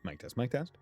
Mic test, mic test.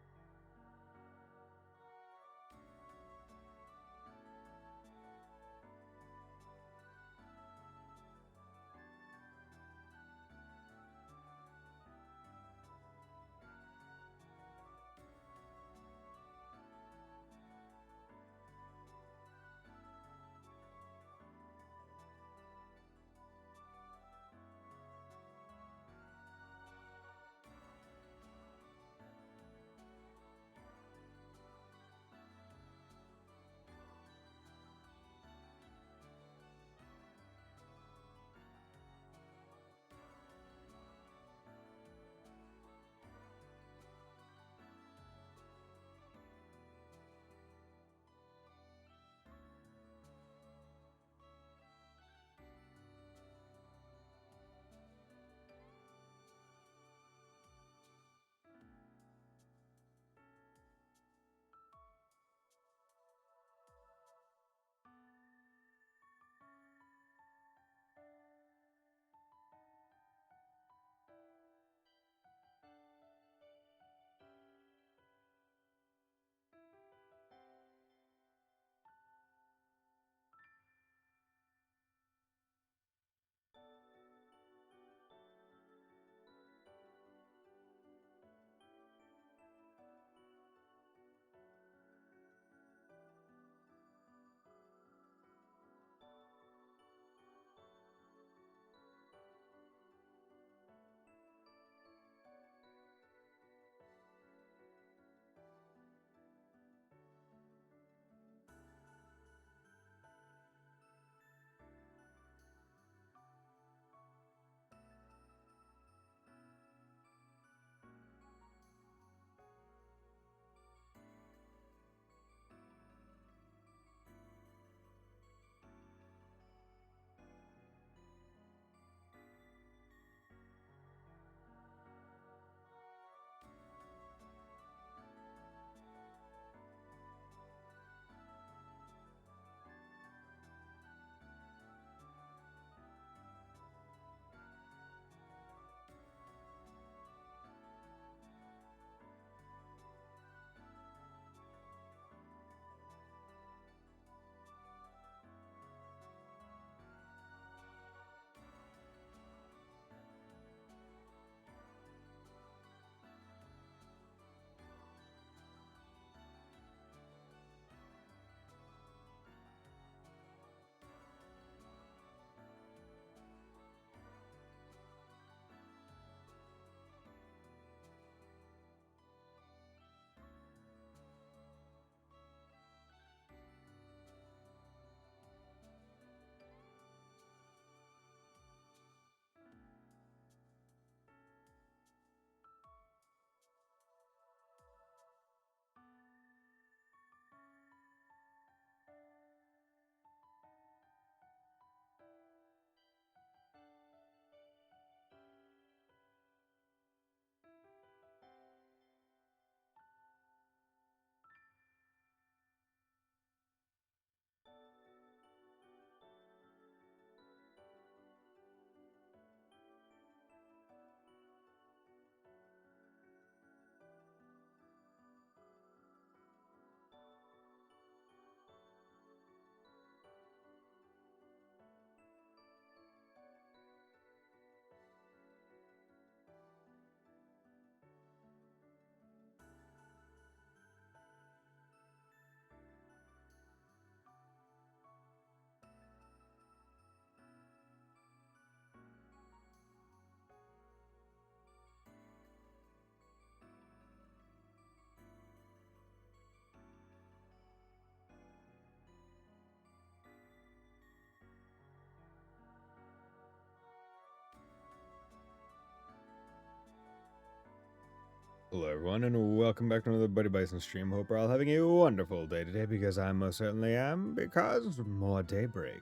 Hello everyone, and welcome back to another Buddy Bison stream. Hope we're all having a wonderful day today, because I most certainly am, because more daybreak.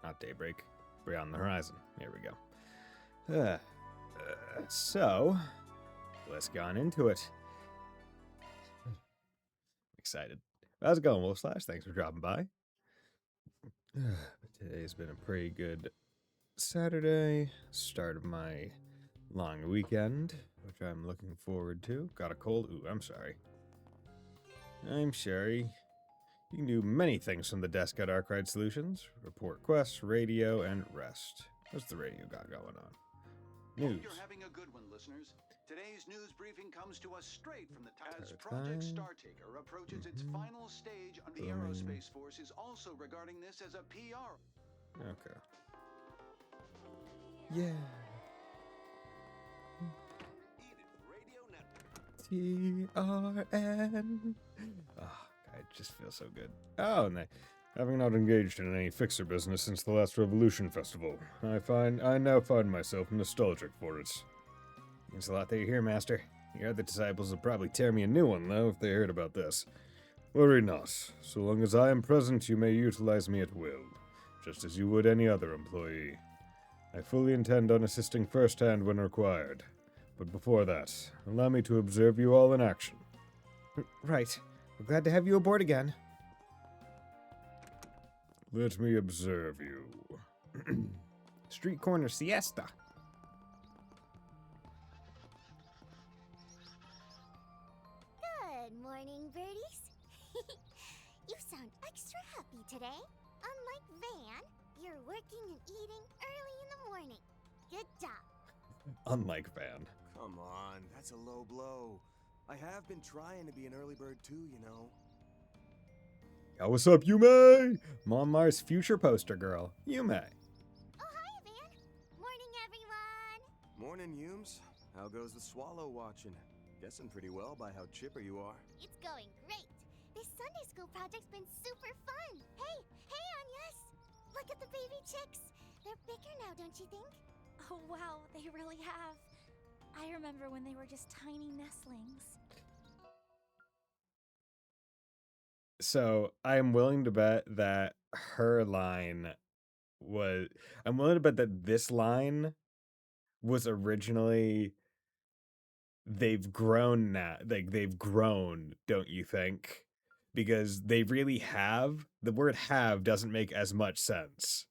Not daybreak, beyond the horizon. Here we go. So, let's get on into it. Excited. How's it going, Wolf Slash? Thanks for dropping by. Today's been a pretty good Saturday. Start of my long weekend, which I'm looking forward to. Got a cold? Ooh, I'm sorry. I'm sorry. You can do many things from the desk at Arkwright Solutions. Report quests, radio, and rest. What's the radio got going on? News. Hope you're having a good one, listeners. Today's news briefing comes to us straight from the as Paradigm. Project Startaker approaches its final stage. The Aerospace Force is also regarding this as a PR. Okay. Yeah. TRN. Ah, it just feels so good. Oh, and having not engaged in any fixer business since the last Revolution Festival, I now find myself nostalgic for it. Means a lot that you're here, Master. Your other disciples will probably tear me a new one, though, if they heard about this. Worry not. So long as I am present, you may utilize me at will, just as you would any other employee. I fully intend on assisting firsthand when required. But before that, allow me to observe you all in action. Right. We're glad to have you aboard again. Let me observe you. Street corner siesta. Good morning, birdies. You sound extra happy today. Unlike Van, you're working and eating early in the morning. Good job. Unlike Van. Come on, that's a low blow. I have been trying to be an early bird too, you know. Yo, what's up, Yume? Monmar's future poster girl, Yume. Oh, hi, Van. Morning, everyone. Morning, Humes. How goes the swallow watching? Guessing pretty well by how chipper you are. It's going great. This Sunday school project's been super fun. Hey, Anyas. Look at the baby chicks. They're bigger now, don't you think? Oh wow, they really have. I remember when they were just tiny nestlings. So I'm willing to bet that I'm willing to bet that this line was originally they've grown now. Like they've grown, don't you think? Because they really have. The word have doesn't make as much sense.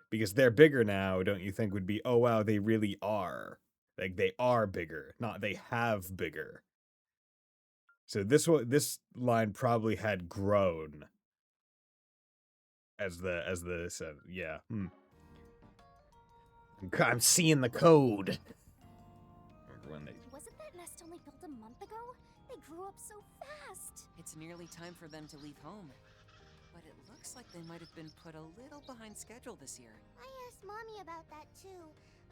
Because they're bigger now, don't you think would be, oh wow, they really are. Like they are bigger, not they have bigger. So this line probably had grown as the said, yeah. I'm seeing the code. When they Wasn't that nest only built a month ago? They grew up so fast. It's nearly time for them to leave home. But it looks like they might have been put a little behind schedule this year. I asked Mommy about that too,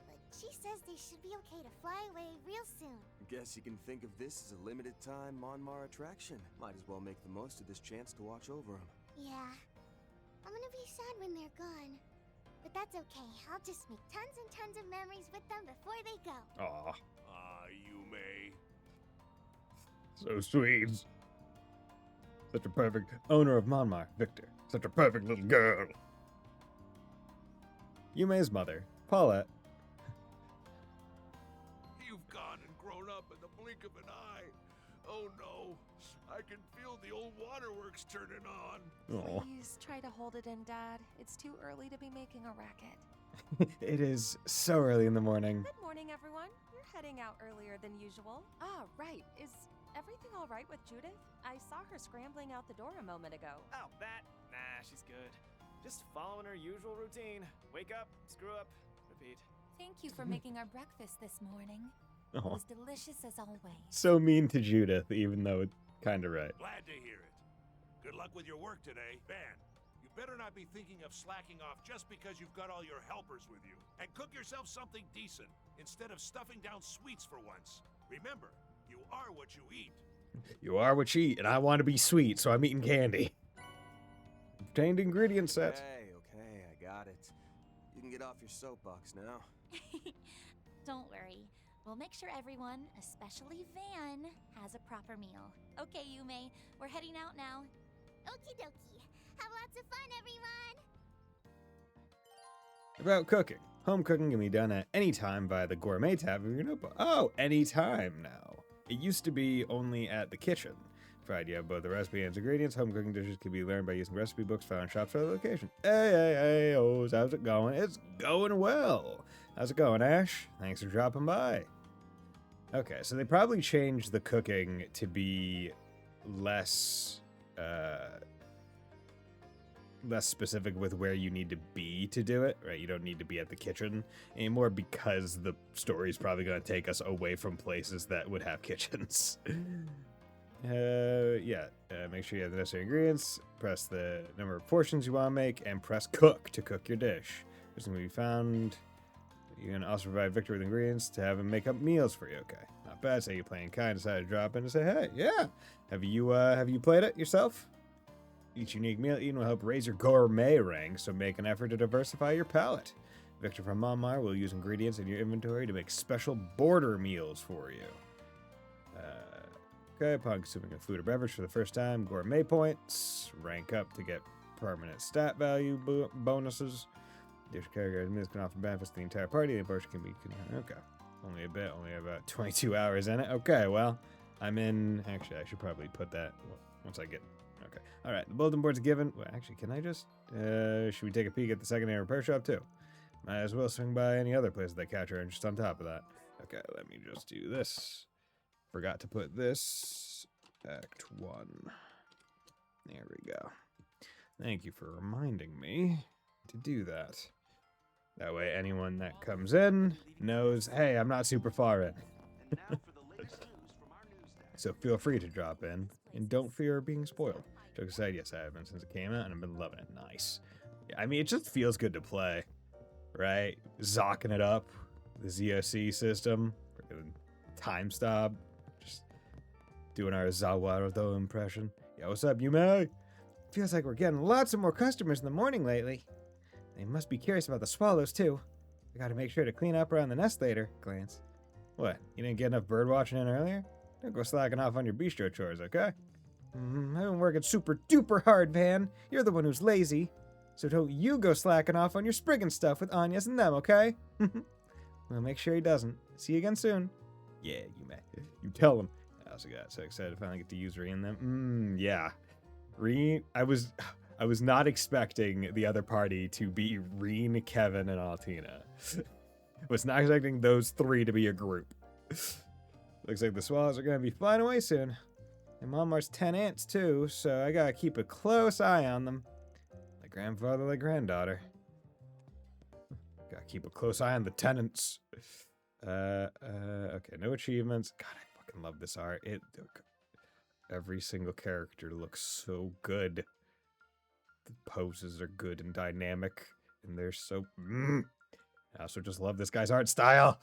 but she says they should be okay to fly away real soon. Guess you can think of this as a limited time Monmar attraction. Might as well make the most of this chance to watch over them. Yeah. I'm gonna be sad when they're gone. But that's okay. I'll just make tons and tons of memories with them before they go. Aw, You may. so sweet. Such a perfect owner of Monmar, Victor. Such a perfect little girl. Yume's mother, Paulette. You've gone and grown up in the blink of an eye. Oh no, I can feel the old waterworks turning on. Aw. Please try to hold it in, Dad. It's too early to be making a racket. It is so early in the morning. Good morning, everyone. You're heading out earlier than usual. Ah, right. Is everything all right with Judith? I saw her scrambling out the door a moment ago. Oh, that? Nah, she's good. Just following her usual routine. Wake up, screw up, repeat. Thank you for making our breakfast this morning. It Aw. was delicious as always. So mean to Judith, even though it's kind of right. Glad to hear it. Good luck with your work today. Van, you better not be thinking of slacking off just because you've got all your helpers with you. And cook yourself something decent instead of stuffing down sweets for once. Remember, you are what you eat. You are what you eat, and I want to be sweet, so I'm eating candy. Obtained ingredient set. Okay, I got it. You can get off your soapbox now. Don't worry. We'll make sure everyone, especially Van, has a proper meal. Okay, Yume, we're heading out now. Okie dokie. Have lots of fun, everyone. About cooking. Home cooking can be done at any time via the gourmet tab of your notebook. Oh, any time now. It used to be only at the kitchen. Provided you have both the recipe and its ingredients, home cooking dishes can be learned by using recipe books found in shops or other locations. Hey, how's it going? It's going well. How's it going, Ash? Thanks for dropping by. Okay, so they probably changed the cooking to be less less specific with where you need to be to do it, right? You don't need to be at the kitchen anymore because the story's probably going to take us away from places that would have kitchens. Make sure you have the necessary ingredients, press the number of portions you want to make, and press cook to cook your dish. There's going to be found. You can also provide Victor with ingredients to have him make up meals for you. Okay, not bad. Say you playing kind, decided to drop in and say, hey, yeah. Have you played it yourself? Each unique meal eaten will help raise your gourmet rank, so make an effort to diversify your palate. Victor from Monmar will use ingredients in your inventory to make special border meals for you. Okay, upon consuming a food or beverage for the first time, gourmet points. Rank up to get permanent stat value bonuses. Dish character meals can offer benefits to the entire party. The portion can be... Okay. Only a bit. Only about 22 hours in it. Okay, well, I'm in... Actually, I should probably put that once I get... Okay. All right, the bulletin board's given. Well, actually, can I just... should we take a peek at the secondary repair shop, too? Might as well swing by any other place that catch our interest on top of that. Okay, let me just do this. Forgot to put this. Act 1. There we go. Thank you for reminding me to do that. That way anyone that comes in knows, hey, I'm not super far in. So feel free to drop in, and don't fear being spoiled. Joke aside, yes, I have been since it came out, and I've been loving it. Nice. Yeah, I mean, it just feels good to play, right? Zocking it up, the ZOC system, time stop, just doing our Zawaruto impression. Yo, what's up, Yume? Feels like we're getting lots of more customers in the morning lately. They must be curious about the swallows, too. I gotta make sure to clean up around the nest later. Glance. What, you didn't get enough bird watching in earlier? Don't go slacking off on your bistro chores, okay? I've been working super duper hard, Van. You're the one who's lazy. So don't you go slacking off on your sprigging stuff with Anya's and them, okay? We'll make sure he doesn't. See you again soon. Yeah, you may. You tell him. I also got so excited to finally get to use Reen and them. Yeah. Reen, I was not expecting the other party to be Reen, Kevin, and Altina. Was not expecting those three to be a group. Looks like the swallows are going to be flying away soon. And Monmar's 10 ants, too, so I gotta keep a close eye on them. Like grandfather, like granddaughter. Gotta keep a close eye on the tenants. Okay, no achievements. God, I fucking love this art. Every single character looks so good. The poses are good and dynamic, and they're so... I also just love this guy's art style.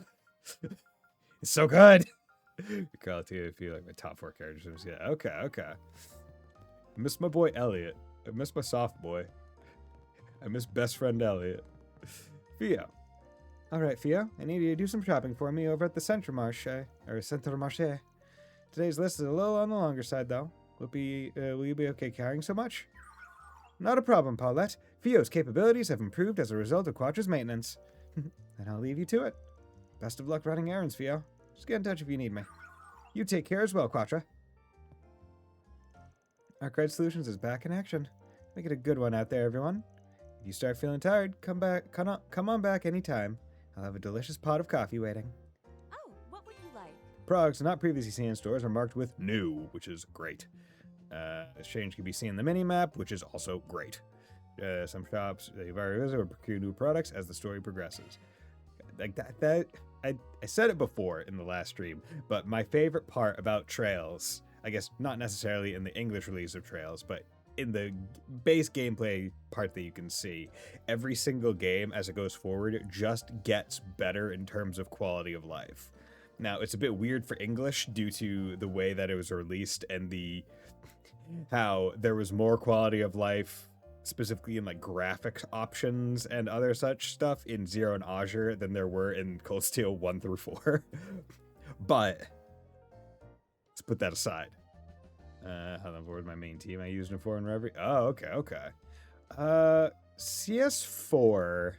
It's so good. Call it to feel like my top 4 characters. Yeah, okay. I miss my boy Elliot. I miss my soft boy. I miss best friend Elliot. Theo. All right, Theo. I need you to do some shopping for me over at the Centre Marché. Today's list is a little on the longer side, though. Will you be okay carrying so much? Not a problem, Paulette. Theo's capabilities have improved as a result of Quattra's maintenance. Then I'll leave you to it. Best of luck running errands, Theo. Just get in touch if you need me. You take care as well, Quattra. Arcade Solutions is back in action. Make it a good one out there, everyone. If you start feeling tired, come on back anytime. I'll have a delicious pot of coffee waiting. Oh, what would you like? Products not previously seen in stores are marked with new, which is great. This change can be seen in the mini-map, which is also great. Some shops that you've already visited will procure new products as the story progresses. Like that I said it before in the last stream, but my favorite part about Trails, I guess not necessarily in the English release of Trails, but in the base gameplay part that you can see, every single game as it goes forward just gets better in terms of quality of life. Now, it's a bit weird for English due to the way that it was released and how there was more quality of life specifically in like graphics options and other such stuff in Zero and Azure than there were in Cold Steel 1 through 4. But let's put that aside. How on board my main team I used in 4 and Reverie. Oh, okay. CS4,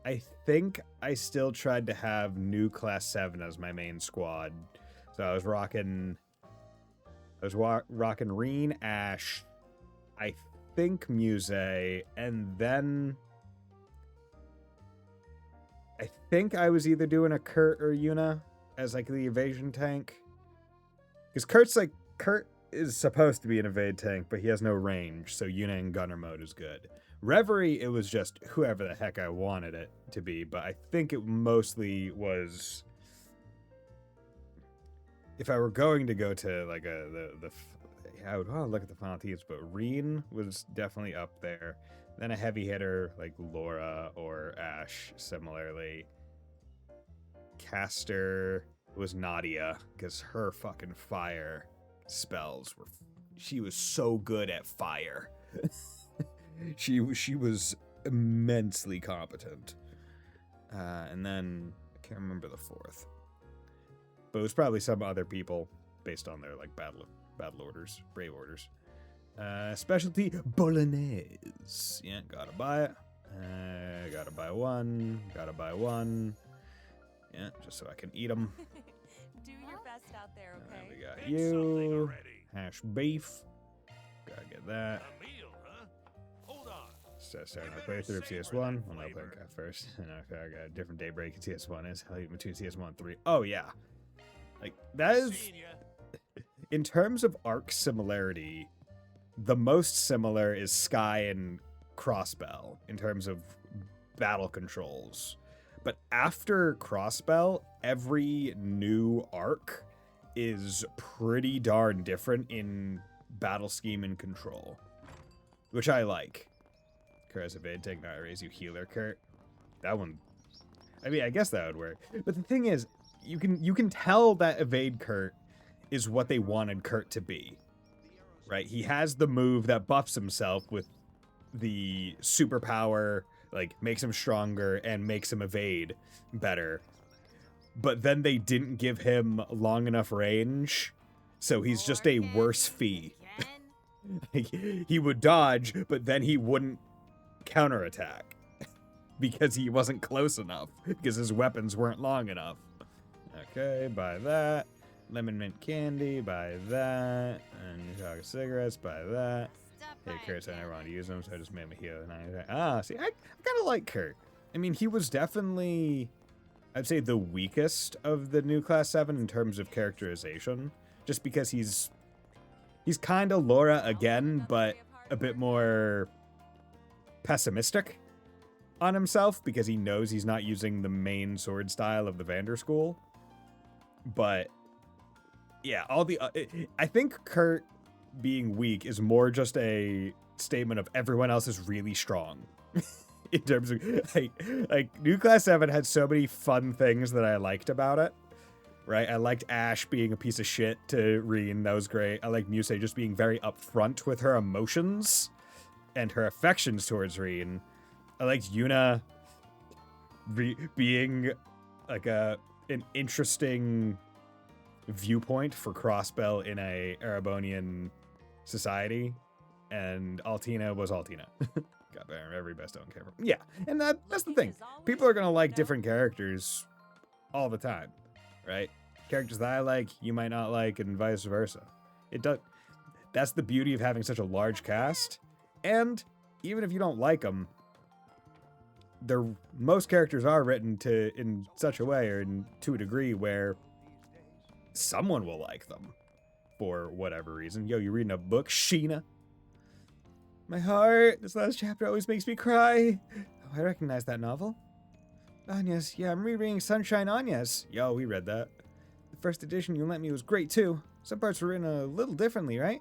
I think I still tried to have new Class 7 as my main squad. So I was rocking Reen, Ash, I think Muse, and then I think I was either doing a Kurt or Yuna as like the evasion tank. Because Kurt is supposed to be an evade tank, but he has no range, so Yuna in gunner mode is good. Reverie, it was just whoever the heck I wanted it to be, but I think it mostly was... If I were going to go to like I would want to look at the final teams, but Reen was definitely up there. Then a heavy hitter like Laura or Ash, similarly. Caster was Nadia, because her fucking fire spells were... She was so good at fire. She was immensely competent. And then, I can't remember the fourth. But it was probably some other people based on their like battle orders, brave orders. Specialty bolognese. Yeah, gotta buy it. Gotta buy one. Gotta buy one. Yeah, just so I can eat them. Do your best out there, okay? We got Pick something you. already. Hash beef. Gotta get that. A meal, huh? Hold on. Starting my playthrough of CS1. Well, no, playing cat first. And I got a different daybreak in CS1 is. How you between CS1 and 3. Oh, yeah. Like, that is... Seen ya. In terms of arc similarity, the most similar is Sky and Crossbell in terms of battle controls. But after Crossbell, every new arc is pretty darn different in battle scheme and control, which I like. Kurt has evade tank, not raise you healer, Kurt. That one, I mean, I guess that would work. But the thing is, you can tell that evade Kurt is what they wanted Kurt to be, right? He has the move that buffs himself with the superpower, like makes him stronger and makes him evade better. But then they didn't give him long enough range, so he's just a worse Fee. He would dodge, but then he wouldn't counterattack because he wasn't close enough, because his weapons weren't long enough. Okay, buy that. Lemon mint candy, buy that. And chocolate cigarettes, buy that. Hey, Kurt's I never wanted to use them, so I just made him a healer. See, I kind of like Kurt. I mean, he was definitely, I'd say, the weakest of the new Class 7 in terms of characterization, just because he's kind of Laura again, but a bit more pessimistic on himself, because he knows he's not using the main sword style of the Vander School. But yeah, I think Kurt being weak is more just a statement of everyone else is really strong. In terms of like New Class 7 had so many fun things that I liked about it. Right? I liked Ash being a piece of shit to Reen. That was great. I liked Muse just being very upfront with her emotions and her affections towards Reen. I liked Yuna being like an interesting viewpoint for Crossbell in a Erebonian society, and Altina was Altina. Got better every best on camera. Yeah, and that's the thing. People are gonna like different characters all the time, right? Characters that I like, you might not like, and vice versa. That's the beauty of having such a large cast, and even if you don't like them, most characters are written in such a way, or to a degree, where someone will like them for whatever reason. Yo, you reading a book, Sheena? My heart, this last chapter always makes me cry. Oh, I recognize that novel. Agnes, yeah, I'm rereading Sunshine Agnes. Yo, we read that. The first edition you lent me was great too. Some parts were written a little differently, right?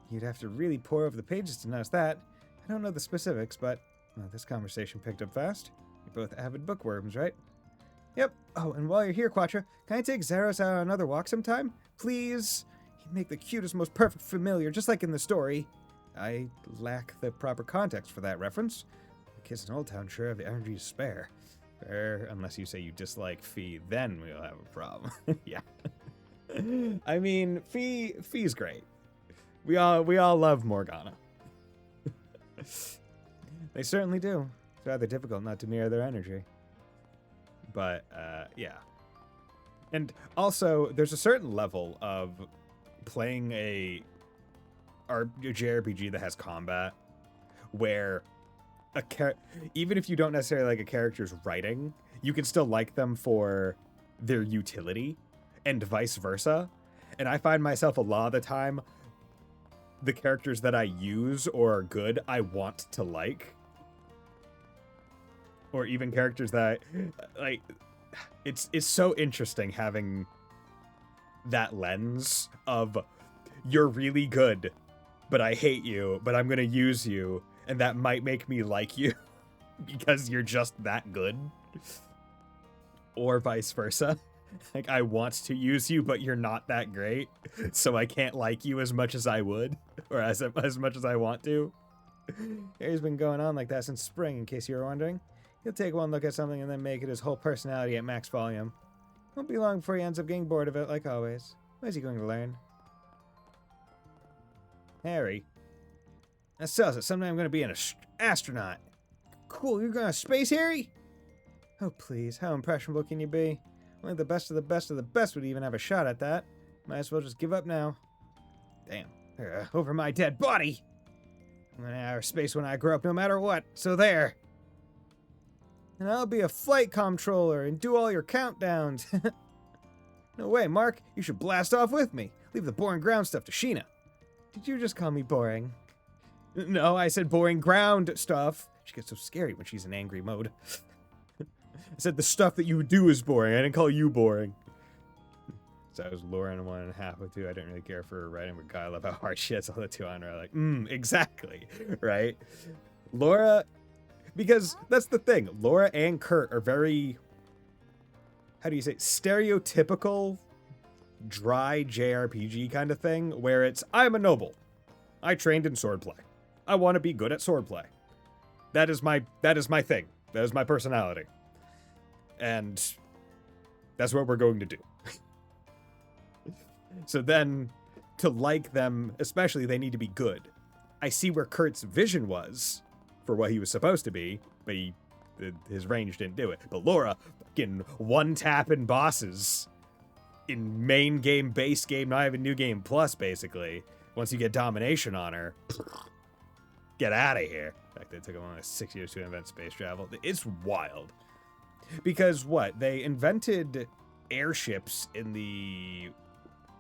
You'd have to really pore over the pages to notice that. I don't know the specifics, but well, this conversation picked up fast. You're both avid bookworms, right? Yep. Oh, and while you're here, Quattro, can I take Zaros out on another walk sometime? Please? He'd make the cutest, most perfect familiar, just like in the story. I lack the proper context for that reference. The kids in Old Town sure have the energy to spare. Unless you say you dislike Fee, then we'll have a problem. Yeah. I mean, Fee's great. We all love Morgana. They certainly do. It's rather difficult not to mirror their energy. But, yeah. And also, there's a certain level of playing a JRPG that has combat where even if you don't necessarily like a character's writing, you can still like them for their utility, and vice versa. And I find myself a lot of the time, the characters that I use or are good, I want to like. Or even characters that like, it's so interesting having that lens of, you're really good, but I hate you, but I'm gonna use you, and that might make me like you because you're just that good. Or vice versa. Like, I want to use you, but you're not that great, so I can't like you as much as I would, or as much as I want to. Harry's been going on like that since spring, in case you were wondering. He'll take one look at something and then make it his whole personality at max volume. Won't be long before he ends up getting bored of it, like always. What is he going to learn? Harry. That sells it. Someday I'm going to be an astronaut. Cool, you're going to space, Harry? Oh, please. How impressionable can you be? Only the best of the best of the best would even have a shot at that. Might as well just give up now. Damn. Over my dead body! I'm going to outer space when I grow up no matter what, so there! And I'll be a flight controller and do all your countdowns. No way, Mark. You should blast off with me. Leave the boring ground stuff to Sheena. Did you just call me boring? No, I said boring ground stuff. She gets so scary when she's in angry mode. I said the stuff that you do is boring. I didn't call you boring. So I was Lauren 1.5 with 2. I didn't really care for her writing, but God, I love how hard she hits all the 2 on her. Like, exactly, right? Laura, because that's the thing. Laura and Kurt are very, how do you say, stereotypical, dry JRPG kind of thing, where it's, I'm a noble. I trained in swordplay. I want to be good at swordplay. That is my thing. That is my personality. And that's what we're going to do. So then, to like them, especially, they need to be good. I see where Kurt's vision was for what he was supposed to be, but his range didn't do it. But Laura, fucking one-tapping bosses in main game, base game, not even new game plus, basically. Once you get domination on her, get out of here. In fact, it took them only 6 years to invent space travel. It's wild. Because what? They invented airships in the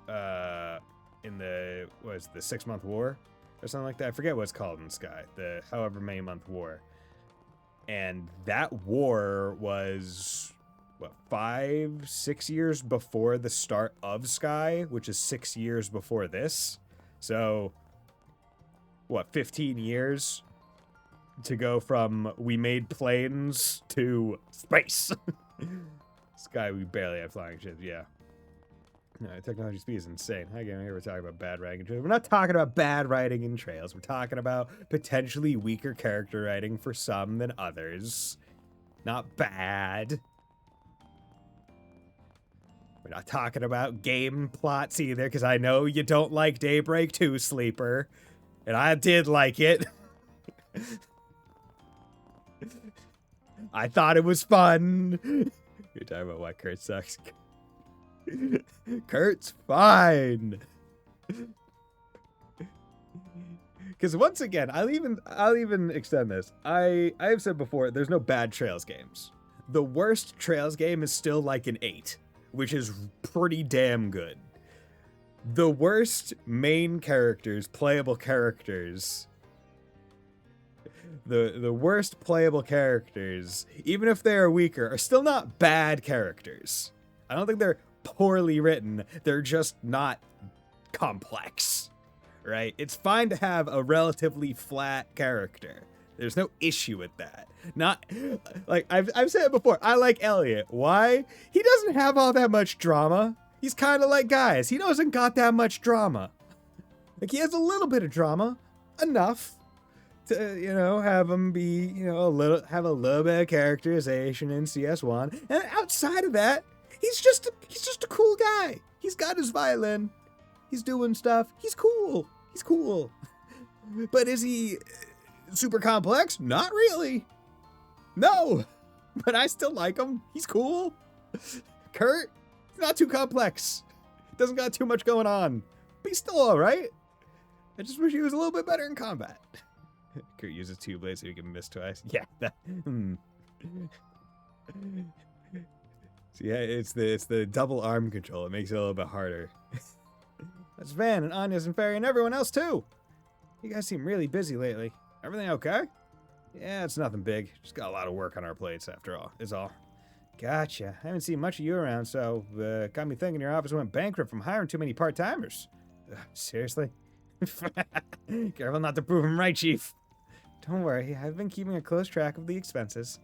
what is it, the 6-month war or something like that. I forget what it's called in Sky, the however many month war. And that war was what, 5-6 years before the start of Sky, which is 6 years before this. So what, 15 years to go from we made planes to space. Sky, we barely have flying ships, yeah. No, technology speed is insane. Again, here we're talking about bad writing in trails. We're not talking about bad writing in trails. We're talking about potentially weaker character writing for some than others. Not bad. We're not talking about game plots either, because I know you don't like Daybreak 2, Sleeper. And I did like it. I thought it was fun. You're talking about why Kurt sucks. Kurt's fine. Because once again, I'll even extend this. I've said before, there's no bad Trails games. The worst Trails game is still like an 8, which is pretty damn good. The worst main characters, playable characters, the worst playable characters, even if they are weaker, are still not bad characters. I don't think they're poorly written. They're just not complex, right? It's fine to have a relatively flat character. There's no issue with that. Not like I've said it before. I like Elliot. Why? He doesn't have all that much drama. He's kind of like Gaius. He doesn't got that much drama. Like, he has a little bit of drama, enough to, have him be, have a little bit of characterization in CS1. And outside of that, he's just a cool guy. He's got his violin. He's doing stuff. He's cool. He's cool. But is he super complex? Not really. No. But I still like him. He's cool. Kurt, not too complex. Doesn't got too much going on. But he's still alright. I just wish he was a little bit better in combat. Kurt uses two blades so he can miss twice. Yeah, that. So yeah, it's the double arm control. It makes it a little bit harder. That's Van and Anya's and Ferry and everyone else too. You guys seem really busy lately. Everything okay? Yeah, it's nothing big. Just got a lot of work on our plates after all, is all. Gotcha. I haven't seen much of you around, so got me thinking your office went bankrupt from hiring too many part-timers. Seriously? Careful not to prove him right, Chief. Don't worry, I've been keeping a close track of the expenses.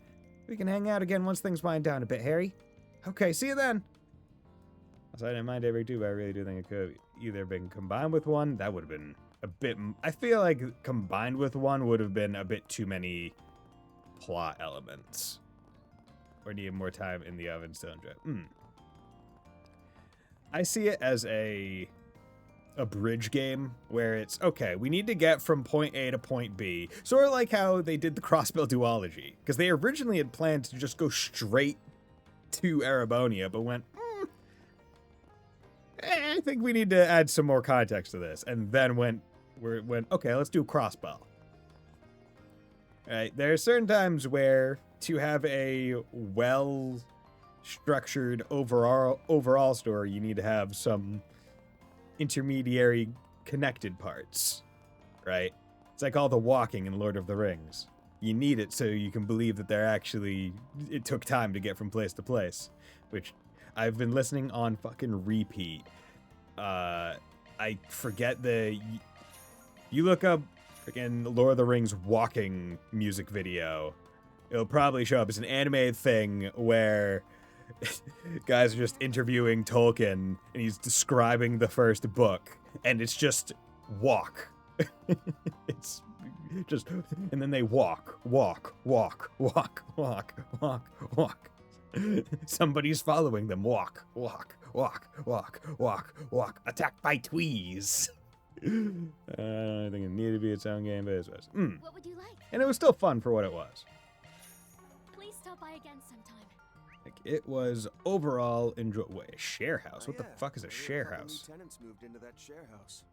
We can hang out again once things wind down a bit, Harry. Okay, see you then. Also, I didn't mind Daybreak 2, but I really do think it could have either been combined with one. That would have been a bit... I feel like combined with one would have been a bit too many plot elements. Or need more time in the oven stone drip. I see it as a bridge game where it's, okay, we need to get from point A to point B. Sort of like how they did the Crossbill duology. Because they originally had planned to just go straight to Erebonia, but went, I think we need to add some more context to this. And then went, okay, let's do Crossbow. Right? There are certain times where to have a well-structured overall story, you need to have some intermediary connected parts, right? It's like all the walking in Lord of the Rings. You need it so you can believe that it took time to get from place to place, which I've been listening on fucking repeat. I forget you look up freaking Lord of the Rings walking music video, it'll probably show up as an animated thing where guys are just interviewing Tolkien and he's describing the first book, and it's just walk. It's just, and then they walk. Somebody's following them. Walk. Attacked by tweez. I don't think it needed to be its own game, but it was. What would you like? And it was still fun for what it was. Please stop by again sometime. Like, it was overall enjoy. Wait, a share house? What the fuck is a Maybe share couple house? New tenants moved into that share house.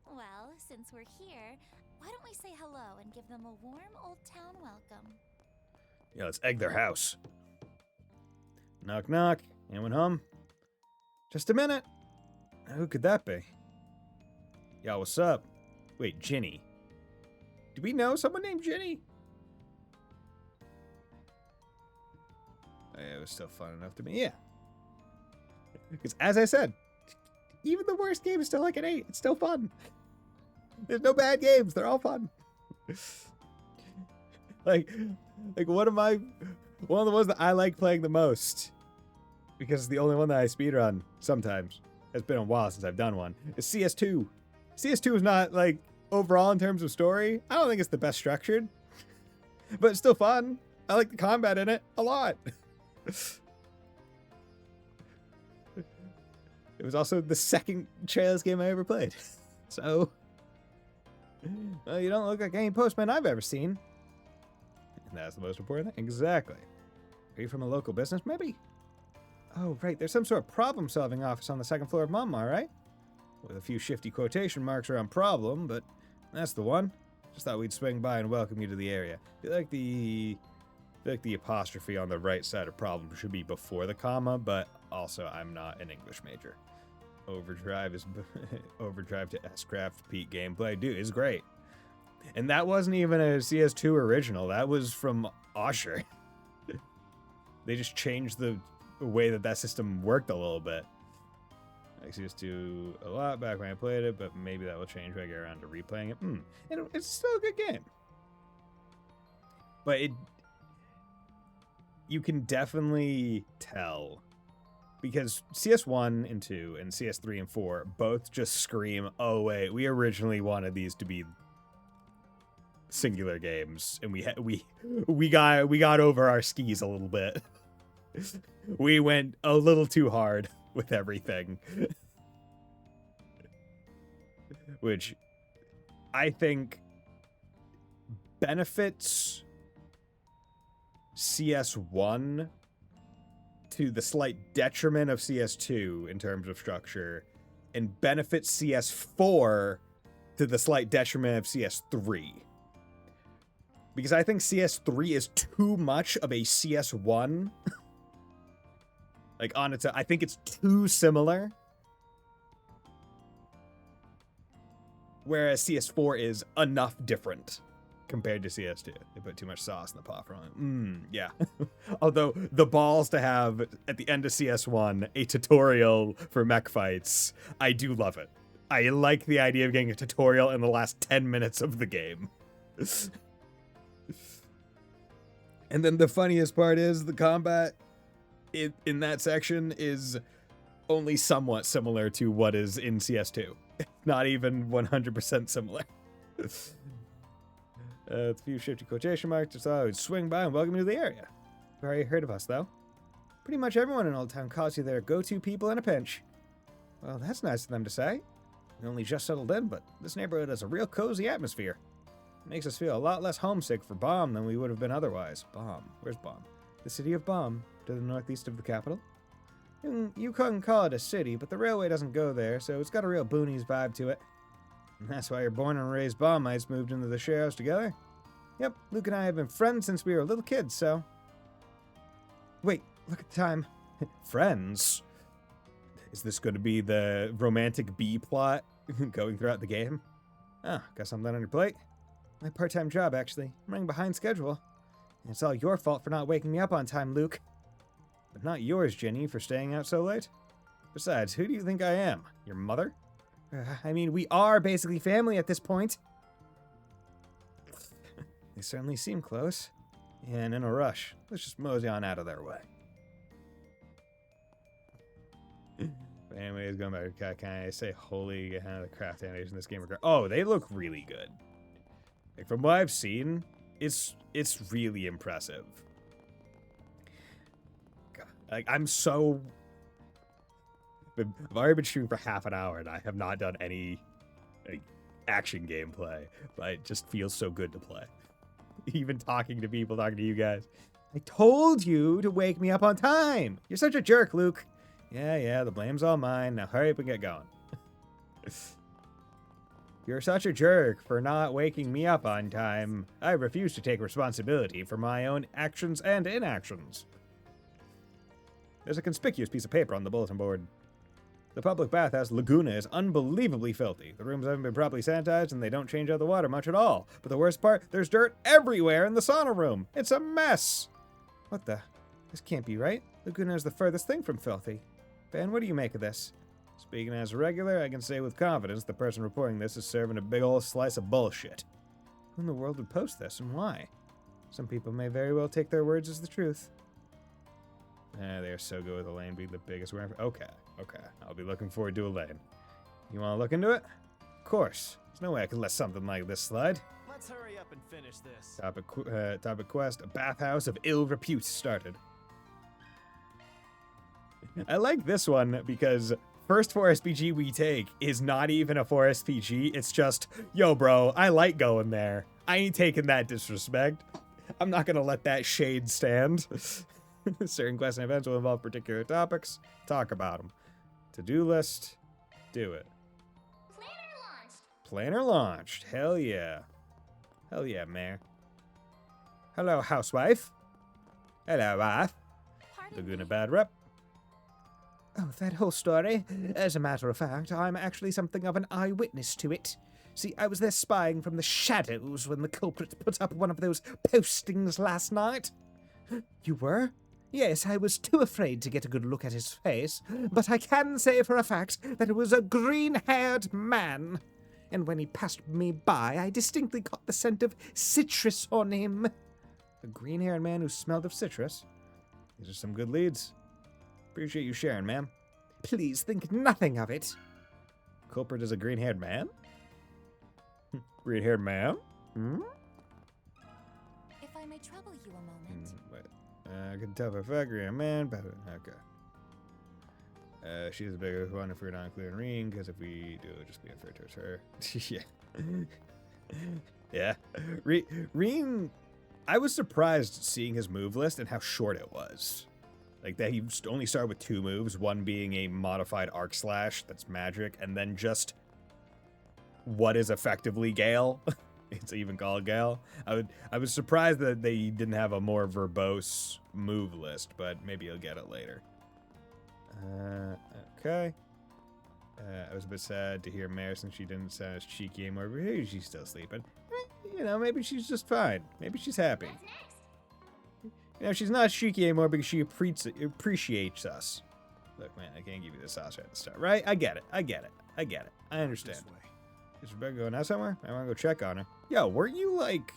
Well, since we're here, why don't we say hello and give them a warm old town welcome? Yeah, let's egg their house. Knock, knock. Anyone home? Just a minute. Who could that be? Yo, what's up? Wait, Ginny. Do we know someone named Ginny? Oh, yeah, it was still fun enough to me. Yeah. Because as I said, even the worst game is still like an 8. It's still fun. There's no bad games. They're all fun. like one of the ones that I like playing the most, because it's the only one that I speedrun sometimes. It's been a while since I've done one. Is CS2. CS2 is not, like, overall in terms of story, I don't think it's the best structured. But it's still fun. I like the combat in it a lot. It was also the second Trails game I ever played. So, well, you don't look like any postman I've ever seen. And that's the most important thing. Exactly. Are you from a local business, maybe? Oh, right. There's some sort of problem-solving office on the second floor of Mumma, right? With a few shifty quotation marks around problem, but that's the one. Just thought we'd swing by and welcome you to the area. I feel like the apostrophe on the right side of problem should be before the comma, but also I'm not an English major. Overdrive to S-Craft Pete gameplay. Dude, it's great. And that wasn't even a CS2 original. That was from Osher. They just changed the way that system worked a little bit. I used to a lot back when I played it, but maybe that will change when I get around to replaying it. And it's still a good game. But you can definitely tell, because CS1 and 2 and CS3 and 4 both just scream, oh wait, we originally wanted these to be singular games, and we got over our skis a little bit. We went a little too hard with everything. Which I think benefits CS1 to the slight detriment of CS2 in terms of structure, and benefits CS4 to the slight detriment of CS3. Because I think CS3 is too much of a CS1. Like, on its own, I think it's too similar. Whereas CS4 is enough different compared to CS2. They put too much sauce in the pot for it. Yeah. Although, the balls to have, at the end of CS1, a tutorial for mech fights, I do love it. I like the idea of getting a tutorial in the last 10 minutes of the game. And then the funniest part is the combat in that section is only somewhat similar to what is in CS2. Not even 100% similar. A few shifty quotation marks, just thought I would swing by and welcome you to the area. You've already heard of us, though. Pretty much everyone in Old Town calls you their go-to people in a pinch. Well, that's nice of them to say. We only just settled in, but this neighborhood has a real cozy atmosphere. It makes us feel a lot less homesick for Baum than we would have been otherwise. Baum? Where's Baum? The city of Baum, to the northeast of the capital. You couldn't call it a city, but the railway doesn't go there, so it's got a real boonies vibe to it. And that's why your born and raised Baumites moved into the share house together. Yep, Luke and I have been friends since we were little kids, so... Wait, look at the time. Friends? Is this going to be the romantic B plot going throughout the game? Ah, got something on your plate? My part-time job, actually. I'm running behind schedule. And it's all your fault for not waking me up on time, Luke. But not yours, Jenny, for staying out so late. Besides, who do you think I am? Your mother? I mean, we are basically family at this point. They certainly seem close. And in a rush. Let's just mosey on out of their way. But anyways, going back, can I say holy the craft animation in this game? Oh, they look really good. Like, from what I've seen, it's really impressive. God, like, I've already been shooting for half an hour and I have not done any action gameplay, but it just feels so good to play. Even talking to people, talking to you guys. I told you to wake me up on time. You're such a jerk, Luke. Yeah, the blame's all mine. Now hurry up and get going. You're such a jerk for not waking me up on time. I refuse to take responsibility for my own actions and inactions. There's a conspicuous piece of paper on the bulletin board. The public bathhouse Laguna is unbelievably filthy. The rooms haven't been properly sanitized and they don't change out the water much at all. But the worst part, there's dirt everywhere in the sauna room. It's a mess. What the? This can't be right. Laguna is the furthest thing from filthy. Ben, what do you make of this? Speaking as a regular, I can say with confidence the person reporting this is serving a big old slice of bullshit. Who in the world would post this and why? Some people may very well take their words as the truth. They are so good with Elaine being the biggest winner. Okay. I'll be looking forward to Elaine. You want to look into it? Of course. There's no way I could let something like this slide. Let's hurry up and finish this. Topic quest, a bathhouse of ill repute started. I like this one because first 4SPG we take is not even a 4SPG. It's just, yo, bro, I like going there. I ain't taking that disrespect. I'm not going to let that shade stand. Certain quests and events will involve particular topics. Talk about them. To-do list. Do it. Planner launched. Hell yeah. Hell yeah, Mayor. Hello, housewife. Hello, wife. Laguna bad rep. Oh, that whole story. As a matter of fact, I'm actually something of an eyewitness to it. See, I was there spying from the shadows when the culprit put up one of those postings last night. You were? Yes, I was too afraid to get a good look at his face, but I can say for a fact that it was a green-haired man. And when he passed me by, I distinctly caught the scent of citrus on him. A green-haired man who smelled of citrus? These are some good leads. Appreciate you sharing, ma'am. Please think nothing of it. Culprit is a green-haired man? Green-haired man? If I may trouble you a moment. Wait. I can tell by fact, green man, but okay. She's the biggest one if we're not including Reen, because if we do, it'll just be unfair towards her. Yeah. Reen, I was surprised seeing his move list and how short it was. Like, that he only started with 2 moves, one being a modified arc slash that's magic, and then just what is effectively Gale. It's even called Gale. I was surprised that they didn't have a more verbose move list, but maybe you'll get it later. Okay. I was a bit sad to hear Mare since she didn't sound as cheeky anymore, but maybe she's still sleeping. You know, maybe she's just fine. Maybe she's happy. You know, she's not cheeky anymore because she appreciates us. Look, man, I can't give you the sauce right at the start, right? I get it. I understand. This way. Is Rebecca going out somewhere? I want to go check on her. Yo, weren't you, like,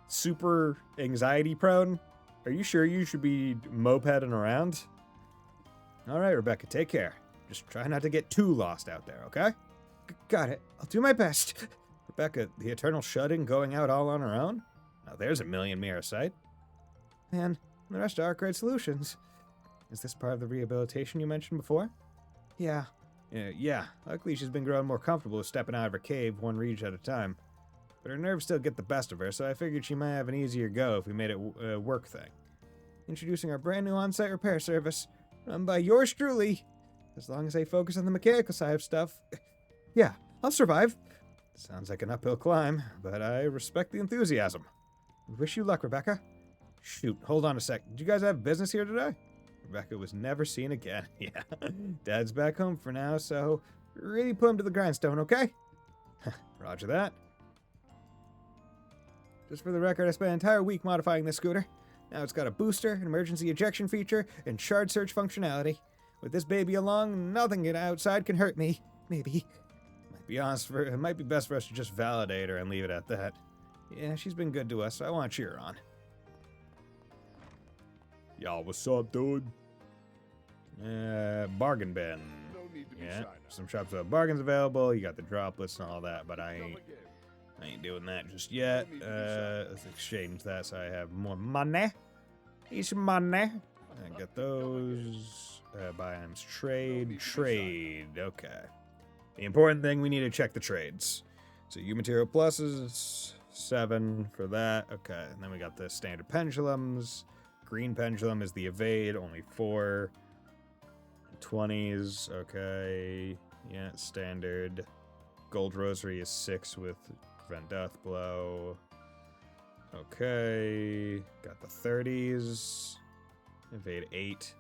super anxiety prone? Are you sure you should be mopeding around? All right, Rebecca, take care. Just try not to get too lost out there, okay? Got it. I'll do my best. Rebecca, the eternal shut-in going out all on her own? Now there's a million mirror sight. Man, the rest are great solutions. Is this part of the rehabilitation you mentioned before? Yeah. Luckily she's been growing more comfortable with stepping out of her cave one reach at a time. But her nerves still get the best of her, so I figured she might have an easier go if we made it a work thing. Introducing our brand new on-site repair service, run by yours truly. As long as I focus on the mechanical side of stuff. Yeah, I'll survive. Sounds like an uphill climb, but I respect the enthusiasm. Wish you luck, Rebecca. Shoot, hold on a sec. Did you guys have business here today? Rebecca was never seen again. Yeah, Dad's back home for now, so really put him to the grindstone, okay? Roger that. Just for the record, I spent an entire week modifying this scooter. Now it's got a booster, an emergency ejection feature, and shard search functionality. With this baby along, nothing outside can hurt me. Maybe. It might be best for us to just validate her and leave it at that. Yeah, she's been good to us, so I want to cheer her on. Y'all, what's up, dude? Bargain bin. Yeah, some shops have bargains available. You got the droplets and all that, but I ain't doing that just yet. Let's exchange that so I have more money. It's money. I got those. Buy items. Trade. Okay. The important thing, we need to check the trades. So U material pluses, 7 for that. Okay, and then we got the standard pendulums. Green pendulum is the evade, only 4. 20s, okay. Yeah, standard. Gold rosary is 6 with prevent death blow. Okay. Got the 30s. Evade 8.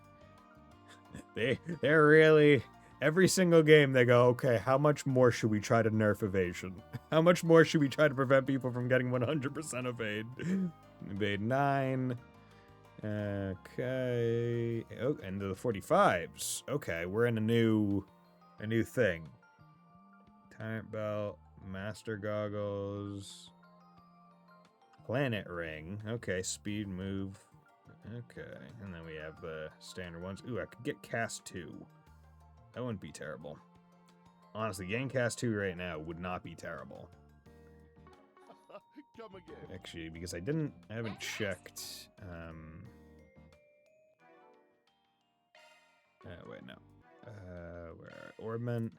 They're really... Every single game they go, okay, how much more should we try to nerf evasion? How much more should we try to prevent people from getting 100% evade? Evade 9. Okay. Oh, and the 45s. Okay, we're in a new thing. Tyrant belt, master goggles, planet ring. Okay, speed move. Okay, and then we have the standard ones. Ooh, I could get cast 2. That wouldn't be terrible. Honestly, getting cast 2 right now would not be terrible. Come again. Actually, because I haven't checked. Wait, no. Where Orbment?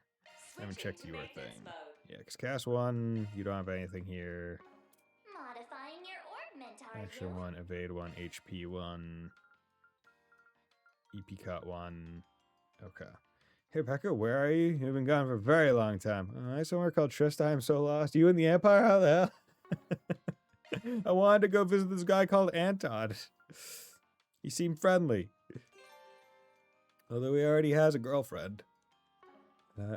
I haven't checked your thing. Yeah, because cast 1, you don't have anything here. Modifying your orbment, are Action you? 1, evade 1, HP 1, EP cut 1. Okay. Hey, Becca, where are you? You've been gone for a very long time. I somewhere called Trista. I'm so lost. You in the Empire? How the hell? I wanted to go visit this guy called Anton. He seemed friendly. Although he already has a girlfriend.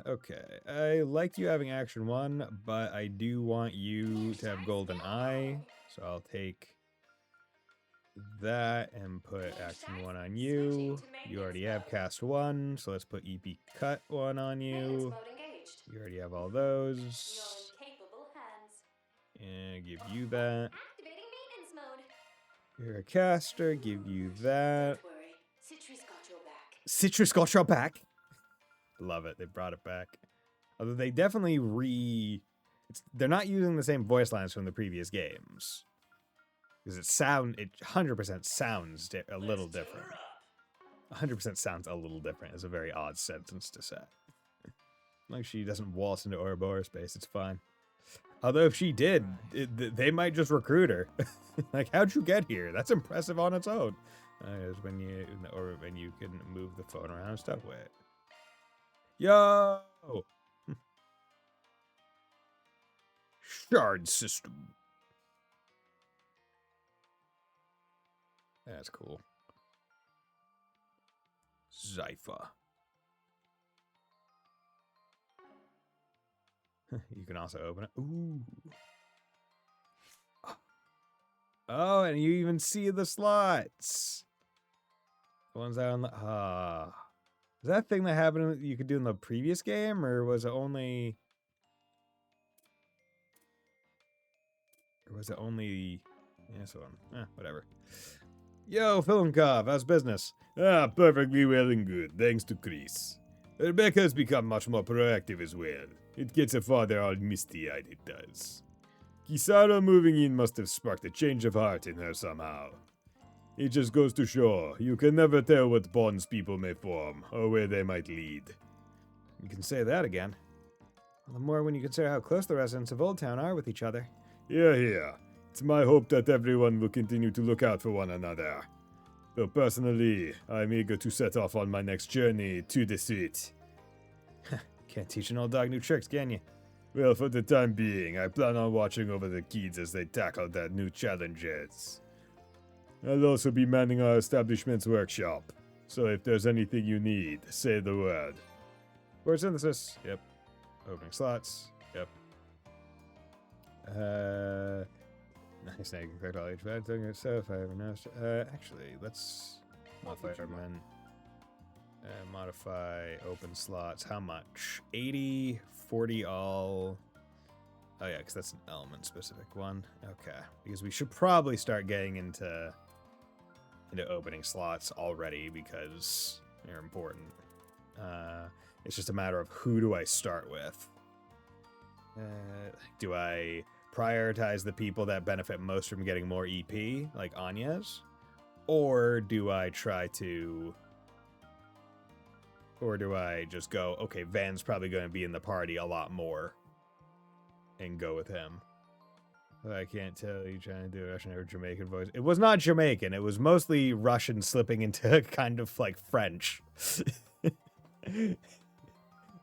Okay. I liked you having Action 1, but I do want you to have Golden Eye. So I'll take that and put Action 1 on you. You already have Cast 1, so let's put EP Cut 1 on you. You already have all those. And give you that. You're a caster, give you that. Citrus got your back. Love it, they brought it back. Although they definitely they're not using the same voice lines from the previous games. Because it 100% sounds a little different. 100% sounds a little different is a very odd sentence to say. Like she doesn't waltz into Ouroboros space, it's fine. Although if she did, they might just recruit her. Like, how'd you get here? That's impressive on its own. It's when you can move the phone around and stuff with it. Yo! Shard system. That's cool. Zypher. You can also open it. Ooh. Oh, and you even see the slots. The ones that on the is that thing that happened you could do in the previous game, or was it only? Or was it only? Yeah, so whatever. Yo, Filmkov, how's business? Perfectly well and good, thanks to Chris. Rebecca's become much more proactive as well. It gets her father all misty-eyed, it does. Kisara moving in must have sparked a change of heart in her somehow. It just goes to show, you can never tell what bonds people may form, or where they might lead. You can say that again. Well, the more when you consider how close the residents of Old Town are with each other. Yeah. It's my hope that everyone will continue to look out for one another. Though personally, I'm eager to set off on my next journey to the street. Can't teach an old dog new tricks, can you? Well, for the time being, I plan on watching over the kids as they tackle their new challenges. I'll also be manning our establishment's workshop, so if there's anything you need, say the word. Word synthesis, yep. Opening slots, yep. Nice, now you can correct all HVAC thing itself. I ever noticed. Actually, let's modify our men. Modify open slots. How much? 80, 40 all. Oh yeah, because that's an element specific one. Okay, because we should probably start getting into opening slots already because they're important. It's just a matter of who do I start with. Do I prioritize the people that benefit most from getting more EP, like Anya's? Or do I just go, okay, Van's probably going to be in the party a lot more, and go with him? I can't tell you trying to do a Russian or Jamaican voice. It was not Jamaican. It was mostly Russian slipping into kind of like French.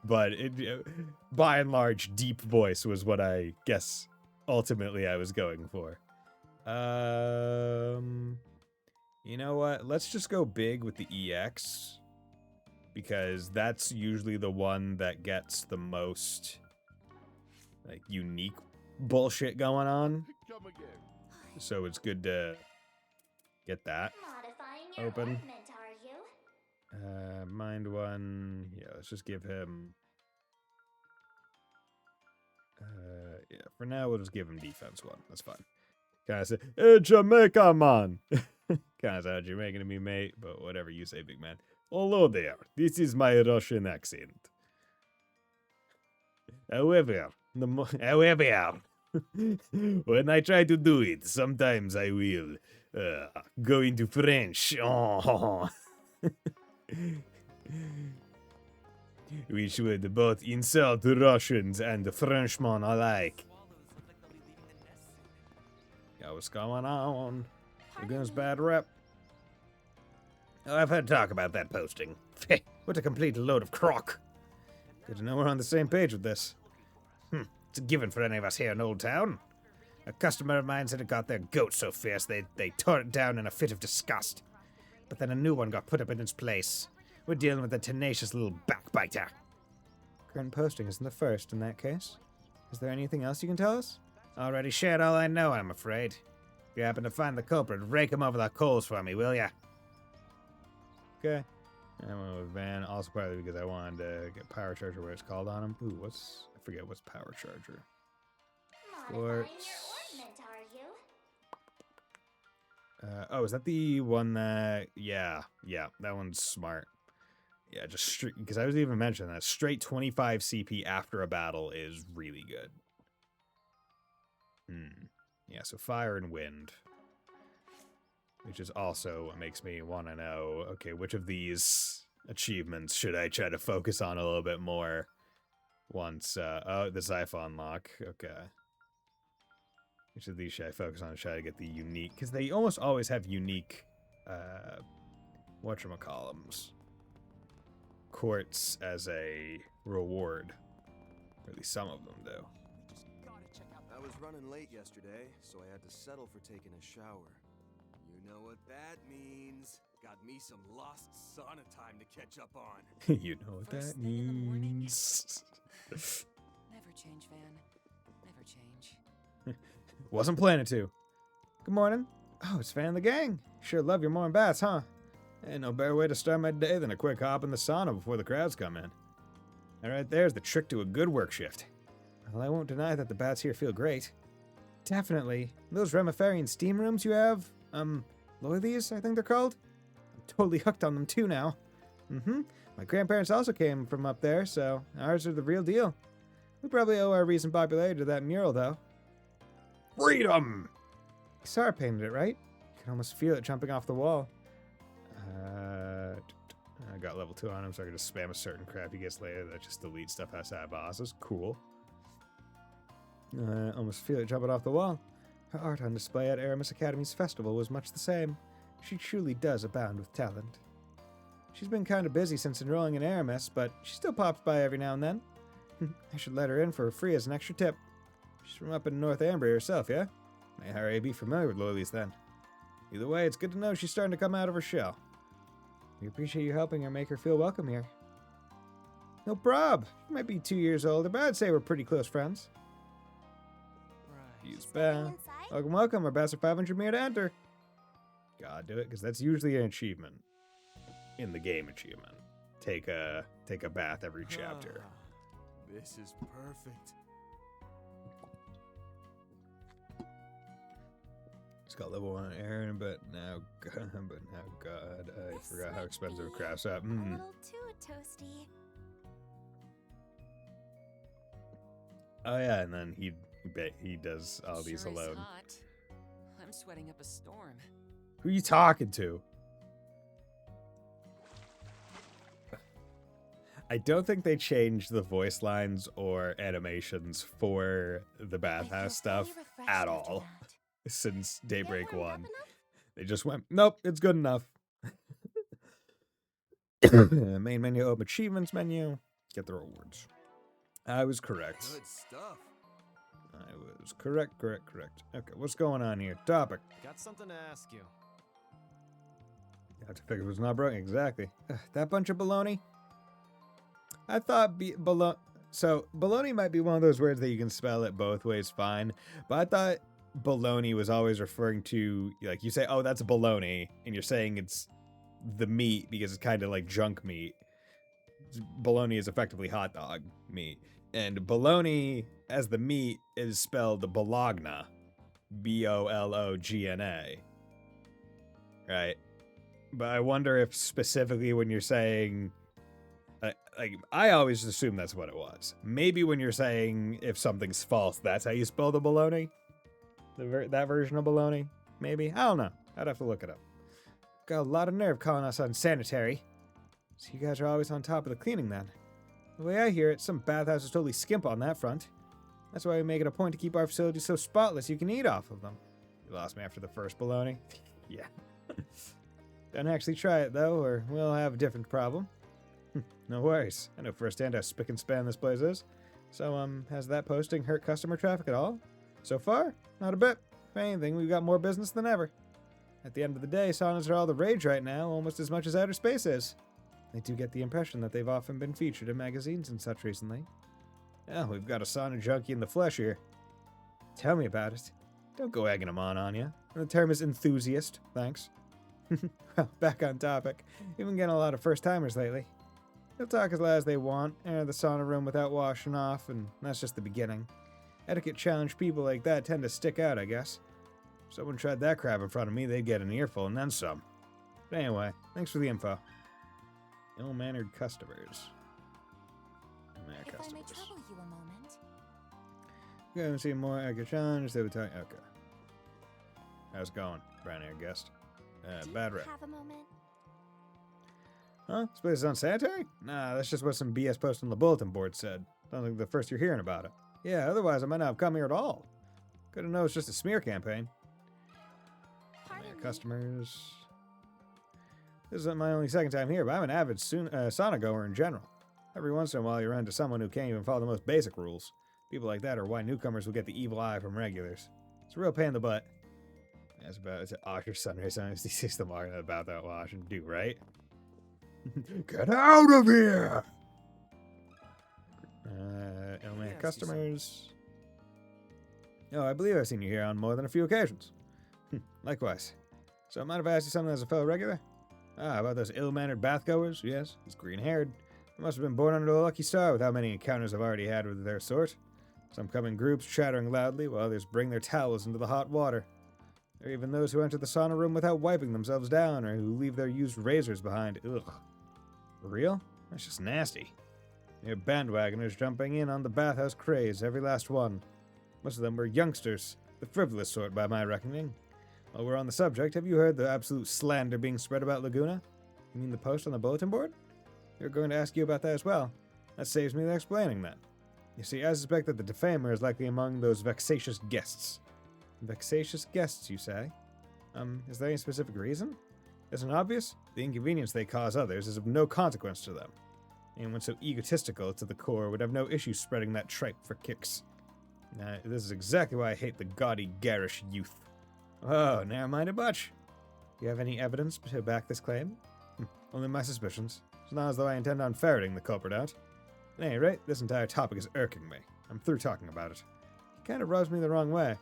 But by and large, deep voice was what I guess ultimately I was going for. You know what? Let's just go big with the EX, because that's usually the one that gets the most like unique bullshit going on. So it's good to get that open. Mind one. Yeah, let's just give him. Yeah, for now we'll just give him defense one. That's fine. Kind of say, "Hey, Jamaica man." Kind of sound Jamaican to me, mate. But whatever you say, big man. Hello there. This is my Russian accent. However, when I try to do it, sometimes I will go into French. Oh. Which would both insult Russians and Frenchmen alike. Yeah, what's going on? Against bad rep. Oh, I've heard talk about that posting. What a complete load of crock. Good to know we're on the same page with this. It's a given for any of us here in Old Town. A customer of mine said it got their goat so fierce they tore it down in a fit of disgust. But then a new one got put up in its place. We're dealing with a tenacious little backbiter. Current posting isn't the first in that case. Is there anything else you can tell us? Already shared all I know, I'm afraid. If you happen to find the culprit, rake him over the coals for me, will ya? Okay. I went with Van, also partly because I wanted to get Power Charger where it's called on him. Ooh, I forget what's Power Charger. Sports. Oh, is that the one that... Yeah, that one's smart. Yeah, just straight... Because I was even mentioning that. Straight 25 CP after a battle is really good. Yeah, so fire and wind. Which is also what makes me want to know, okay, which of these achievements should I try to focus on a little bit more once... oh, the Zyphon lock. Okay. Which of these should I focus on to try to get the unique... Because they almost always have unique... whatchamacallums. Quartz as a reward. Or at least some of them do. I was running late yesterday, so I had to settle for taking a shower. You know what that means. Got me some lost sauna time to catch up on. You know what First that thing in the morning? means. Never change, Van. Never change. Wasn't planning to. Good morning. Oh, it's Van the gang. Sure love your morning baths, huh? Ain't no better way to start my day than a quick hop in the sauna before the crowds come in. And right there's the trick to a good work shift. Well, I won't deny that the baths here feel great. Definitely. Those Remiferian steam rooms you have, Loyalies, I think they're called? I'm totally hooked on them too now. My grandparents also came from up there, so ours are the real deal. We probably owe our recent popularity to that mural, though. Freedom! Sarah painted it, right? You can almost feel it jumping off the wall. I got level 2 on him, so I can just spam a certain crap he gets later that just deletes stuff outside bosses. Cool. Almost feel it jumping off the wall. Her art on display at Aramis Academy's festival was much the same. She truly does abound with talent. She's been kind of busy since enrolling in Aramis, but she still pops by every now and then. I should let her in for free as an extra tip. She's from up in North Ambria herself, yeah? May Harry be familiar with Loyalies then. Either way, it's good to know she's starting to come out of her shell. We appreciate you helping her make her feel welcome here. No prob. She might be 2 years older, but I'd say we're pretty close friends. Right. Use Stepping bow. inside? Welcome, welcome. Our best are 500 meter to enter. Gotta do it, because that's usually an achievement. In the game achievement. Take a bath every chapter. This is perfect. It's got level 1 Aaron, but now God, I This forgot how might expensive be crafts up. A little too toasty. Oh yeah, and then he does all these Sure is alone. hot. I'm sweating up a storm. Who are you talking to? I don't think they changed the voice lines or animations for the I bathhouse feel stuff pretty refreshed at after all that. since Get Daybreak warmed up 1. enough? They just went, nope, it's good enough. Main menu, open achievements menu, get the rewards. I was correct. Good stuff. I was correct. Okay, what's going on here? Topic. Got something to ask you. You have to figure it was not broken. Exactly. That bunch of baloney? I thought so baloney might be one of those words that you can spell it both ways fine, but I thought baloney was always referring to, like, you say, oh, that's baloney, and you're saying it's the meat because it's kind of like junk meat. Bologna is effectively hot dog meat. And bologna as the meat is spelled Bologna. Bologna. Right? But I wonder if specifically when you're saying... like, I always assume that's what it was. Maybe when you're saying if something's false, that's how you spell the bologna? That version of bologna? Maybe? I don't know. I'd have to look it up. Got a lot of nerve calling us unsanitary. So you guys are always on top of the cleaning then. The way I hear it, some bathhouses totally skimp on that front. That's why we make it a point to keep our facilities so spotless you can eat off of them. You lost me after the first bologna. Yeah. Don't actually try it though, or we'll have a different problem. No worries. I know firsthand how spick and span this place is. So, has that posting hurt customer traffic at all? So far, not a bit. If anything, we've got more business than ever. At the end of the day, saunas are all the rage right now, almost as much as outer space is. I do get the impression that they've often been featured in magazines and such recently. Yeah, we've got a sauna junkie in the flesh here. Tell me about it. Don't go egging them on you. The term is enthusiast, thanks. Well, back on topic. We've been getting a lot of first-timers lately. They'll talk as loud as they want, enter the sauna room without washing off, and that's just the beginning. Etiquette-challenged people like that tend to stick out, I guess. If someone tried that crap in front of me, they'd get an earful and then some. But anyway, thanks for the info. Ill-mannered customers. Ill-mannered If I may customers. trouble you a moment. You haven't seen more etiquette challenge, they would talk. Okay. How's it going, brown-haired guest? Do Bad you rep. have a moment? Huh? This place is unsanitary? Nah, that's just what some BS post on the bulletin board said. Sounds like the first you're hearing about it. Yeah, otherwise I might not have come here at all. Could've known it's just a smear campaign. Pardon me. Customers. This isn't my only second time here, but I'm an avid sauna goer in general. Every once in a while you run into someone who can't even follow the most basic rules. People like that are why newcomers will get the evil eye from regulars. It's a real pain in the butt. That's about it's an Osher Sunray sometimes he sees them arguing about that wash and do, right? Get out of here! Only customers. Oh, I believe I've seen you here on more than a few occasions. Likewise. So, mind if I ask you something as a fellow regular? About those ill-mannered bathgoers? Yes, he's green-haired. They must have been born under a lucky star with how many encounters I've already had with their sort. Some come in groups, chattering loudly, while others bring their towels into the hot water. There are even those who enter the sauna room without wiping themselves down, or who leave their used razors behind. Ugh. For real? That's just nasty. Mere bandwagoners jumping in on the bathhouse craze, every last one. Most of them were youngsters, the frivolous sort by my reckoning. While we're on the subject, have you heard the absolute slander being spread about Laguna? You mean the post on the bulletin board? They were going to ask you about that as well. That saves me the explaining that. You see, I suspect that the defamer is likely among those vexatious guests. Vexatious guests, you say? Is there any specific reason? Isn't obvious? The inconvenience they cause others is of no consequence to them. Anyone so egotistical to the core would have no issue spreading that tripe for kicks. This is exactly why I hate the gaudy, garish youth. Oh, narrow-minded much. Do you have any evidence to back this claim? Only my suspicions. It's not as though I intend on ferreting the culprit out. At any rate, this entire topic is irking me. I'm through talking about it. He kind of rubs me the wrong way.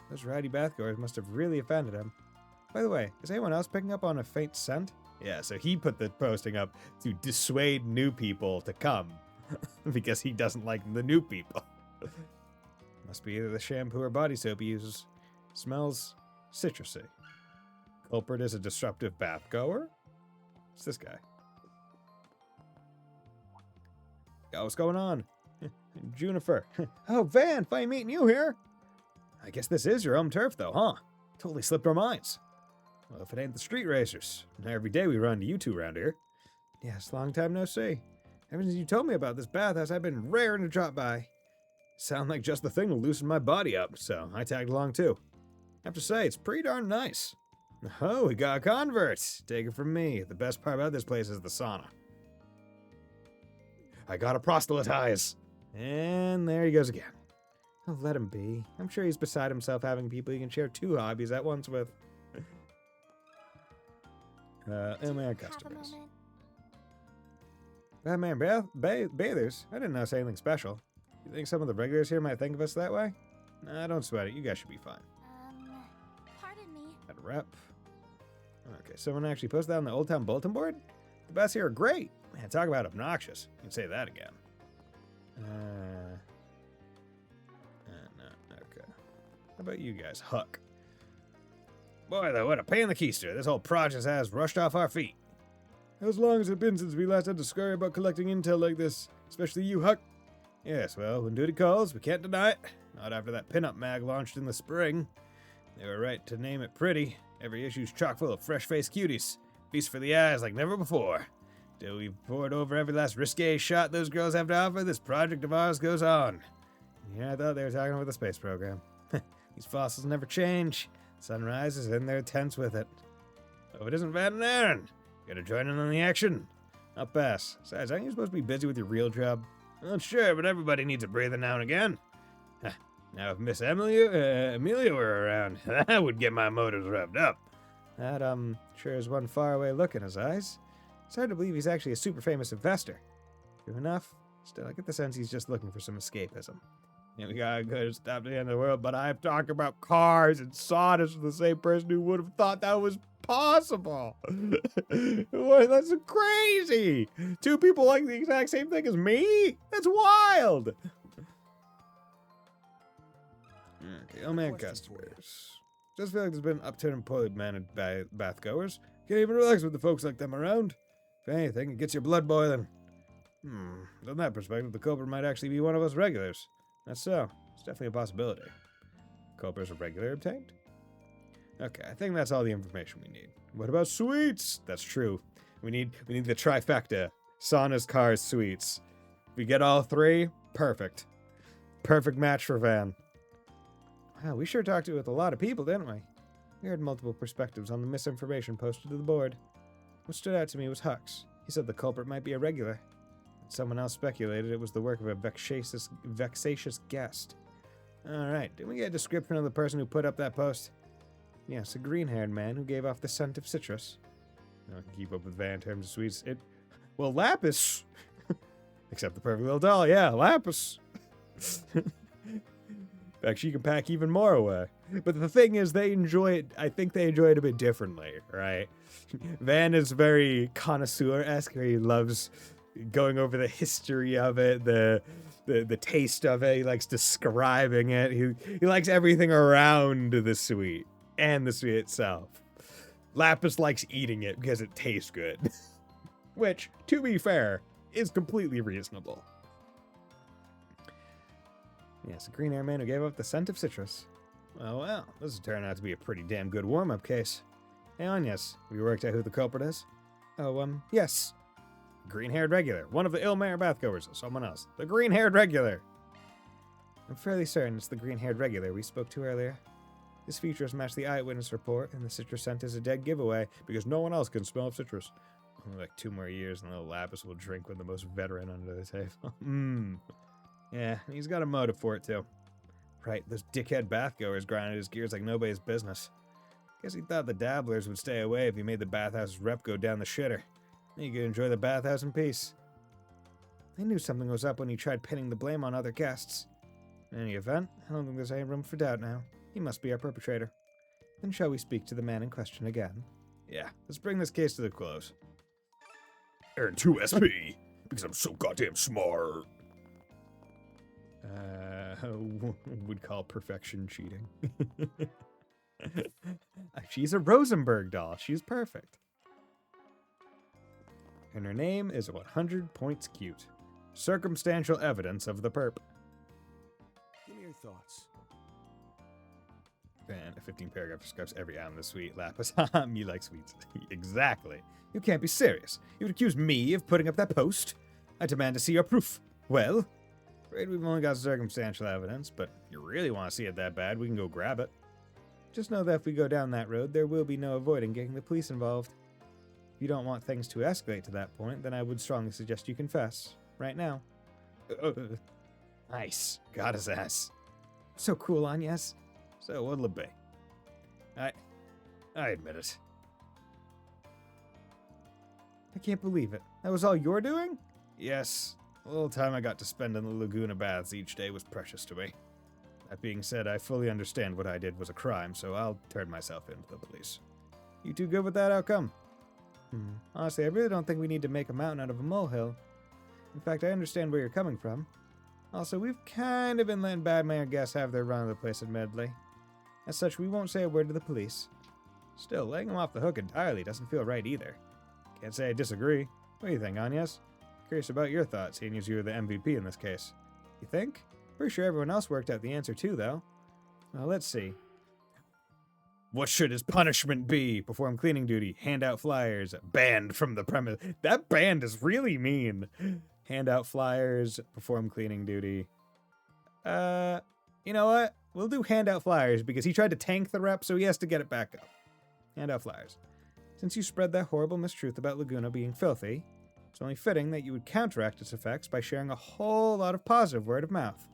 Those rowdy bathgoers must have really offended him. By the way, is anyone else picking up on a faint scent? Yeah, so he put the posting up to dissuade new people to come. Because he doesn't like the new people. Must be either the shampoo or body soap he uses. Smells citrusy. Culprit is a disruptive bathgoer? What's this guy? Yo, what's going on? Juniper. Oh, Van, funny meeting you here. I guess this is your home turf, though, huh? Totally slipped our minds. Well, if it ain't the street racers. Now every day we run into you two around here. Yes, long time no see. Ever since you told me about this bathhouse, I've been raring to drop by. Sound like just the thing to loosen my body up, so I tagged along too. I have to say, it's pretty darn nice. Oh, we got a convert. Take it from me. The best part about this place is the sauna. I gotta proselytize. And there he goes again. Oh, let him be. I'm sure he's beside himself having people he can share two hobbies at once with. Illman customers. Batman bathers? I didn't know it's anything special. You think some of the regulars here might think of us that way? Nah, don't sweat it. You guys should be fine. Pardon me. Got a rep. Okay, someone actually posted that on the Old Town Bulletin board? The baths here are great. Man, talk about obnoxious. You can say that again. No, okay. How about you guys? Huck. Boy, though, what a pain in the keister. This whole project has rushed off our feet. How long has it been since we last had to scurry about collecting intel like this? Especially you, Huck. Yes, well, when duty calls, we can't deny it. Not after that pinup mag launched in the spring. They were right to name it pretty. Every issue's chock full of fresh-faced cuties. Feast for the eyes like never before. Till we've poured over every last risque shot those girls have to offer, this project of ours goes on. Yeah, I thought they were talking about the space program. These fossils never change. Sunrise is in their tents with it. Oh, it isn't Van and Aaron. You gotta join in on the action. Not pass. Besides, aren't you supposed to be busy with your real job? Well, sure, but everybody needs a breather now and again. Now, if Miss Amelia were around, that would get my motors revved up. That, sure is one faraway look in his eyes. It's hard to believe he's actually a super famous investor. True enough. Still, I get the sense he's just looking for some escapism. Yeah, we gotta go to stop the end of the world, but I'm talking about cars and saunas with the same person who would have thought that was possible. Boy, that's crazy. Two people like the exact same thing as me? That's wild. Okay, oh man, customers. Just feel like there's been an upturn in poorly mannered bathgoers. Can't even relax with the folks like them around. If anything, it gets your blood boiling. From that perspective, the culprit might actually be one of us regulars. That's so. It's definitely a possibility. Culprit's a regular obtained? Okay, I think that's all the information we need. What about suites? That's true. We need the trifecta. Saunas, cars, suites. If we get all three, perfect. Perfect match for Van. Wow, we sure talked with a lot of people, didn't we? We heard multiple perspectives on the misinformation posted to the board. What stood out to me was Huck's. He said the culprit might be a regular. someone else speculated it was the work of a vexatious guest. Alright, did we get a description of the person who put up that post? Yes, a green-haired man who gave off the scent of citrus. I can keep up with Van in terms of sweets. Well, Lapis! Except the perfect little doll, yeah, Lapis! In fact, she can pack even more away. But the thing is, they enjoy it, I think they enjoy it a bit differently, right? Van is very connoisseur-esque, he loves going over the history of it, the taste of it, he likes describing it, he likes everything around the sweet, and the sweet itself. Lapis likes eating it because it tastes good. Which, to be fair, is completely reasonable. Yes, a green-haired man who gave up the scent of citrus. Well, this has turned out to be a pretty damn good warm-up case. Hey, Agnes, have you worked out who the culprit is? Oh, yes. Green-haired regular, one of the ill-mannered bathgoers, someone else. The green-haired regular! I'm fairly certain it's the green-haired regular we spoke to earlier. His features match the eyewitness report, and the citrus scent is a dead giveaway, because no one else can smell citrus. Only like 2 more years, and little Lapis will drink with the most veteran under the table. Yeah, he's got a motive for it, too. Right, those dickhead bathgoers grinded his gears like nobody's business. Guess he thought the dabblers would stay away if he made the bathhouse's rep go down the shitter. Then he could enjoy the bathhouse in peace. They knew something was up when he tried pinning the blame on other guests. In any event, I don't think there's any room for doubt now. He must be our perpetrator. Then shall we speak to the man in question again? Yeah, let's bring this case to the close. Earn 2 SP, because I'm so goddamn smart. Would call perfection cheating. She's a Rosenberg doll. She's perfect. And her name is 100 points cute. Circumstantial evidence of the perp. Give me your thoughts. And a 15 paragraph describes every item in the suite. Lapis, me like sweets. Exactly. You can't be serious. You would accuse me of putting up that post? I demand to see your proof. Well, afraid we've only got circumstantial evidence, but if you really want to see it that bad, we can go grab it. Just know that if we go down that road, there will be no avoiding getting the police involved. If you don't want things to escalate to that point, then I would strongly suggest you confess. Right now. Nice. Got his ass. So cool, Agnes. So what'll it be? I admit it. I can't believe it. That was all you're doing? Yes. The little time I got to spend in the Laguna baths each day was precious to me. That being said, I fully understand what I did was a crime, so I'll turn myself in to the police. You too good with that outcome? Honestly, I really don't think we need to make a mountain out of a molehill. In fact, I understand where you're coming from. Also, we've kind of been letting bad man guests have their run of the place, admittedly. As such, we won't say a word to the police. Still, letting them off the hook entirely doesn't feel right either. Can't say I disagree. What do you think, Agnes? Curious about your thoughts, seeing as you were the MVP in this case. You think? Pretty sure everyone else worked out the answer too, though. Well, let's see. What should his punishment be? Perform cleaning duty, hand out flyers, banned from the premise. That banned is really mean. Hand out flyers, perform cleaning duty. You know what? We'll do hand out flyers because he tried to tank the rep, so he has to get it back up. Hand out flyers. Since you spread that horrible mistruth about Laguna being filthy, it's only fitting that you would counteract its effects by sharing a whole lot of positive word of mouth.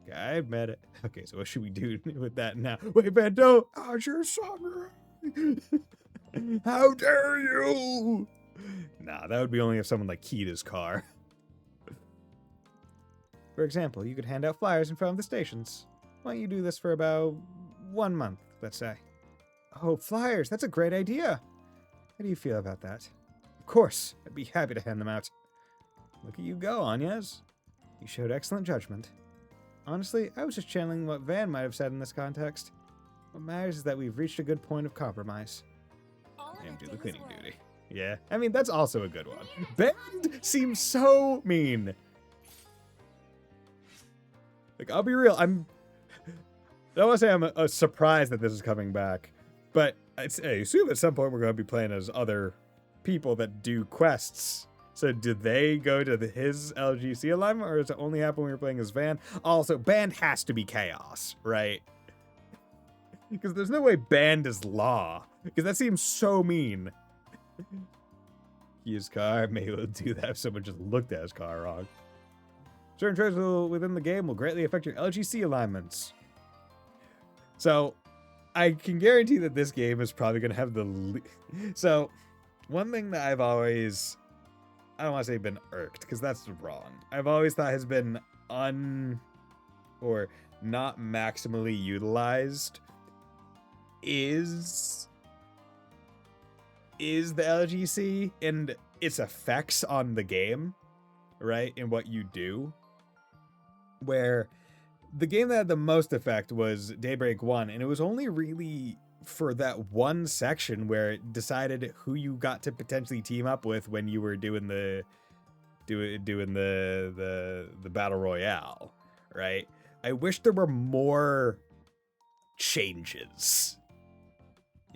Okay, I admit it. Okay, so what should we do with that now? Wait, man, don't! How's your summer? How dare you! Nah, that would be only if someone like keyed his car. For example, you could hand out flyers in front of the stations. Why don't you do this for about 1 month, let's say? Oh, flyers! That's a great idea! How do you feel about that? Of course, I'd be happy to hand them out. Look at you go, Agnes. You showed excellent judgment. Honestly, I was just channeling what Van might have said in this context. What matters is that we've reached a good point of compromise. And do the cleaning duty. Yeah, I mean, that's also a good one. Band seems so mean. Like, I'll be real, I don't want to say I'm surprised that this is coming back, but I assume at some point we're going to be playing as other people that do quests. So did they go to his LGC alignment, or does it only happen when you're playing as Van? Also, Band has to be chaos, right? Because there's no way Band is law, because that seems so mean. Used car. Maybe it'll do that if someone just looked at his car wrong. Certain choices within the game will greatly affect your LGC alignments. So, I can guarantee that this game is probably going to have the... So, one thing that I've always... I don't want to say been irked, because that's wrong. I've always thought has been or not maximally utilized is the LGC and its effects on the game, right? And what you do. Where the game that had the most effect was Daybreak 1, and it was only really for that one section where it decided who you got to potentially team up with when you were doing the battle royale, right? I wish there were more changes.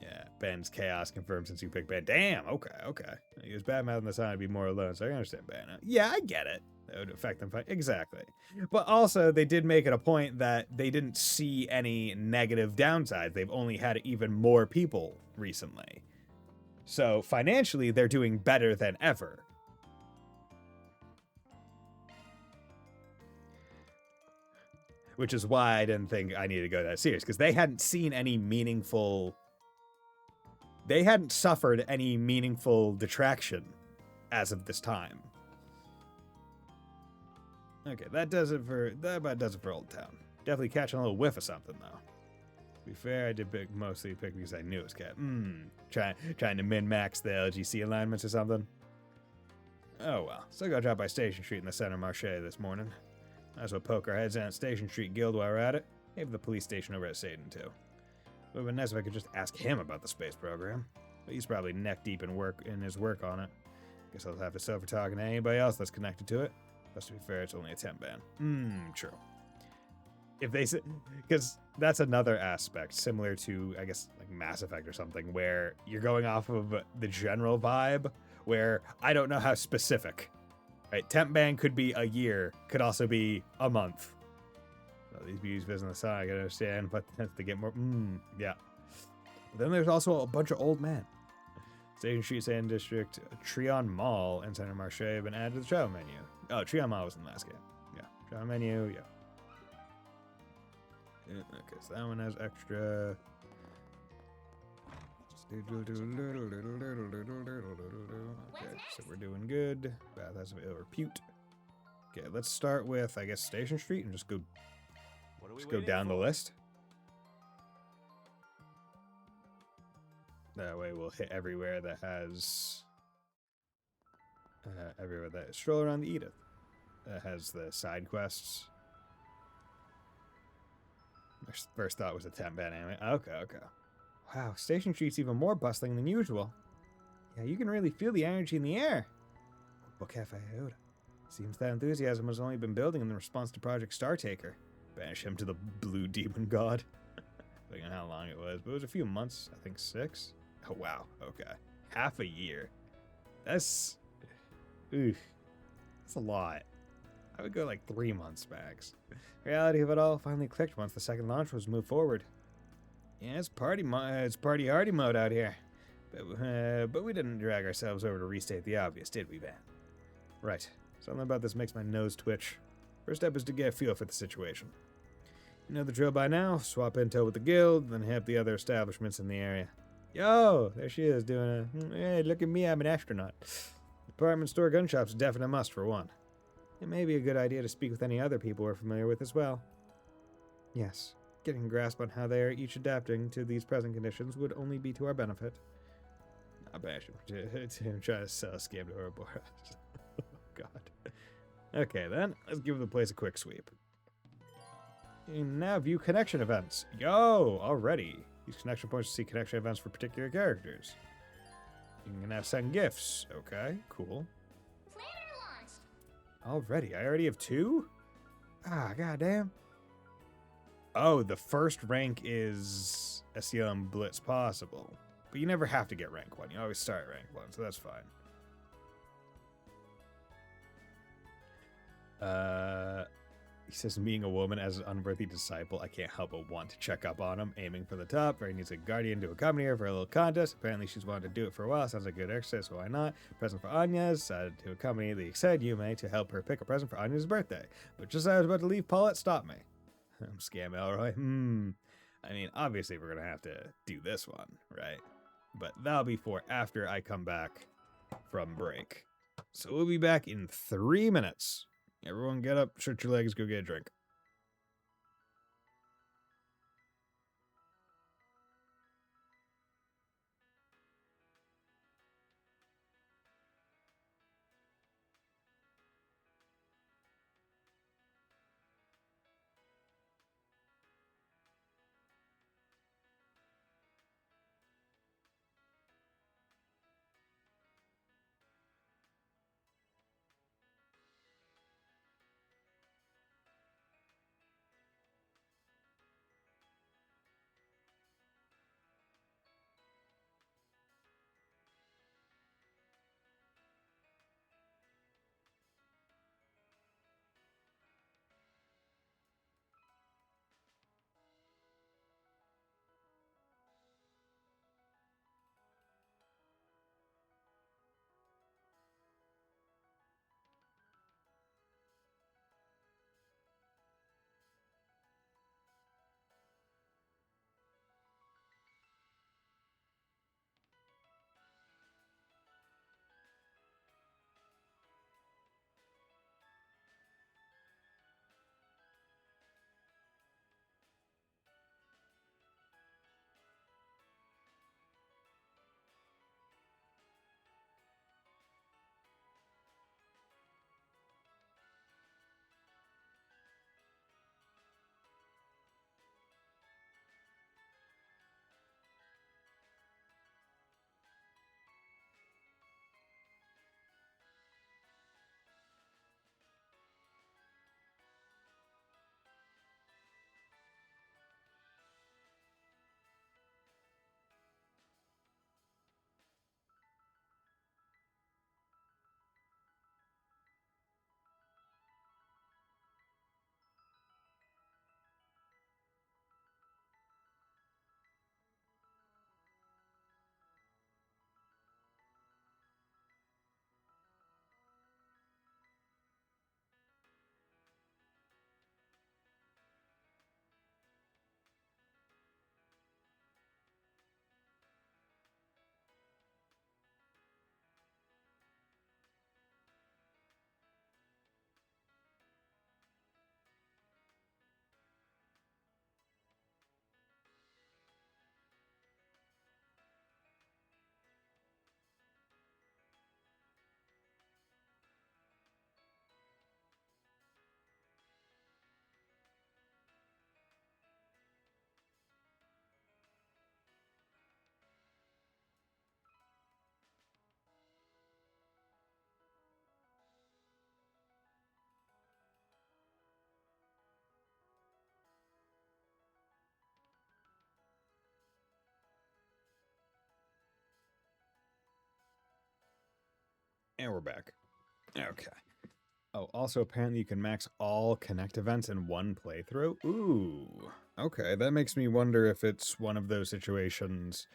Yeah, Ben's chaos confirmed since you picked Ben. Damn, okay. He was bad mouthing the sign to be more alone, so I can understand Ben. Yeah, I get it. That would affect them. Exactly. But also, they did make it a point that they didn't see any negative downsides. They've only had even more people recently. So, financially, they're doing better than ever. Which is why I didn't think I needed to go that serious, because they hadn't seen any meaningful... They hadn't suffered any meaningful detraction as of this time. Okay, that about does it for Old Town. Definitely catching a little whiff of something, though. To be fair, I did mostly pick because I knew it was Cat. Trying to min-max the LGC alignments or something. Oh well, still got dropped by Station Street in the Center Marche this morning. Might as well poke our heads in at Station Street Guild while we're at it. Maybe the police station over at Satan, too. It would have been nice if I could just ask him about the space program. But he's probably neck-deep in his work on it. Guess I'll have to suffer talking to anybody else that's connected to it. Plus, to be fair, it's only a temp ban. True. If they say... Because that's another aspect, similar to, I guess, like Mass Effect or something, where you're going off of the general vibe, where I don't know how specific. Right? Temp ban could be a year, could also be a month. These beauties visit the sun, I can understand, but to get more... yeah. But then there's also a bunch of old men. Station Street, Sand District, Trion Mall, and Center Marche have been added to the travel menu. Oh, Trion Mall was in the last game. Yeah. Travel menu, yeah. Okay, so that one has extra... Okay, so we're doing good. Bath has a bit of repute. Okay, let's start with, I guess, Station Street and just go down the list. That way we'll hit everywhere that has... Stroll around the Edith. That has the side quests. My first thought was a temp ban anyway. Okay. Wow, Station Street's even more bustling than usual. Yeah, you can really feel the energy in the air. What cafe out? Seems that enthusiasm has only been building in response to Project Startaker. Banish him to the blue demon god. I don't know how long it was, but it was a few months. I think 6. Oh, wow. Okay. Half a year. That's... Oof. That's a lot. I would go like 3 months max. Reality of it all finally clicked once the second launch was moved forward. Yeah, it's party hardy mode out here. But we didn't drag ourselves over to restate the obvious, did we, Van? Right. Something about this makes my nose twitch. First step is to get a feel for the situation. You know the drill by now. Swap intel with the guild, then hit the other establishments in the area. Yo, there she is doing a... Hey, look at me, I'm an astronaut. Department store gun shop's a definite must for one. It may be a good idea to speak with any other people we're familiar with as well. Yes, getting a grasp on how they are each adapting to these present conditions would only be to our benefit. Not bad. I'm trying to sell a scam to Ouroboros. Oh, God. Okay, then. Let's give the place a quick sweep. And now view connection events. Yo, already. Use connection points to see connection events for particular characters. You can now send gifts. Okay, cool. Already? I already have 2? Ah, goddamn. Oh, the first rank is SCLM Blitz possible. But you never have to get rank 1. You always start at rank 1, so that's fine. He says, being a woman as an unworthy disciple, I can't help but want to check up on him, aiming for the top. Ray needs a guardian to accompany her for a little contest. Apparently she's wanted to do it for a while. Sounds like good exercise, so why not? Present for Anya's, decided to accompany the excited Yume to help her pick a present for Anya's birthday. But just as I was about to leave, Paulette stopped me. I'm Scam Elroy. I mean, obviously we're going to have to do this one, right? But that'll be for after I come back from break. So we'll be back in 3 minutes. Everyone get up, stretch your legs, go get a drink. And we're back. Okay. Oh, also, apparently you can max all Connect events in one playthrough. Ooh. Okay, that makes me wonder if it's one of those situations.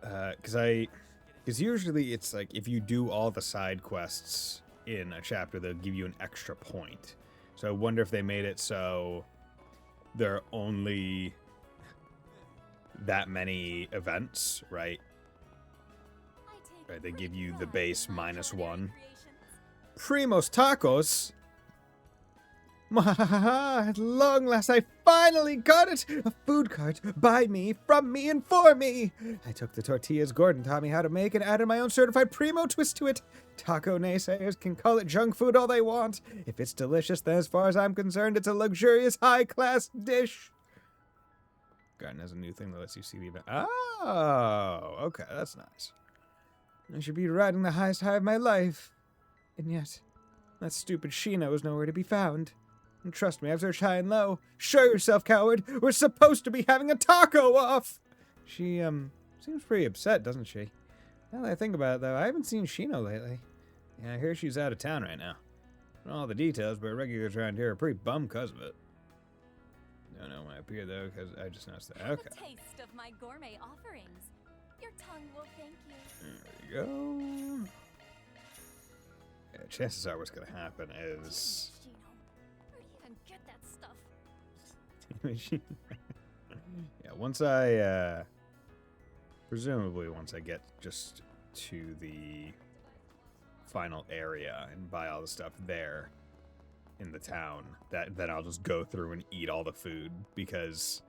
Because usually it's like if you do all the side quests in a chapter, they'll give you an extra point. So I wonder if they made it so there are only that many events, right? Right, they give you the base -1. Primos tacos? At long last, I finally got it! A food cart by me, from me, and for me! I took the tortillas Gordon taught me how to make and added my own certified primo twist to it. Taco naysayers can call it junk food all they want. If it's delicious, then as far as I'm concerned, it's a luxurious, high-class dish. Garden has a new thing that lets you see the event. Oh, okay, that's nice. I should be riding the highest high of my life. And yet, that stupid Sheena was nowhere to be found. And trust me, I've searched high and low. Show yourself, coward. We're supposed to be having a taco off. She, seems pretty upset, doesn't she? Now that I think about it, though, I haven't seen Sheena lately. Yeah, I hear she's out of town right now. All the details, but regulars around here are pretty bummed because of it. Don't know when I appear though, because I just noticed that. Have Okay. a taste of my gourmet offerings. Your tongue will thank you. There we go. Yeah, chances are what's going to happen is... Gino, where do you even get that stuff? Yeah, once I, presumably once I get just to the final area and buy all the stuff there in the town, then I'll just go through and eat all the food, because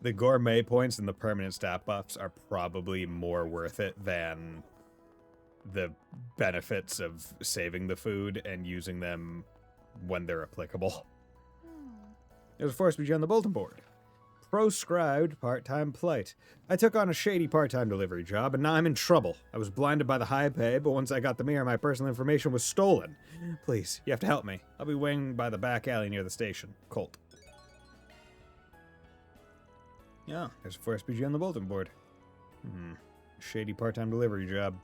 the gourmet points and the permanent stat buffs are probably more worth it than the benefits of saving the food and using them when they're applicable. There's a force BG on the bulletin board. Proscribed part-time plight. I took on a shady part-time delivery job, and now I'm in trouble. I was blinded by the high pay, but once I got the mirror, my personal information was stolen. Please, you have to help me. I'll be waiting by the back alley near the station. Colt. Yeah, there's a force BG on the bulletin board. Shady part-time delivery job.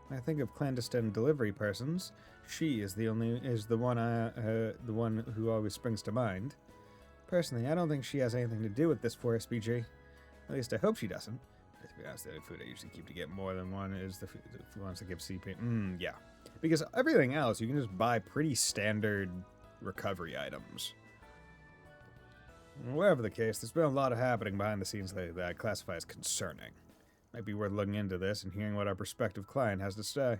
When I think of clandestine delivery persons, she is the one who always springs to mind. Personally, I don't think she has anything to do with this forest BG. At least I hope she doesn't. To be honest, the food I usually keep to get more than one is the ones that give CP. Yeah. Because everything else, you can just buy pretty standard recovery items. Whatever the case, there's been a lot of happening behind the scenes lately that I classify as concerning. Might be worth looking into this and hearing what our prospective client has to say.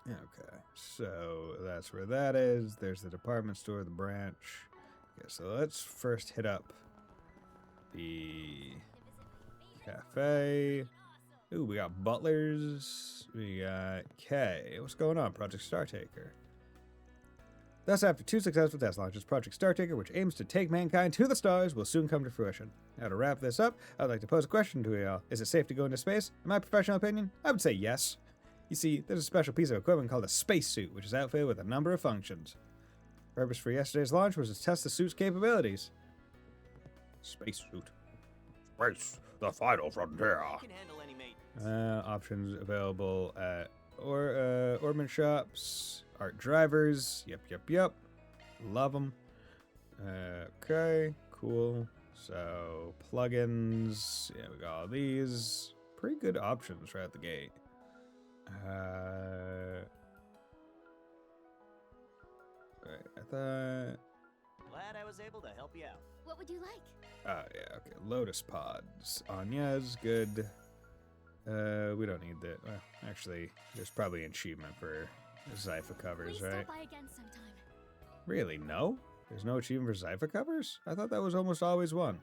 Okay, so that's where that is. There's the department store, the branch. Okay, so let's first hit up the cafe. Ooh, we got butlers. We got K. What's going on, Project Startaker? Thus, after 2 successful test launches, Project Startaker, which aims to take mankind to the stars, will soon come to fruition. Now, to wrap this up, I'd like to pose a question to you all. Is it safe to go into space? In my professional opinion, I would say yes. You see, there's a special piece of equipment called a spacesuit, which is outfitted with a number of functions. The purpose for yesterday's launch was to test the suit's capabilities. Spacesuit. Space, the final frontier. Can handle any mate. Options available at Ornament shops, art drivers. Yep. Love them. Okay, cool. So, plugins. Yeah, we got all these. Pretty good options right at the gate. Right, I thought... Glad I was able to help you out. What would you like? Oh, yeah, okay. Lotus pods. Anya's good. We don't need that. Well, actually, there's probably an achievement for Zypha covers, Please right? stop by again sometime. Really? No? There's no achievement for Zypha covers? I thought that was almost always one.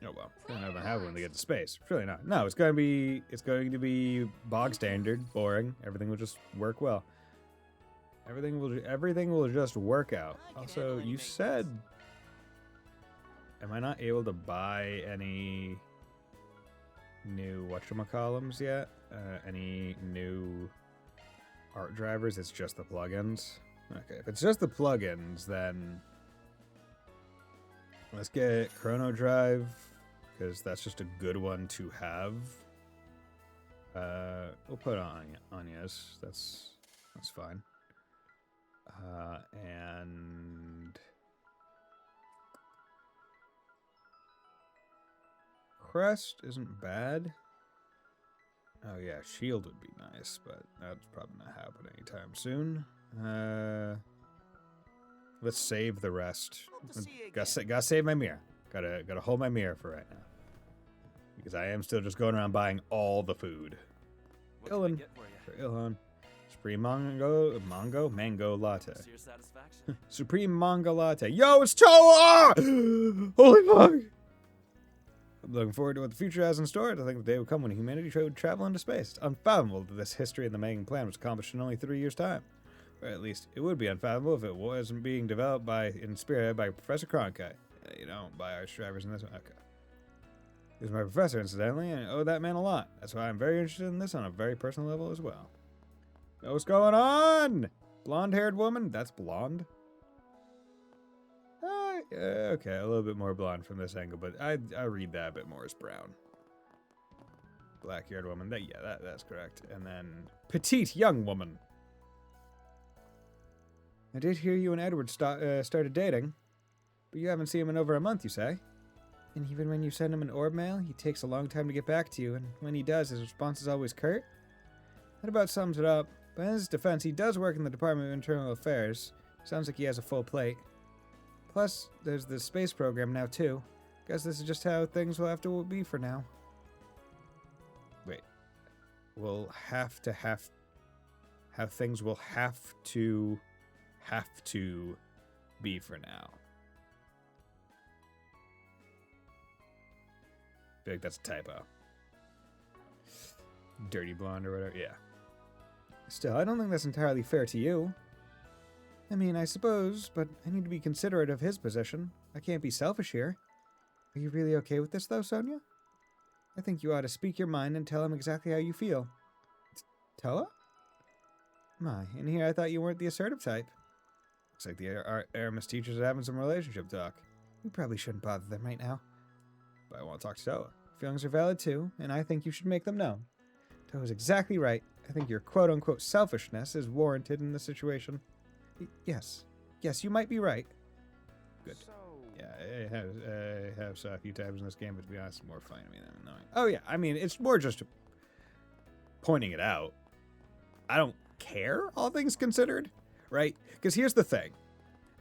Oh well, they're not gonna have one to get to space. It's really not. No, it's going to be bog standard, boring. Everything will just work well. Everything will just work out. Also, you said, am I not able to buy any new whatchamacallums yet? Any new art drivers? It's just the plugins. Okay, if it's just the plugins, then let's get Chrono Drive, because that's just a good one to have. We'll put on Anya's. That's fine. And Crest isn't bad. Oh yeah, Shield would be nice, but that's probably not happening anytime soon. Let's save the rest. Gotta save my mirror. Gotta hold my mirror for right now, because I am still just going around buying all the food. Ilhan, for Ilhan. Supreme mango latte. To your satisfaction. Supreme mango latte. Yo, it's Toa! Holy fuck! I'm looking forward to what the future has in store. I think the day will come when humanity would travel into space. It's unfathomable that this history in the making plan was accomplished in only 3 years' time. Or at least, it would be unfathomable if it wasn't being developed and spearheaded by Professor Cronkite. You don't buy art drivers in this one? Okay. He was my professor, incidentally, and I owe that man a lot. That's why I'm very interested in this on a very personal level as well. What's going on? Blonde-haired woman? That's blonde? Yeah, okay, a little bit more blonde from this angle, but I read that a bit more as brown. Black-haired woman. That's correct. And then petite young woman. I did hear you and Edward started dating, but you haven't seen him in over a month, you say? And even when you send him an orb mail, he takes a long time to get back to you, and when he does, his response is always curt? That about sums it up. But in his defense, he does work in the Department of Internal Affairs. Sounds like he has a full plate. Plus, there's the space program now, too. Guess this is just how things will have to be for now. Wait. We'll have to how things will have to be for now. I feel like that's a typo. Dirty blonde or whatever, yeah. Still, I don't think that's entirely fair to you. I mean, I suppose, but I need to be considerate of his position. I can't be selfish here. Are you really okay with this, though, Sonia? I think you ought to speak your mind and tell him exactly how you feel. Tell her? My, in here I thought you weren't the assertive type. Looks like the Aramis teachers are having some relationship talk. We probably shouldn't bother them right now. But I want to talk to Toa. Feelings are valid too, and I think you should make them known. Toa's exactly right. I think your quote-unquote selfishness is warranted in this situation. Yes. Yes, you might be right. Good. Yeah, I have saw a few times in this game, but to be honest, it's more fun to me than annoying. Oh yeah, I mean, it's more just pointing it out. I don't care, all things considered, right? Because here's the thing.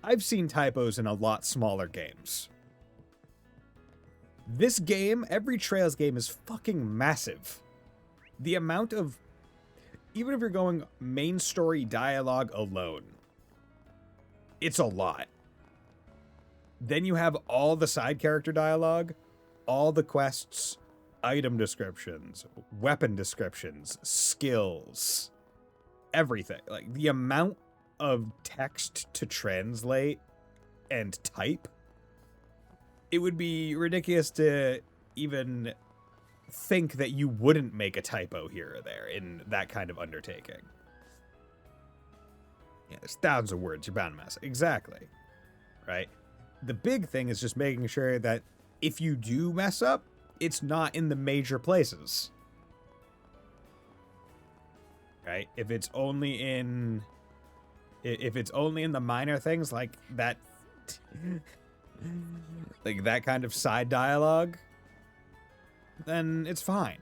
I've seen typos in a lot smaller games. This game, every Trails game is fucking massive. The amount of... Even if you're going main story dialogue alone, it's a lot. Then you have all the side character dialogue, all the quests, item descriptions, weapon descriptions, skills, everything. Like, the amount of text to translate and type, it would be ridiculous to even think that you wouldn't make a typo here or there in that kind of undertaking. Yeah, there's thousands of words, you're bound to mess. Exactly. Right? The big thing is just making sure that if you do mess up, it's not in the major places. Right? If it's only in the minor things like that like that kind of side dialogue, then it's fine.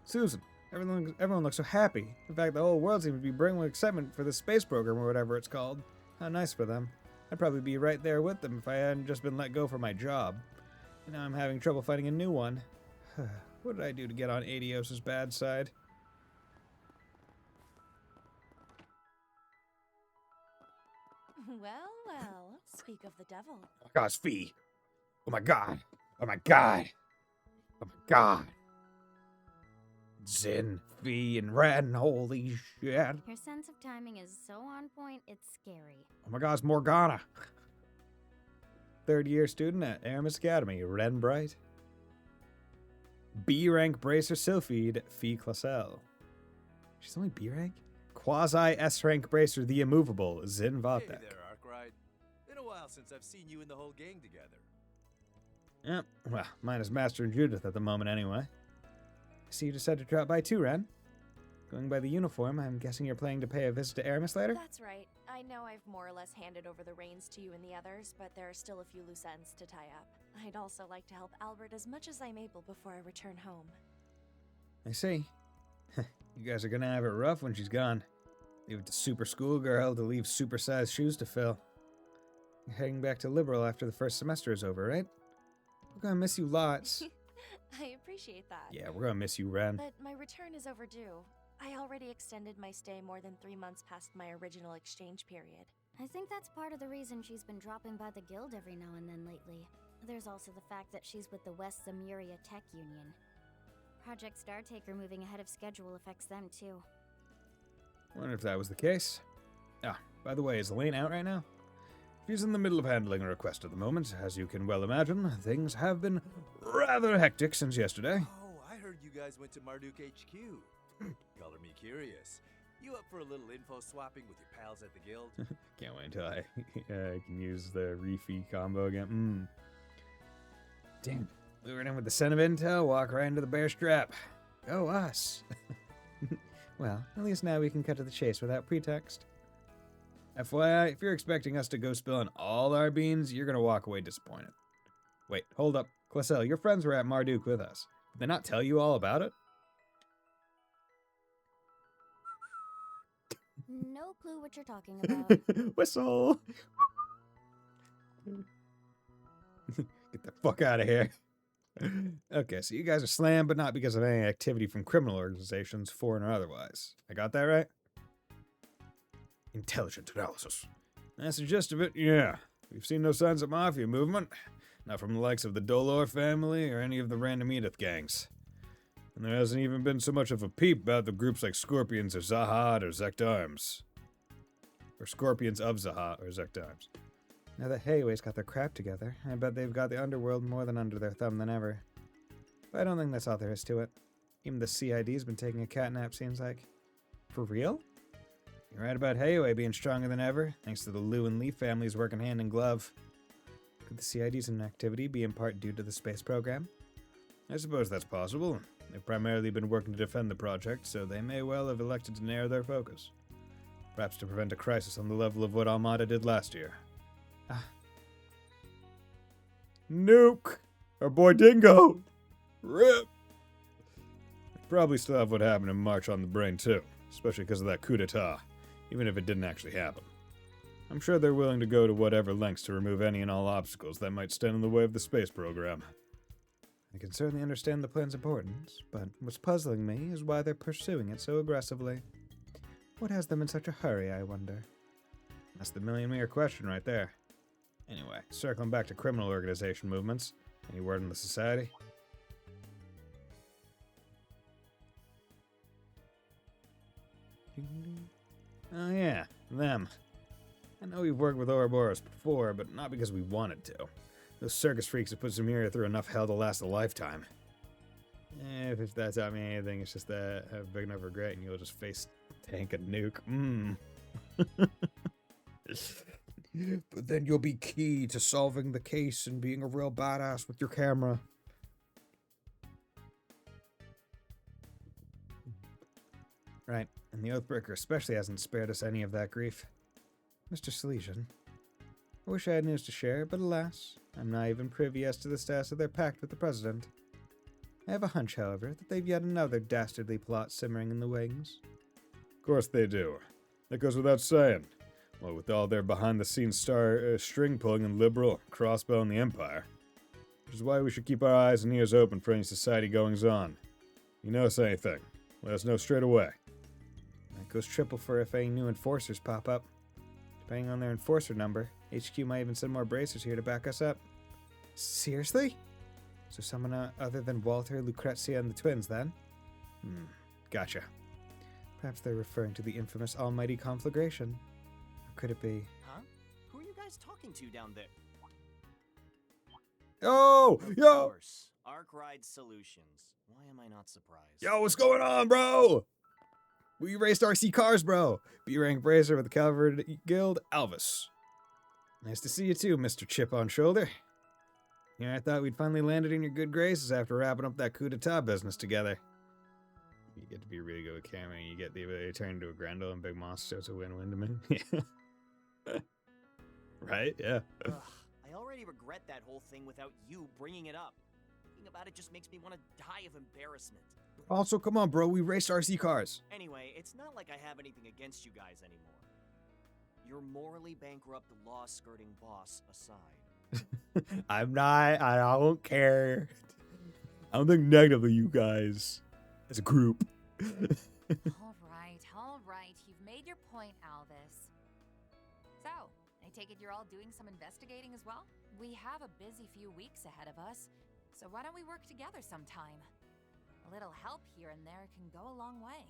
Susan, everyone looks so happy. In fact, the whole world seems to be brimming with excitement for the space program or whatever it's called. How nice for them. I'd probably be right there with them if I hadn't just been let go for my job. And now I'm having trouble finding a new one. What did I do to get on Adios's bad side? Well, well, speak of the devil. Oh my gosh, Fee. Oh my god. Oh my god. Oh my god. Zin, Fee, and Ren, holy shit. Your sense of timing is so on point, it's scary. Oh my god, it's Morgana. Third-year student at Aramis Academy, Ren Bright. B-rank bracer Sylphide, Fee Classel. She's only B-rank? Quasi-S-rank bracer The Immovable, Zin Vatek. Hey there, Arkwright. Been a while since I've seen you and the whole gang together. Yep, well, minus Master and Judith at the moment anyway. I see you decided to drop by too, Ren. Going by the uniform, I'm guessing you're planning to pay a visit to Aramis later? That's right. I know I've more or less handed over the reins to you and the others, but there are still a few loose ends to tie up. I'd also like to help Albert as much as I'm able before I return home. I see. You guys are gonna have it rough when she's gone. Leave it to super schoolgirl to leave super-sized shoes to fill. You're heading back to Liberal after the first semester is over, right? We're gonna miss you lots. I appreciate that. Yeah, we're gonna miss you, Ren. But my return is overdue. I already extended my stay more than 3 months past my original exchange period. I think that's part of the reason she's been dropping by the guild every now and then lately. There's also the fact that she's with the West Zamuria Tech Union. Project Startaker moving ahead of schedule affects them too. Wonder if that was the case. Ah, by the way, is Elaine out right now? She's in the middle of handling a request at the moment. As you can well imagine, things have been rather hectic since yesterday. Oh, I heard you guys went to Marduk HQ. Color me curious. You up for a little info swapping with your pals at the guild? Can't wait until I can use the refee combo again. Damn. Lured in with the scent of intel, walk right into the bear strap. Go us. Well, at least now we can cut to the chase without pretext. FYI, if you're expecting us to go spilling all our beans, you're gonna walk away disappointed. Wait, hold up. Quassel, your friends were at Marduk with us. Did they not tell you all about it? No clue what you're talking about. Whistle! Get the fuck out of here. Okay, so you guys are slammed, but not because of any activity from criminal organizations, foreign or otherwise. I got that right? Intelligent analysis. That's the gist of it, yeah. We've seen no signs of mafia movement. Not from the likes of the Dolor family or any of the random Edith gangs. And there hasn't even been so much of a peep about the groups like Scorpions or Zahad or Zekdarms. Or Scorpions of Zahad or Zekdarms. Now that Hayway's got their crap together, I bet they've got the underworld more than under their thumb than ever. But I don't think that's all there is to it. Even the CID's been taking a catnap, seems like. For real? You're right about Hayway being stronger than ever, thanks to the Liu and Lee families working hand in glove. Could the CID's inactivity be in part due to the space program? I suppose that's possible. They've primarily been working to defend the project, so they may well have elected to narrow their focus. Perhaps to prevent a crisis on the level of what Almada did last year. Nuke! Our boy Dingo! RIP! They probably still have what happened in March on the brain, too. Especially because of that coup d'etat. Even if it didn't actually happen. I'm sure they're willing to go to whatever lengths to remove any and all obstacles that might stand in the way of the space program. I can certainly understand the plan's importance, but what's puzzling me is why they're pursuing it so aggressively. What has them in such a hurry, I wonder? That's the million-meter question right there. Anyway, circling back to criminal organization movements, any word on the society? Oh yeah, them. I know we've worked with Ouroboros before, but not because we wanted to. Those circus freaks have put Zemuria through enough hell to last a lifetime. If that taught me anything, it's just that have big enough regret and you'll just face tank and nuke. But then you'll be key to solving the case and being a real badass with your camera. Right, and the Oathbreaker especially hasn't spared us any of that grief. Mr. Silesian, I wish I had news to share, but alas, I'm not even privy as to the status of their pact with the President. I have a hunch, however, that they've yet another dastardly plot simmering in the wings. Of course they do. That goes without saying. Well, with all their behind-the-scenes string-pulling and liberal, crossbow in the Empire. Which is why we should keep our eyes and ears open for any society goings-on. You notice anything, let us know straight away. That goes triple for if any new enforcers pop up. Depending on their enforcer number, HQ might even send more bracers here to back us up. Seriously? So someone other than Walter, Lucrezia, and the twins, then? Gotcha. Perhaps they're referring to the infamous Almighty Conflagration. Or could it be... Huh? Who are you guys talking to down there? Yo! Of Yo! course, Arc Ride Solutions. Why am I not surprised? Yo, what's going on, bro? We raced RC cars, bro. B-rank bracer with the Cavalry Guild, Alvis. Nice to see you too, Mr. Chip on Shoulder. Yeah, I thought we'd finally landed in your good graces after wrapping up that coup d'etat business together. You get to be really good with camera, and you get the ability to turn into a Grendel and Big Monster, so it's a win-win to me. Right? Yeah. Ugh, I already regret that whole thing without you bringing it up. Thinking about it just makes me want to die of embarrassment. Also, come on, bro. We raced RC cars. Anyway, it's not like I have anything against you guys anymore. Your morally bankrupt law-skirting boss aside. I'm not. I don't care. I don't think negatively, you guys, as a group. All right. You've made your point, Alvis. So, I take it you're all doing some investigating as well? We have a busy few weeks ahead of us, so why don't we work together sometime? A little help here and there can go a long way.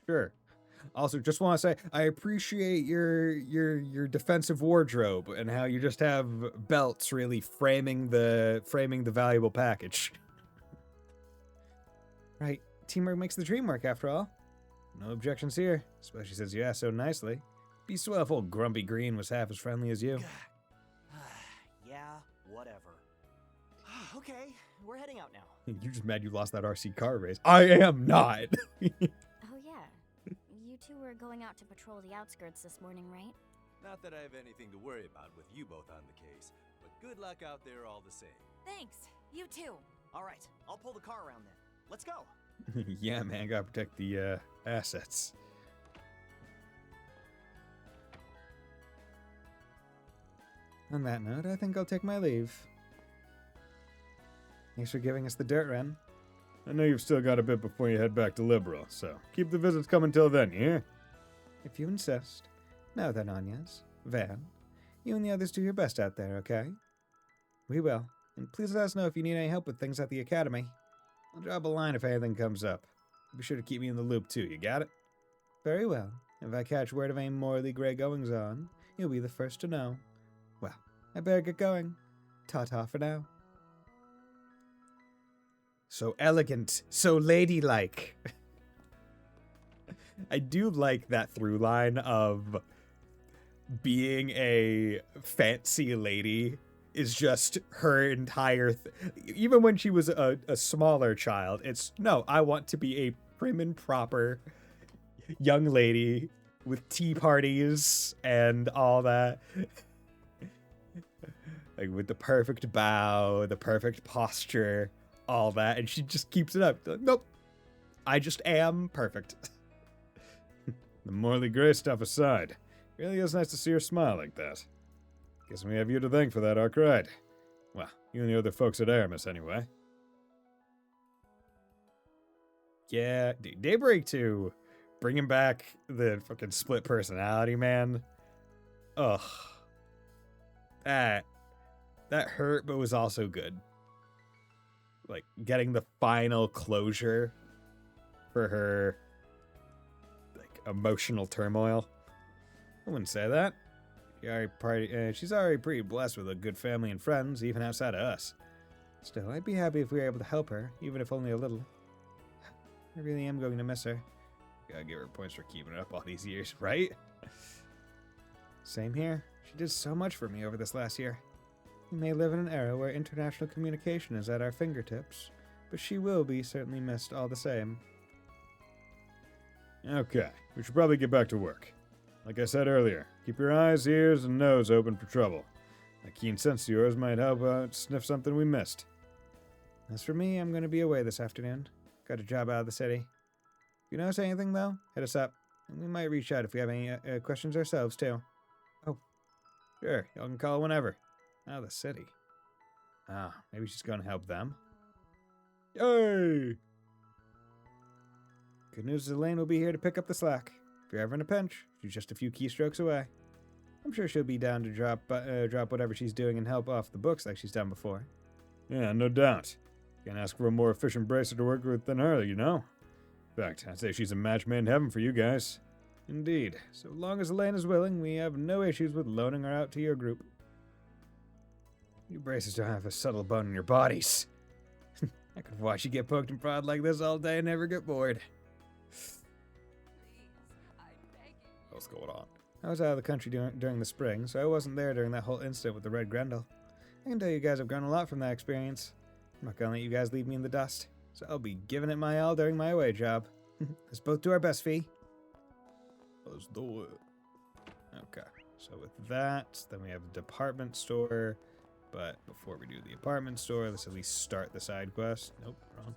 Sure. Also, just want to say I appreciate your defensive wardrobe and how you just have belts really framing the valuable package. Right, teamwork makes the dream work after all. No objections here, especially since you asked so nicely. Be swell if old Grumpy Green was half as friendly as you. Yeah, whatever. Okay, we're heading out now. You're just mad you lost that RC car race. I am not. Oh yeah. You two were going out to patrol the outskirts this morning, right? Not that I have anything to worry about with you both on the case, but good luck out there all the same. Thanks. You too. All right, I'll pull the car around then. Let's go. Yeah, man, gotta protect the assets. On that note, I think I'll take my leave. Thanks for giving us the dirt run. I know you've still got a bit before you head back to Liberal, so keep the visits coming till then, you hear? If you insist. Now then, Anyas, Van, you and the others do your best out there, okay? We will. And please let us know if you need any help with things at the Academy. I'll drop a line if anything comes up. Be sure to keep me in the loop too, you got it? Very well. If I catch word of any morally grey goings-on, you'll be the first to know. Well, I better get going. Ta-ta for now. So elegant, so ladylike. I do like that through line of being a fancy lady is just her entire even when she was a smaller child, it's no, I want to be a prim and proper young lady with tea parties and all that. Like with the perfect bow, the perfect posture, all that, and she just keeps it up. Like, nope, I just am perfect. The morally grey stuff aside, really is nice to see her smile like that. Guess we have you to thank for that, Arkwright. Well, you and the other folks at Aramis, anyway. Yeah, Daybreak 2, bringing back the fucking split personality, man. Ugh. That hurt, but was also good. Like, getting the final closure for her, like, emotional turmoil. I wouldn't say that. She's already pretty blessed with a good family and friends, even outside of us. Still, I'd be happy if we were able to help her, even if only a little. I really am going to miss her. Gotta give her points for keeping it up all these years, right? Same here. She did so much for me over this last year. We may live in an era where international communication is at our fingertips, but she will be certainly missed all the same. Okay, we should probably get back to work. Like I said earlier, keep your eyes, ears, and nose open for trouble. That keen sense of yours might help sniff something we missed. As for me, I'm going to be away this afternoon. Got a job out of the city. If you notice anything, though, hit us up. And we might reach out if we have any questions ourselves, too. Oh, sure, y'all can call whenever. Out of the city. Ah, maybe she's going to help them. Yay! Good news is Elaine will be here to pick up the slack. If you're ever in a pinch, she's just a few keystrokes away. I'm sure she'll be down to drop whatever she's doing and help off the books like she's done before. Yeah, no doubt. Can't ask for a more efficient bracer to work with than her, you know? In fact, I'd say she's a match made in heaven for you guys. Indeed. So long as Elaine is willing, we have no issues with loaning her out to your group. You bracers don't have a subtle bone in your bodies. I could watch you get poked and prodded like this all day and never get bored. What's going on? I was out of the country during the spring, so I wasn't there during that whole incident with the Red Grendel. I can tell you guys have grown a lot from that experience. I'm not gonna let you guys leave me in the dust, so I'll be giving it my all during my away job. Let's both do our best, Fee. Let's do it. Okay, so with that, then we have the department store. But before we do the apartment store, let's at least start the side quest. Nope, wrong.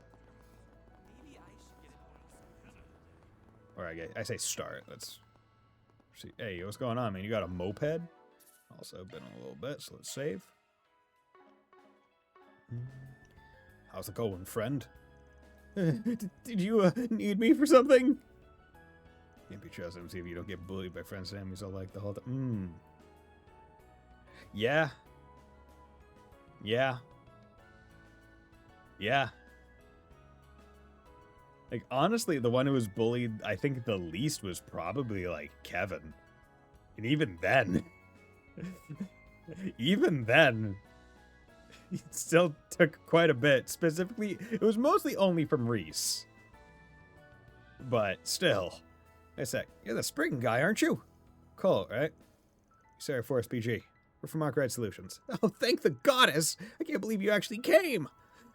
Or I say start. Let's see. Hey, what's going on, man? You got a moped? Also been a little bit, so let's save. How's it going, friend? Did you need me for something? Can't be trusted. See if you don't get bullied by friends and enemies all like the whole time. Yeah. Like, honestly, the one who was bullied, I think the least was probably, like, Kevin. And even then, it still took quite a bit. Specifically, it was mostly only from Reese. But still. Wait a sec, you're the spring guy, aren't you? Cool, right? Sarah Forrest PG. We're from Arkwright Solutions. Oh, thank the goddess! I can't believe you actually came!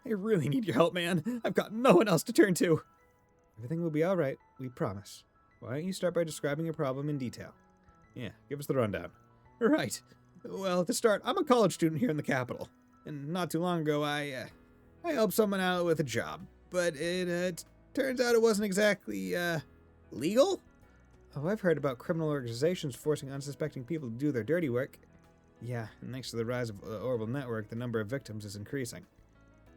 I really need your help, man. I've got no one else to turn to. Everything will be alright, we promise. Why don't you start by describing your problem in detail? Yeah, give us the rundown. Right. Well, to start, I'm a college student here in the capital. And not too long ago, I helped someone out with a job. But it turns out it wasn't exactly, legal? Oh, I've heard about criminal organizations forcing unsuspecting people to do their dirty work. Yeah, and thanks to the rise of the Orbital Network, the number of victims is increasing.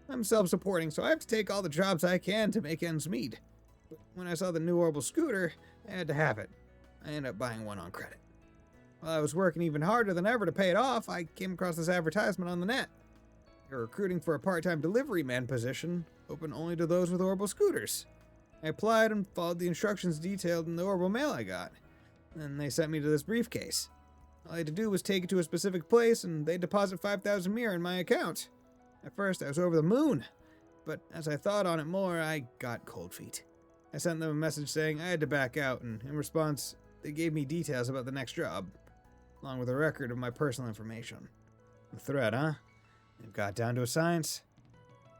I'm self-supporting, so I have to take all the jobs I can to make ends meet. But when I saw the new Orbital scooter, I had to have it. I ended up buying one on credit. While I was working even harder than ever to pay it off, I came across this advertisement on the net. They're recruiting for a part-time delivery man position, open only to those with Orbital scooters. I applied and followed the instructions detailed in the Orbital mail I got. Then they sent me to this briefcase. All I had to do was take it to a specific place, and they deposit 5,000 mir in my account. At first, I was over the moon, but as I thought on it more, I got cold feet. I sent them a message saying I had to back out, and in response, they gave me details about the next job, along with a record of my personal information. The threat, huh? They've got down to a science.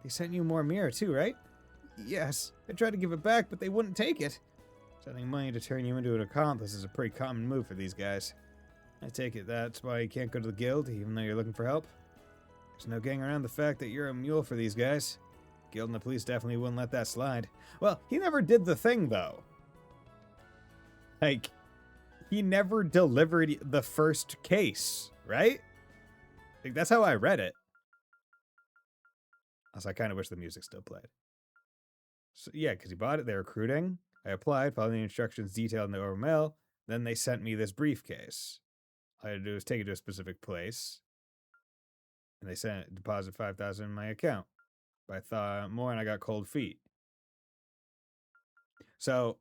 They sent you more mirror too, right? Yes. I tried to give it back, but they wouldn't take it. Sending money to turn you into an accomplice is a pretty common move for these guys. I take it that's why you can't go to the guild, even though you're looking for help? There's no getting around the fact that you're a mule for these guys. Guild and the police definitely wouldn't let that slide. Well, he never did the thing, though. Like, he never delivered the first case, right? Like, that's how I read it. Also, I kind of wish the music still played. So, yeah, because he bought it, they're recruiting. I applied, followed the instructions detailed in the Orbital mail. Then they sent me this briefcase. All I had to do was take it to a specific place. And they sent it, deposit 5,000 in my account. But I thought more and I got cold feet. So,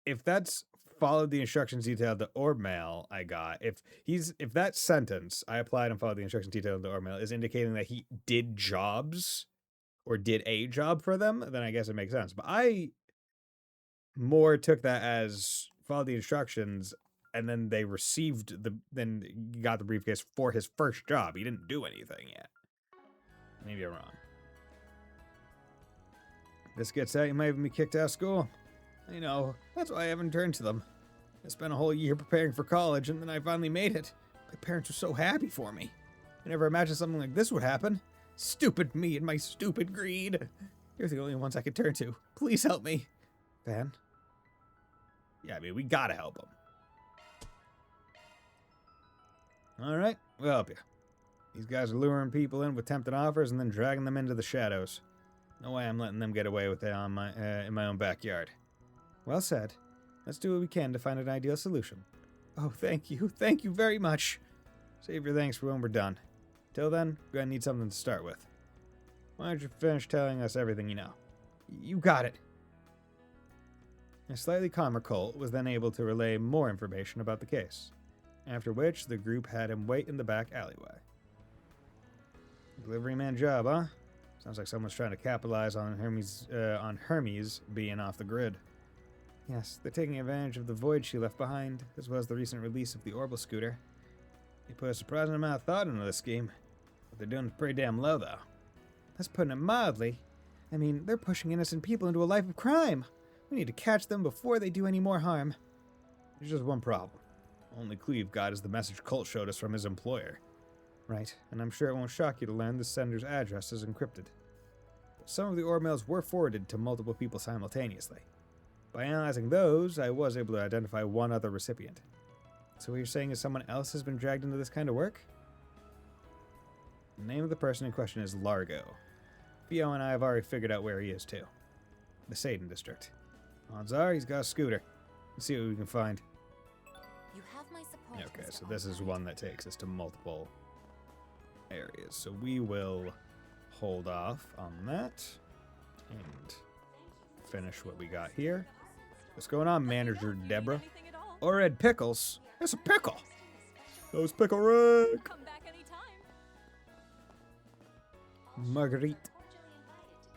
if that's followed the instructions detailed the orb mail I got, if that sentence, I applied and followed the instructions detailed the orb mail, is indicating that he did jobs or did a job for them, then I guess it makes sense. But I more took that as followed the instructions and then they then he got the briefcase for his first job. He didn't do anything yet. Maybe I'm wrong. If this gets out, you might even be kicked out of school. I know, that's why I haven't turned to them. I spent a whole year preparing for college, and then I finally made it. My parents were so happy for me. I never imagined something like this would happen. Stupid me and my stupid greed. You're the only ones I could turn to. Please help me. Van? Yeah, I mean, we gotta help him. Alright, we'll help you. These guys are luring people in with tempting offers and then dragging them into the shadows. No way I'm letting them get away with it on in my own backyard. Well said. Let's do what we can to find an ideal solution. Oh, thank you. Thank you very much. Save your thanks for when we're done. Till then, we're gonna need something to start with. Why don't you finish telling us everything you know? You got it. A slightly calmer Colt was then able to relay more information about the case, after which the group had him wait in the back alleyway. Delivery man job, huh? Sounds like someone's trying to capitalize on Hermes being off the grid. Yes, they're taking advantage of the void she left behind, as well as the recent release of the Orbital scooter. They put a surprising amount of thought into this scheme, but they're doing it pretty damn low, though. That's putting it mildly. I mean, they're pushing innocent people into a life of crime. We need to catch them before they do any more harm. There's just one problem. Only clue you've got is the message Colt showed us from his employer. Right, and I'm sure it won't shock you to learn the sender's address is encrypted. But some of the orb mails were forwarded to multiple people simultaneously. By analyzing those, I was able to identify one other recipient. So what you're saying is someone else has been dragged into this kind of work? The name of the person in question is Largo. Theo and I have already figured out where he is too. The Satan District. Odds are he's got a scooter. Let's see what we can find. You have my support. Okay, so this is one that takes us to multiple areas. So we will hold off on that and finish what we got here. What's going on, Manager Deborah? Or Ed Pickles. It's a pickle. That was Pickle Rick. Marguerite.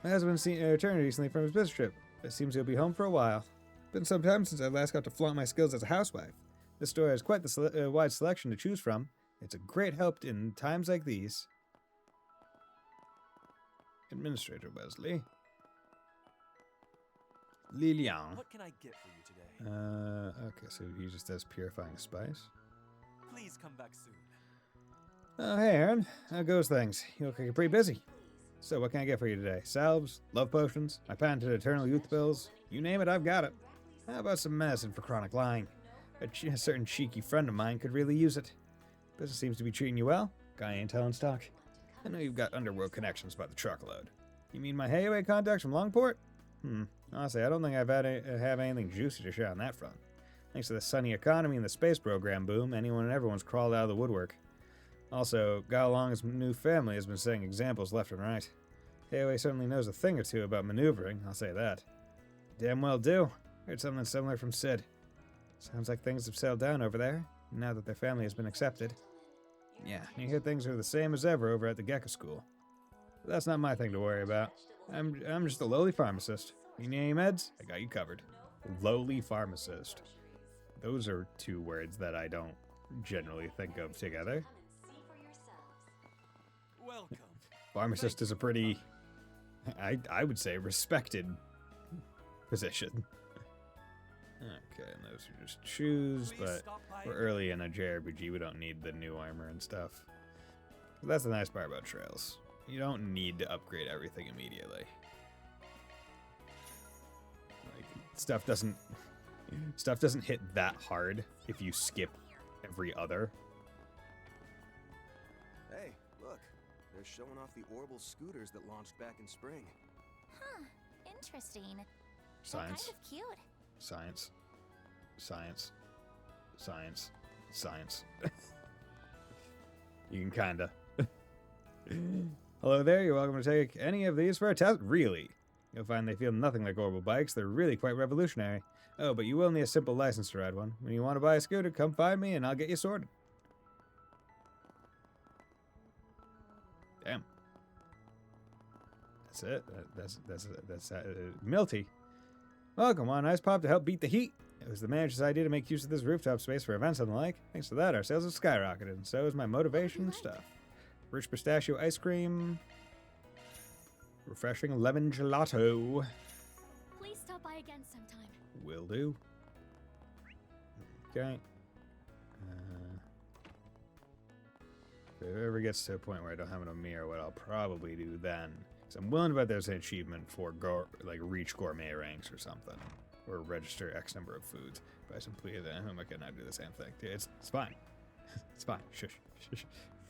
My husband's returned recently from his business trip. It seems he'll be home for a while. Been some time since I last got to flaunt my skills as a housewife. This store has quite the wide selection to choose from. It's a great help in times like these. Administrator Wesley. Lilian. What can I get for you today? Okay, so he just does purifying spice. Please come back soon. Oh, hey, Aaron. How goes things? You look like you're pretty busy. So, what can I get for you today? Salves? Love potions? My patented eternal youth pills? You name it, I've got it. How about some medicine for chronic lying? A certain cheeky friend of mine could really use it. Business seems to be treating you well. Got any intel in stock? I know you've got underworld connections by the truckload. You mean my Hayaway contacts from Longport? Honestly, I don't think have anything juicy to share on that front. Thanks to the sunny economy and the space program boom, anyone and everyone's crawled out of the woodwork. Also, Gao Long's new family has been setting examples left and right. Hayaway certainly knows a thing or two about maneuvering, I'll say that. Damn well do. Heard something similar from Sid. Sounds like things have settled down over there, now that their family has been accepted. Yeah, you hear things are the same as ever over at the Gecko School. But that's not my thing to worry about. I'm just a lowly pharmacist. You need any meds? I got you covered. Lowly pharmacist. Those are two words that I don't generally think of together. Welcome. Pharmacist is a pretty, I would say, respected position. Okay, and those are just shoes, but we're early in a JRPG. We don't need the new armor and stuff. That's the nice part about Trails. You don't need to upgrade everything immediately. Like, stuff doesn't hit that hard if you skip every other. Hey, look. They're showing off the orbital scooters that launched back in spring. Huh. Interesting. Science. They're kind of cute. Science. Science. Science. Science. You can kinda. Hello there, you're welcome to take any of these for a test. Really? You'll find they feel nothing like orbital bikes. They're really quite revolutionary. Oh, but you will need a simple license to ride one. When you want to buy a scooter, come find me and I'll get you sorted. Damn. That's it. That's Milty. Welcome on Ice Pop to help beat the heat. It was the manager's idea to make use of this rooftop space for events and the like. Thanks to that, our sales have skyrocketed, and so is my motivation and stuff. Rich pistachio ice cream. Refreshing lemon gelato. Please stop by again sometime. Will do. Okay. If it ever gets to a point where I don't have enough mirror, what I'll probably do then, because I'm willing to bet there's an achievement for reach gourmet ranks or something, or register X number of foods. But I simply then who am I gonna do the same thing? It's fine. It's fine. Shush. Shush.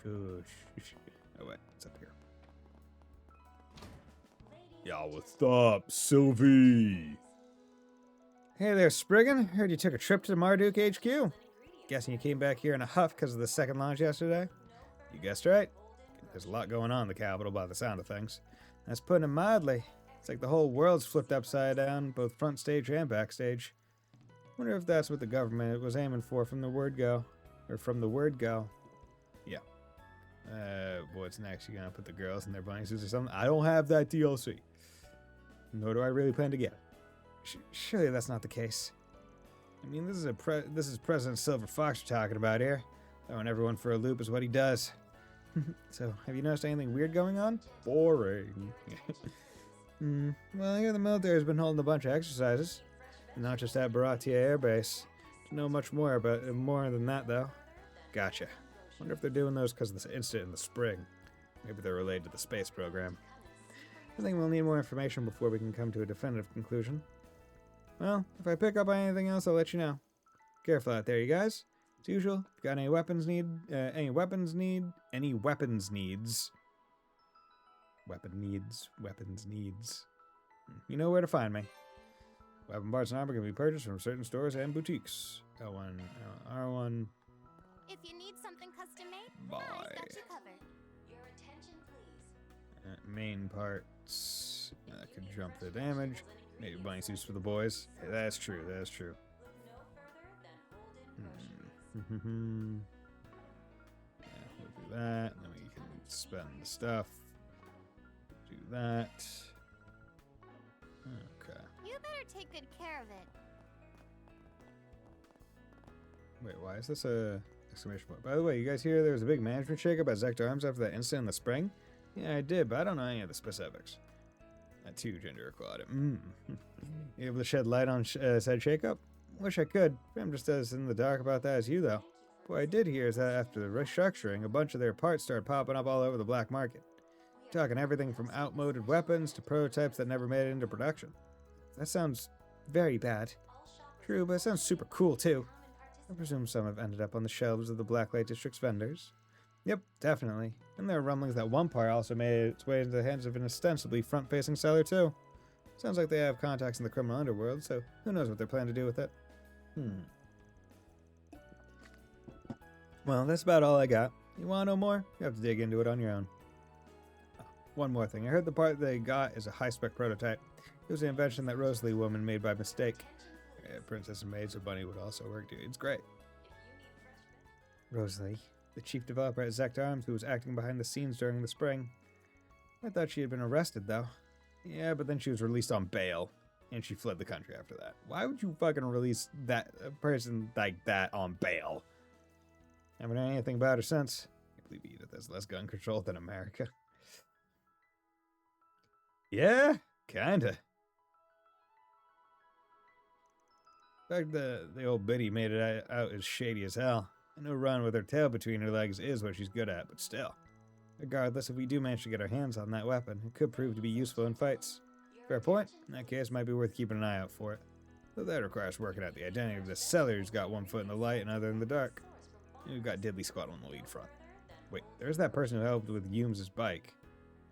Shush. Oh wait, it's up here. Y'all, what's up, Sylvie? Hey there, Spriggan. Heard you took a trip to the Marduk HQ. Guessing you came back here in a huff because of the second launch yesterday? You guessed right. There's a lot going on in the capital by the sound of things. That's putting it mildly. It's like the whole world's flipped upside down, both front stage and backstage. Wonder if that's what the government was aiming for from the word go. Or from the word go. Yeah. What's next? You gonna put the girls in their bunny suits or something? I don't have that DLC. Nor do I really plan to get it. Surely that's not the case. I mean, this is President Silver Fox we're talking about here. Throwing everyone for a loop is what he does. So, have you noticed anything weird going on? Boring. Well, I hear the military's been holding a bunch of exercises. Not just at Baratia Air Base. Don't know much more than that, though. Gotcha. Wonder if they're doing those because of this incident in the spring. Maybe they're related to the space program. I think we'll need more information before we can come to a definitive conclusion. Well, if I pick up on anything else, I'll let you know. Careful out there, you guys. As usual, if you got any weapons needs, you know where to find me. Weapon parts and armor can be purchased from certain stores and boutiques. L1, R1. If you need something custom made, Bye. I've got you covered. Your attention, please. Main parts. That could jump the damage. Maybe bunny suits for the boys. Hey, that's true. That's true. Yeah, we'll do that. And then we can spend the stuff. Do that. Okay. You better take good care of it. Wait, why is this a exclamation point? By the way, you guys hear there was a big management shakeup at Zect Arms after that incident in the spring? Yeah, I did, but I don't know any of the specifics. That too, gender equality. You able to shed light on said shakeup? Wish I could. I'm just as in the dark about that as you, though. What I did hear is that after the restructuring, a bunch of their parts started popping up all over the black market. Talking everything from outmoded weapons to prototypes that never made it into production. That sounds very bad. True, but it sounds super cool too. I presume some have ended up on the shelves of the Blacklight District's vendors. Yep, definitely. And there are rumblings that one part also made its way into the hands of an ostensibly front-facing seller too. Sounds like they have contacts in the criminal underworld, so who knows what they're planning to do with it. Well, that's about all I got. You want to know more? You have to dig into it on your own. Oh, one more thing. I heard the part they got is a high-spec prototype. It was an invention that Rosalie woman made by mistake. Princess and Maid, so Bunny would also work, dude. It's great. Rosalie, the chief developer at Zect Arms, who was acting behind the scenes during the spring. I thought she had been arrested, though. Yeah, but then she was released on bail, and she fled the country after that. Why would you fucking release a person like that on bail? Haven't heard anything about her since. I believe Edith has less gun control than America. Yeah, kinda. In fact, the old biddy made it out as shady as hell. I know run with her tail between her legs is what she's good at, but still. Regardless, if we do manage to get our hands on that weapon, it could prove to be useful in fights. Fair point. In that case, it might be worth keeping an eye out for it. Though that requires working out the identity of the seller who's got one foot in the light and other in the dark. We've got Diddley Squad on the lead front. Wait, there's that person who helped with Humes' bike.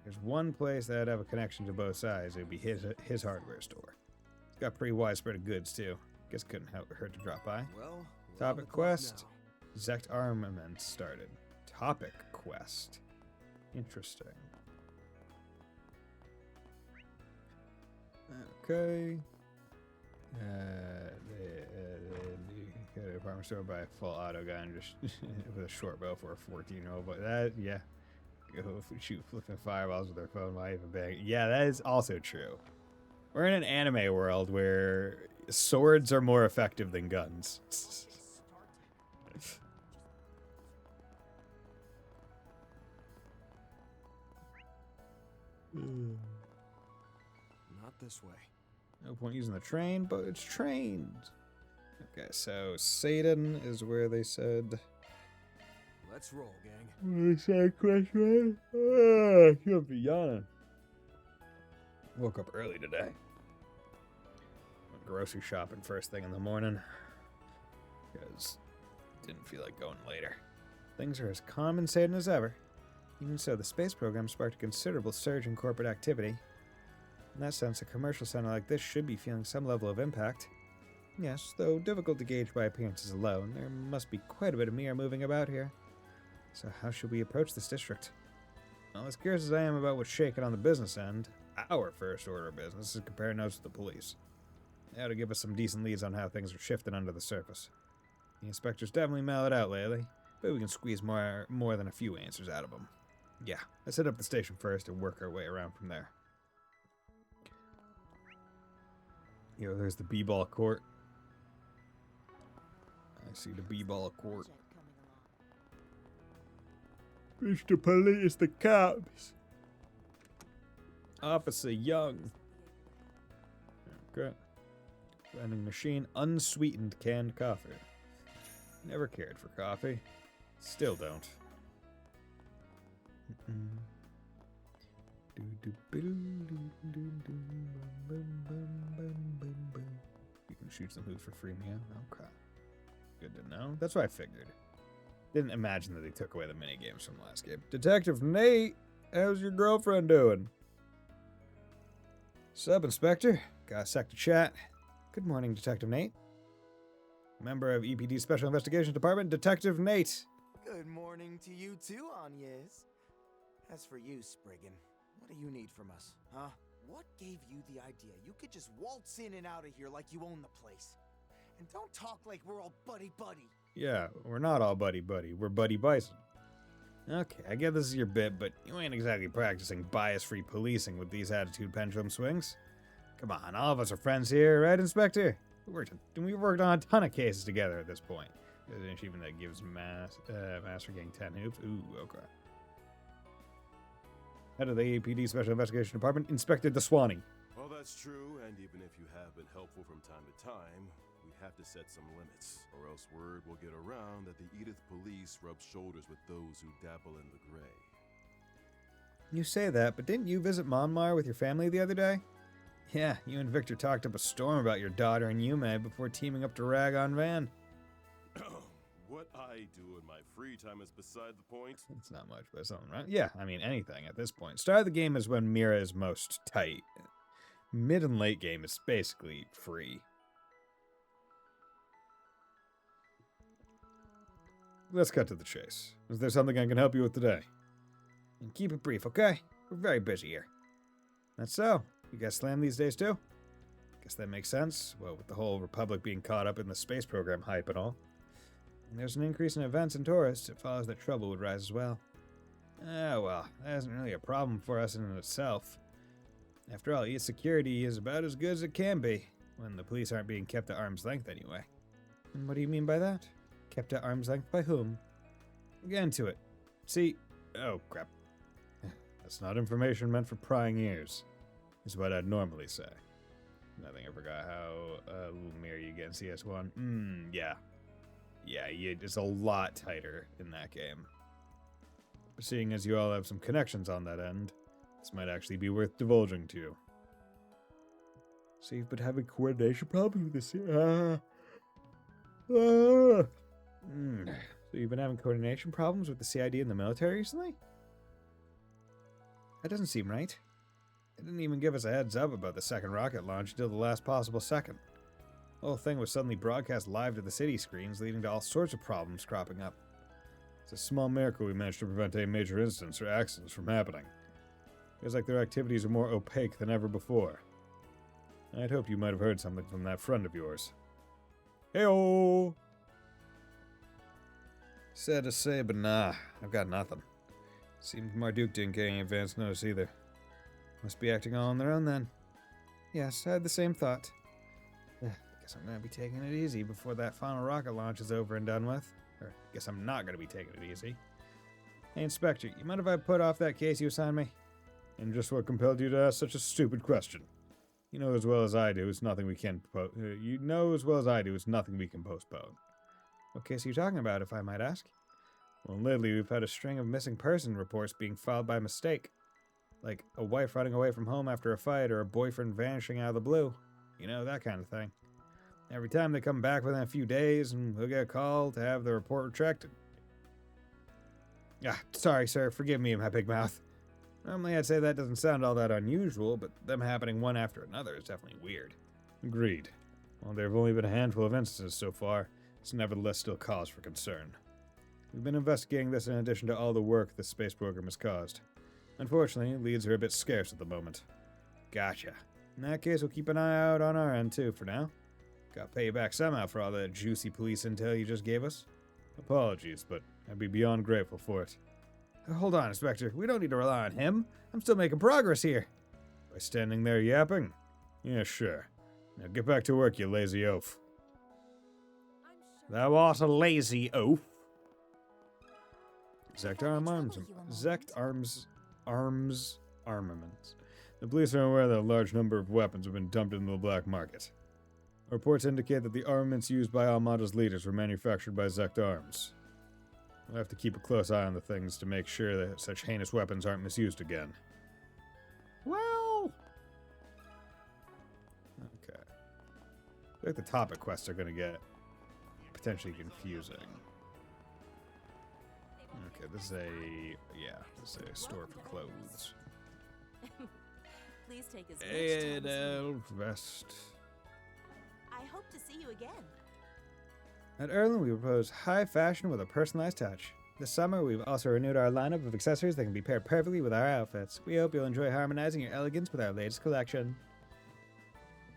There's one place that'd have a connection to both sides. It would be his hardware store. It's got pretty widespread of goods, too. Guess couldn't hurt to drop by. Well, Topic quest. Zect Armament started. Topic quest. Interesting. Okay. The department store by a full auto gun just with a short bow for a 14-year-old. But that, yeah. Go shoot flipping fireballs with their phone while even bang. Yeah, that is also true. We're in an anime world where swords are more effective than guns. Not this way. No point using the train, but it's trained. Okay, so Satan is where they said. Let's roll, gang. What did they say, question? Ah, you'll be yawning. Woke up early today. Went grocery shopping first thing in the morning. Because didn't feel like going later. Things are as calm and sane as ever. Even so, the space program sparked a considerable surge in corporate activity. In that sense, a commercial center like this should be feeling some level of impact. Yes, though difficult to gauge by appearances alone, there must be quite a bit of Mir moving about here. So how should we approach this district? Well, as curious as I am about what's shaking on the business end, our first order of business is compare notes with the police. They ought to give us some decent leads on how things are shifting under the surface. The inspector's definitely mellowed out lately, but we can squeeze more than a few answers out of them. Yeah, let's hit up the station first and work our way around from there. Yo, there's the B-ball court. I see the B-ball court. Mr. Police, the cops. Officer Young. Okay. Vending machine, unsweetened canned coffee. Never cared for coffee. Still don't. You can shoot some hoops for free, man. Okay. Good to know. That's what I figured. Didn't imagine that they took away the minigames from the last game. Detective Nate, how's your girlfriend doing? Sup, Inspector? Got a sec to chat. Good morning, Detective Nate. Member of EPD's Special Investigations Department, Detective Nate. Good morning to you too, Agnes. As for you, Spriggan, what do you need from us, huh? What gave you the idea you could just waltz in and out of here like you own the place? And don't talk like we're all buddy-buddy. Yeah, we're not all buddy-buddy. We're Buddy Bison. Okay, I get this is your bit, but you ain't exactly practicing bias-free policing with these attitude pendulum swings. Come on, all of us are friends here, right, Inspector? We worked on a ton of cases together at this point. There's an achievement that gives Master getting 10 hoops. Ooh, okay. Head of the APD Special Investigation Department, Inspector DeSwanee. Well, that's true, and even if you have been helpful from time to time, we have to set some limits, or else word will get around that the Edith police rub shoulders with those who dabble in the gray. You say that, but didn't you visit Monmar with your family the other day? Yeah, you and Victor talked up a storm about your daughter and Yume before teaming up to rag on Van. What I do in my free time is beside the point. It's not much, but something, right? Yeah, I mean, anything at this point. Start of the game is when Mira is most tight. Mid and late game is basically free. Let's cut to the chase. Is there something I can help you with today? And keep it brief, okay? We're very busy here. That's so. You guys slam these days too? Guess that makes sense. Well, with the whole Republic being caught up in the space program hype and all. And there's an increase in events and tourists, it follows that trouble would rise as well. Ah, well, that isn't really a problem for us in itself. After all, security is about as good as it can be, when the police aren't being kept at arm's length anyway. And what do you mean by that? Kept at arm's length by whom? Get into it. See... Oh, crap. That's not information meant for prying ears, is what I'd normally say. I forgot how Lumiere you get in CS1. Yeah. Yeah, it's a lot tighter in that game. Seeing as you all have some connections on that end, this might actually be worth divulging to you. So you've been having coordination problems with this year? So you've been having coordination problems with the CID and the military recently? That doesn't seem right. They didn't even give us a heads up about the second rocket launch until the last possible second. The whole thing was suddenly broadcast live to the city screens, leading to all sorts of problems cropping up. It's a small miracle we managed to prevent any major incidents or accidents from happening. Feels like their activities are more opaque than ever before. I'd hoped you might have heard something from that friend of yours. Heyo! Sad to say, but nah, I've got nothing. Seems Marduk didn't get any advance notice either. Must be acting all on their own then. Yes, I had the same thought. Guess I'm gonna be taking it easy before that final rocket launch is over and done with. Or, guess I'm not gonna be taking it easy. Hey, Inspector, you mind if I put off that case you assigned me? And just what compelled you to ask such a stupid question? You know as well as I do, it's nothing we can you know as well as I do, it's nothing we can postpone. What case are you talking about, if I might ask? Well, lately we've had a string of missing person reports being filed by mistake. Like a wife running away from home after a fight, or a boyfriend vanishing out of the blue. You know, that kind of thing. Every time they come back within a few days, and we'll get a call to have the report retracted. Sorry, sir. Forgive me, my big mouth. Normally I'd say that doesn't sound all that unusual, but them happening one after another is definitely weird. Agreed. While there have only been a handful of instances so far, it's nevertheless still cause for concern. We've been investigating this in addition to all the work the space program has caused. Unfortunately, leads are a bit scarce at the moment. Gotcha. In that case, we'll keep an eye out on our end too for now. Gotta pay you back somehow for all that juicy police intel you just gave us. Apologies, but I'd be beyond grateful for it. Hold on, Inspector. We don't need to rely on him. I'm still making progress here. By standing there yapping? Yeah, sure. Now get back to work, you lazy oaf. Thou art a lazy oaf. Arms armaments. The police are aware that a large number of weapons have been dumped into the black market. Reports indicate that the armaments used by Almada's leaders were manufactured by Zect Arms. We'll have to keep a close eye on the things to make sure that such heinous weapons aren't misused again. Well... Okay. I feel like the topic quests are going to get potentially confusing. Okay, this is a store for clothes. Please take as much time as vest. I hope to see you again. At Erlen, we propose high fashion with a personalized touch. This summer, we've also renewed our lineup of accessories that can be paired perfectly with our outfits. We hope you'll enjoy harmonizing your elegance with our latest collection.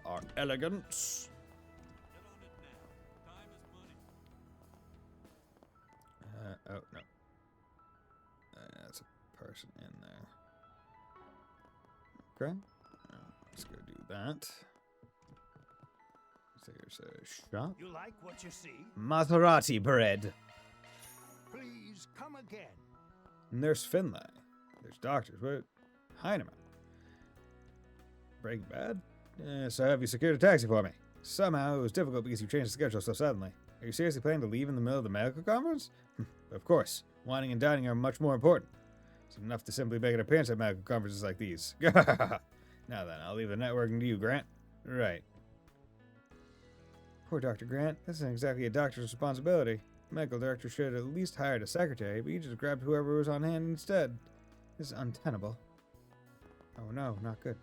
Our elegance. Oh, no. That's a person in there. Okay. Let's go do that. There's a shop. You like what you see? Maserati bread. Please come again. Nurse Finlay. There's doctors. What? Heinemann. Breaking Bad? So have you secured a taxi for me? Somehow, it was difficult because you changed the schedule so suddenly. Are you seriously planning to leave in the middle of the medical conference? Of course. Whining and dining are much more important. It's enough to simply make an appearance at medical conferences like these. Now then, I'll leave the networking to you, Grant. Right. Poor Dr. Grant. This isn't exactly a doctor's responsibility. The medical director should have at least hired a secretary, but you just grabbed whoever was on hand instead. This is untenable. Oh no, not good.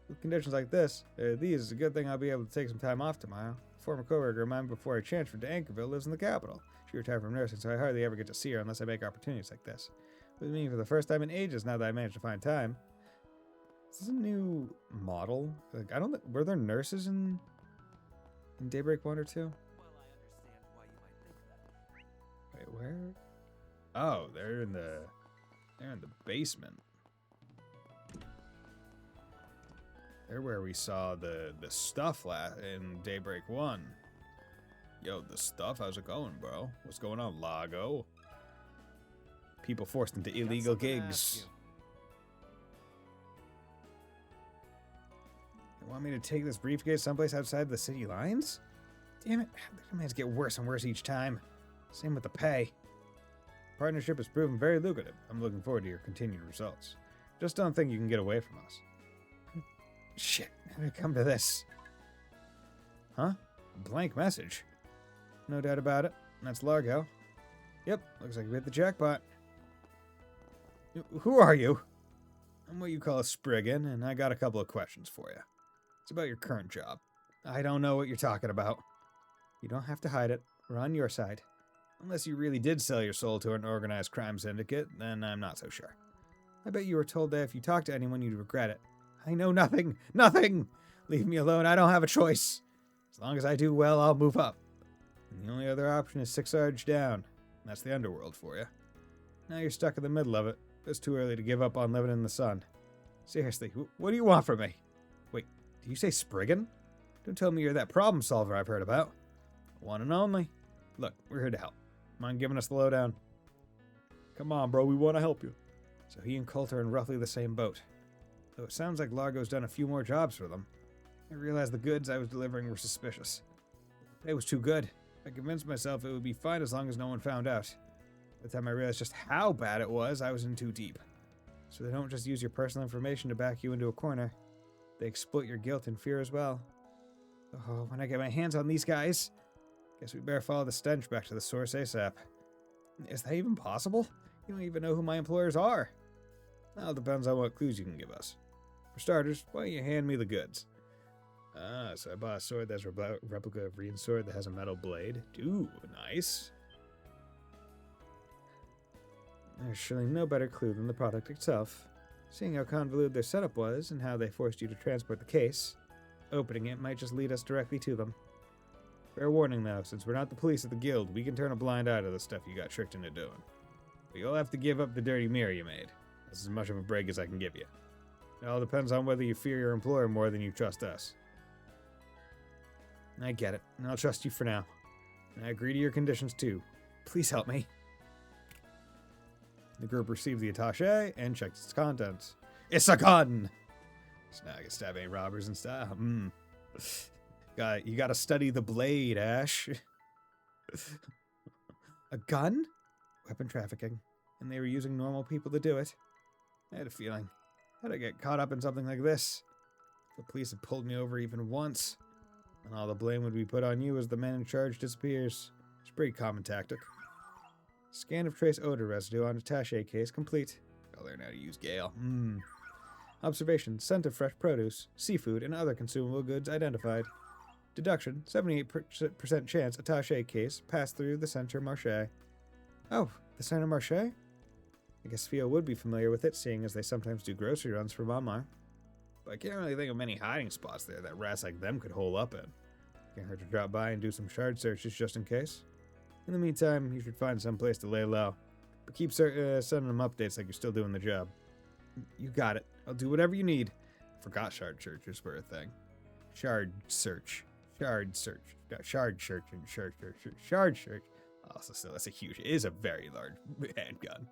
With conditions like this, it's a good thing I'll be able to take some time off tomorrow. A former coworker of mine before I transferred to Anchorville lives in the capital. She retired from nursing, so I hardly ever get to see her unless I make opportunities like this. With me for the first time in ages now that I managed to find time. Is this a new model? Like, I don't think, were there nurses in Daybreak 1 or 2? Wait, where? Oh, they're in the basement. They're where we saw the stuff in Daybreak 1. Yo, the stuff, how's it going, bro? What's going on, Lago? People forced into illegal gigs. You want me to take this briefcase someplace outside the city lines? Damn it, the demands get worse and worse each time. Same with the pay. Partnership has proven very lucrative. I'm looking forward to your continued results. Just don't think you can get away from us. Shit, how did it come to this? Huh? A blank message. No doubt about it. That's Largo. Yep, looks like we hit the jackpot. Who are you? I'm what you call a Spriggan, and I got a couple of questions for you. It's about your current job. I don't know what you're talking about. You don't have to hide it. We're on your side. Unless you really did sell your soul to an organized crime syndicate, then I'm not so sure. I bet you were told that if you talked to anyone, you'd regret it. I know nothing. Nothing! Leave me alone. I don't have a choice. As long as I do well, I'll move up. And the only other option is 6 Sarge down. That's the underworld for you. Now you're stuck in the middle of it. It's too early to give up on living in the sun. Seriously, what do you want from me? Wait, did you say Spriggan? Don't tell me you're that problem solver I've heard about. One and only. Look, we're here to help. Mind giving us the lowdown? Come on, bro, we want to help you. So he and Colt are in roughly the same boat. Though it sounds like Largo's done a few more jobs for them. I realized the goods I was delivering were suspicious. It was too good. I convinced myself it would be fine as long as no one found out. By the time I realized just how bad it was, I was in too deep. So they don't just use your personal information to back you into a corner. They exploit your guilt and fear as well. Oh, when I get my hands on these guys, guess we better follow the stench back to the source ASAP. Is that even possible? You don't even know who my employers are. Well, it depends on what clues you can give us. For starters, why don't you hand me the goods? So I bought a sword that's a replica of Reen's sword that has a metal blade. Ooh, nice. There's surely no better clue than the product itself. Seeing how convoluted their setup was and how they forced you to transport the case, opening it might just lead us directly to them. Fair warning though, since we're not the police of the guild, we can turn a blind eye to the stuff you got tricked into doing. But you'll have to give up the dirty mirror you made. That's as much of a break as I can give you. It all depends on whether you fear your employer more than you trust us. I get it, and I'll trust you for now. And I agree to your conditions too. Please help me. The group received the attaché and checked its contents. It's a gun! So now I can stab any robbers in style. You gotta study the blade, Ash. A gun? Weapon trafficking. And they were using normal people to do it. I had a feeling. How'd I get caught up in something like this? If the police had pulled me over even once, and all the blame would be put on you as the man in charge disappears. It's a pretty common tactic. Scan of trace odor residue on attaché case complete. I'll learn how to use Gale. Observation, scent of fresh produce, seafood, and other consumable goods identified. Deduction, 78% chance attaché case passed through the Centre Marché. Oh, the Centre Marché? I guess Theo would be familiar with it, seeing as they sometimes do grocery runs for Monmar. But I can't really think of many hiding spots there that rats like them could hole up in. Can't hurt to drop by and do some shard searches just in case. In the meantime, you should find some place to lay low. But keep sending them updates like you're still doing the job. You got it. I'll do whatever you need. Forgot shard searches were a thing. Shard search. Shard search. Shard search and shard search. Shard search. Also, still, that's it is a very large handgun.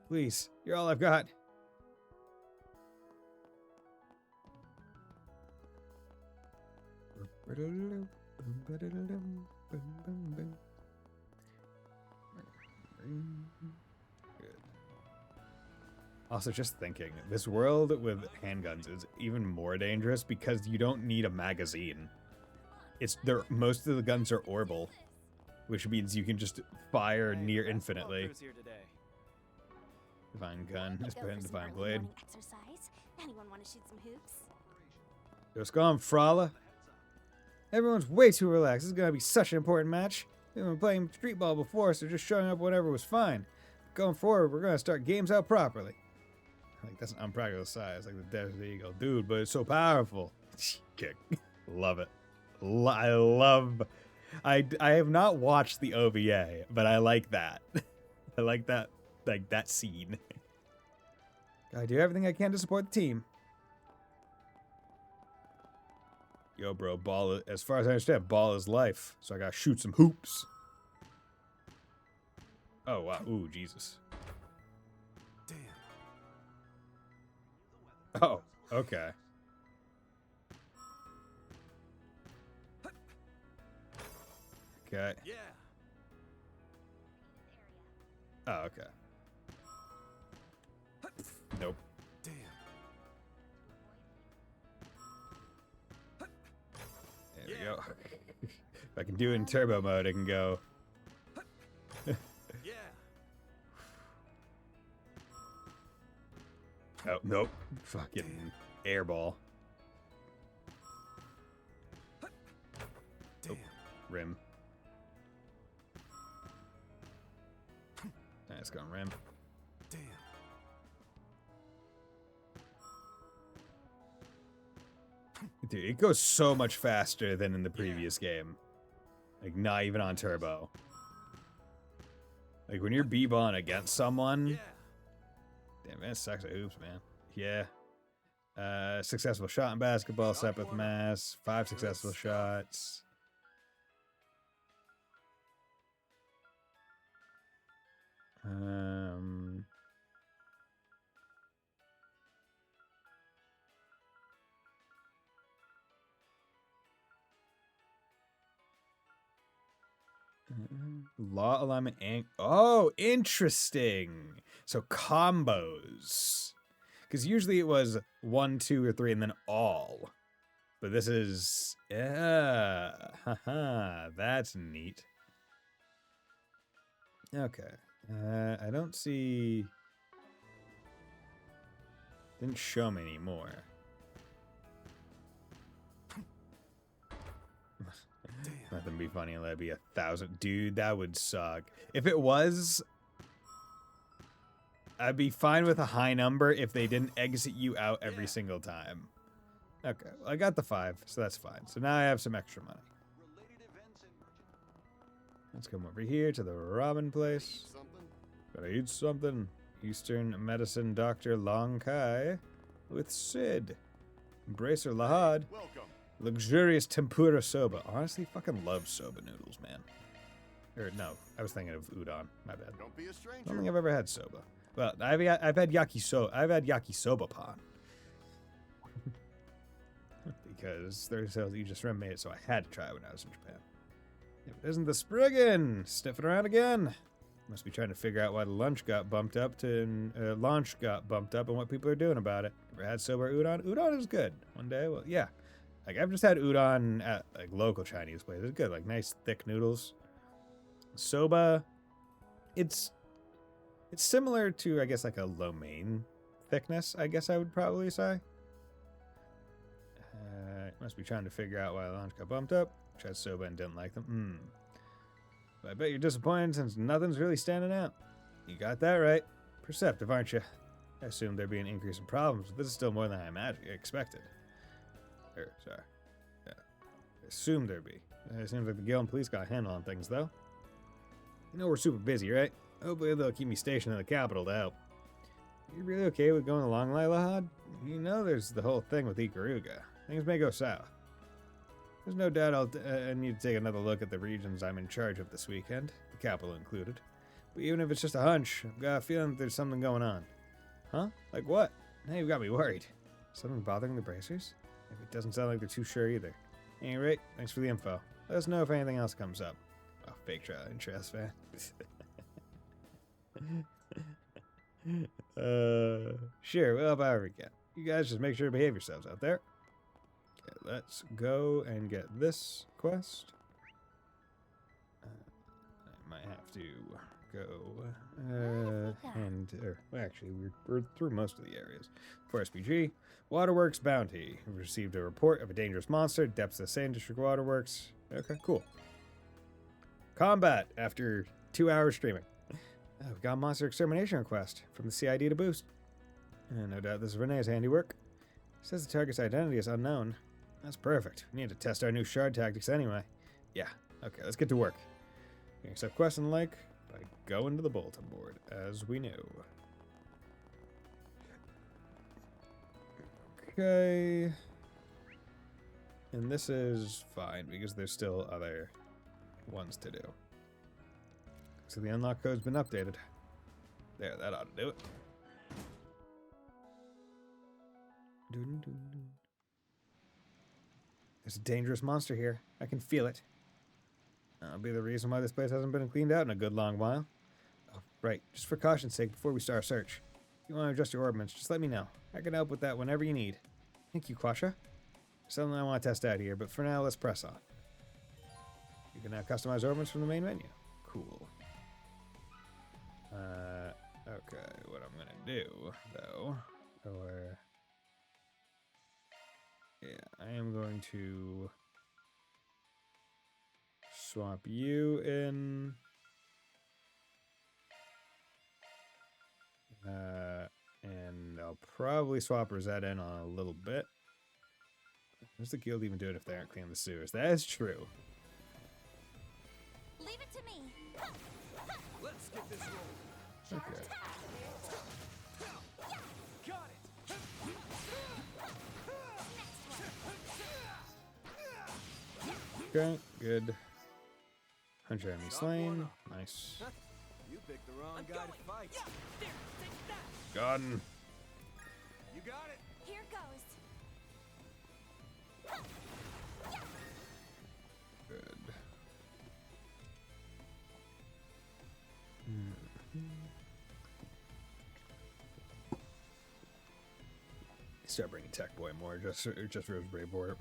Please, you're all I've got. Also, just thinking, this world with handguns is even more dangerous because you don't need a magazine. Most of the guns are orbital, which means you can just fire near infinitely. Divine gun, is better than divine blade. Exercise. Anyone want to shoot some hoops? What's going on, Frala? Everyone's way too relaxed. This is gonna be such an important match. We've been playing street ball before, so just showing up whenever was fine. Going forward, we're gonna start games out properly. Like, that's an unpractical size, like the Desert Eagle. Dude, but it's so powerful. Kick. Love it. I have not watched the OVA, but I like that. I like that scene. I do everything I can to support the team. Yo, bro, ball, as far as I understand, ball is life. So I gotta shoot some hoops. Oh, wow. Ooh, Jesus. Oh, okay. Okay. Yeah. Oh, okay. Nope. Damn. There we go. If I can do it in turbo mode, I can go. Yeah. Oh, nope. Fucking airball. Damn. Oh, rim. Nice going, rim. Damn. Dude, it goes so much faster than in the previous game. Like, not even on turbo. Like, when you're b-balling against someone... Damn, man, it sucks at hoops, man. Yeah. Successful shot in basketball, set with mass. 5 successful shots. Law alignment and oh, interesting. So combos, because usually it was 1, 2, or 3, and then all. But this is haha, that's neat. Okay, I don't see. Didn't show me anymore. Nothing be funny, that'd be 1,000. Dude, that would suck. If it was, I'd be fine with a high number if they didn't exit you out every single time. Okay, well, I got the 5, so that's fine. So now I have some extra money. Let's come over here to the ramen place. Gotta eat something. Eastern Medicine Dr. Long Kai with Sid. Embracer Lahad. Welcome. Luxurious tempura soba. Honestly, fucking love soba noodles, man. Or no, I was thinking of udon. My bad. Don't be a stranger. I don't think I've ever had soba. Well, I've had yakisoba pan. Because their sales just made it, so I had to try it when I was in Japan. If it isn't the Spriggan sniffing around again. Must be trying to figure out why the launch got bumped up and what people are doing about it. Ever had soba or udon? Udon is good. One day, well, yeah. Like, I've just had udon at, like, local Chinese places. It's good, like, nice, thick noodles. Soba, it's similar to, I guess, like, a lo mein thickness, I guess I would probably say. Must be trying to figure out why the launch got bumped up. Tried soba and didn't like them. But I bet you're disappointed since nothing's really standing out. You got that right. Perceptive, aren't you? I assumed there'd be an increase in problems, but this is still more than I expected. Sorry. Yeah. I assumed there'd be. It seems like the Guild and police got a handle on things, though. You know we're super busy, right? Hopefully they'll keep me stationed in the capital to help. You really okay with going along, Lilahad? You know there's the whole thing with Ikaruga. Things may go south. There's no doubt I need to take another look at the regions I'm in charge of this weekend, the capital included. But even if it's just a hunch, I've got a feeling that there's something going on. Huh? Like what? Now you've got me worried. Something bothering the bracers? It doesn't sound like they're too sure either. Anyway, thanks for the info. Let us know if anything else comes up. Oh, fake trial interest, fan. Sure, we'll help however we can. You guys just make sure to behave yourselves out there. Okay, let's go and get this quest. I might have to go well, actually, we're through most of the areas. Forest PG, Waterworks Bounty. We've received a report of a dangerous monster. Depths of the Sand District Waterworks. Okay, cool. Combat after 2 hours streaming. We've got a monster extermination request from the CID to boost. No doubt this is Renee's handiwork. Says the target's identity is unknown. That's perfect. We need to test our new shard tactics anyway. Yeah, okay, let's get to work. You can accept quests and the like by going to the bulletin board, as we know. Okay. And this is fine, because there's still other ones to do. So the unlock code's been updated. There, that ought to do it. There's a dangerous monster here. I can feel it. That'll be the reason why this place hasn't been cleaned out in a good long while. Oh, right. Just for caution's sake, before we start our search. If you want to adjust your ordnance, just let me know. I can help with that whenever you need. Thank you, Quasha. There's something I want to test out here, but for now, let's press on. You can now customize ordnance from the main menu. Cool. Okay, what I'm gonna do, though, I am going to swap you in, and I'll probably swap Rosetta in on a little bit. What's the guild even doing if they aren't cleaning the sewers? That is true. Leave it to me. Let's get this rolling. Okay. Got it. Okay, good. 100 enemy slain. Nice. You picked the wrong guy to fight. There, take that. Gun. You got it. Here goes. Good. Start bringing Tech Boy more, just Roseberry Border.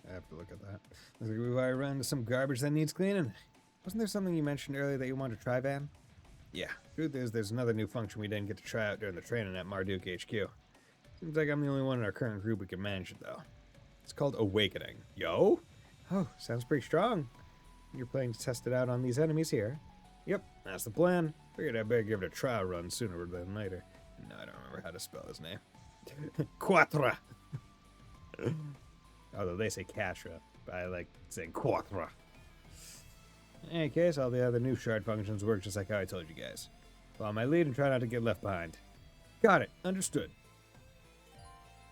I have to look at that. Looks like we might run into some garbage that needs cleaning. Wasn't there something you mentioned earlier that you wanted to try, Van? Yeah. Truth is, there's another new function we didn't get to try out during the training at Marduk HQ. Seems like I'm the only one in our current group who can manage it, though. It's called Awakening. Yo? Oh, sounds pretty strong. You're planning to test it out on these enemies here? Yep, that's the plan. Figured I better give it a trial run sooner than later. No, I don't remember how to spell his name. Quatra! Although they say Catra, but I like saying Quatra. In any case, all the other new shard functions work just like how I told you guys. Follow my lead and try not to get left behind. Got it. Understood.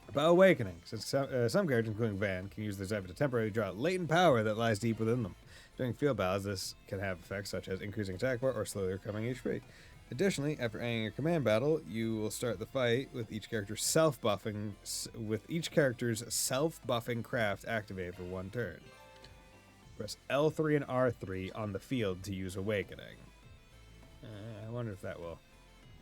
About Awakening, since some characters, including Van, can use their Zephyr to temporarily draw out latent power that lies deep within them. During field battles, this can have effects such as increasing attack bar or slowly recovering HP. Additionally, after ending your command battle, you will start the fight with each character's self-buffing craft activated for one turn. Press L3 and R3 on the field to use Awakening. I wonder if that will.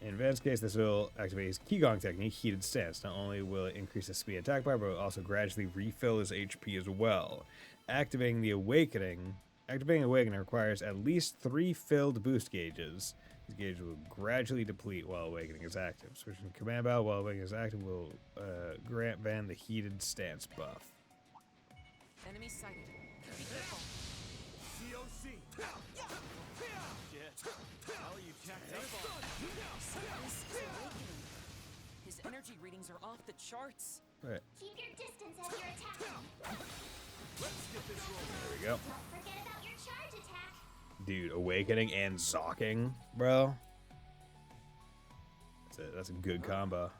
In Van's case, this will activate his Qigong technique, Heated Stance. Not only will it increase his speed attack bar, but it will also gradually refill his HP as well. Activating Awakening requires at least 3 filled boost gauges. These gauges will gradually deplete while Awakening is active. Switching to Command Battle while Awakening is active will grant Van the Heated Stance buff. Enemy sighted. Be careful. COC. Shit. How are you jacked up on? This is Awakening. His energy readings are off the charts. Right. Keep your distance as you're attacking. Let's get this rolling. There we go. Don't forget about your charge attack. Dude, Awakening and Zocking, bro. That's a good combo.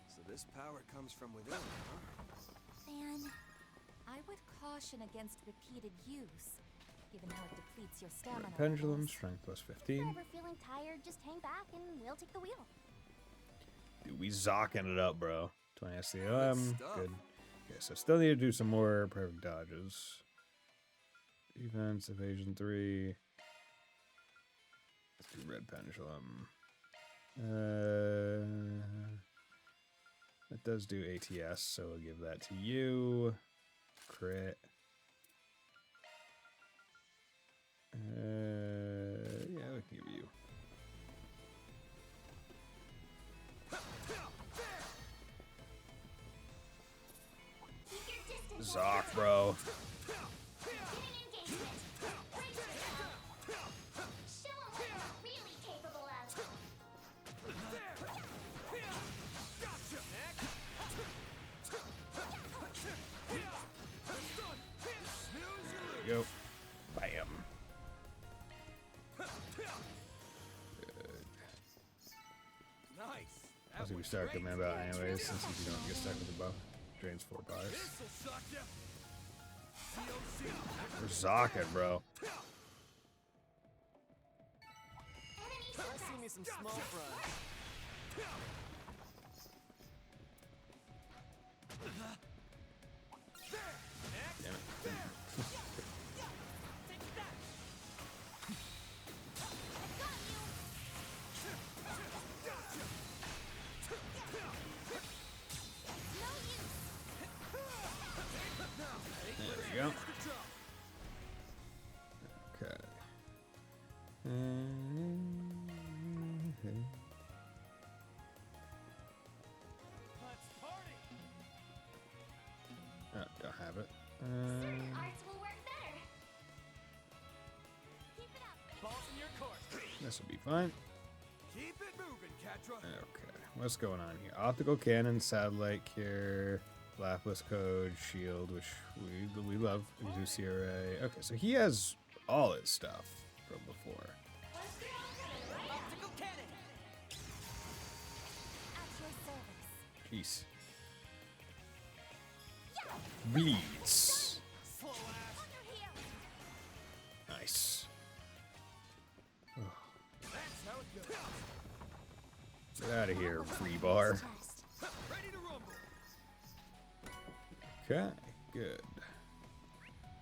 So this power comes from within, huh? Van, I would caution against repeated use, given how it depletes your stamina. Pendulum, levels. strength plus If 15. you're ever feeling tired, just hang back and we'll take the wheel. Dude, we Zocking it up, bro. 20 SCM, good. Okay, so still need to do some more perfect dodges. Defense, evasion 3. Let's do red pendulum. That does do ATS, so we'll give that to you. Crit. Yeah, we can give you. Zoc, bro. There you go. Bam. I'll see we start coming about anyways, since if you don't get stuck with the bow. Drains 4 bars. We're zocking, bro. Let's see me some small fries. Damn it. There we go. Okay. Oh, don't have it. Certain arts will work better. Keep it up. Balls in your court. This will be fine. Keep it moving, Catra. Okay, what's going on here? Optical cannon, satellite cure, Lapis code, shield, which we love. Exusi array. Okay, so he has all his stuff from before. Optical cannon. At your service. Jeez. Beats. Slow ass. Nice. Oh, That's how it goes. get out of here, free bar. Ready to rumble. Okay, good.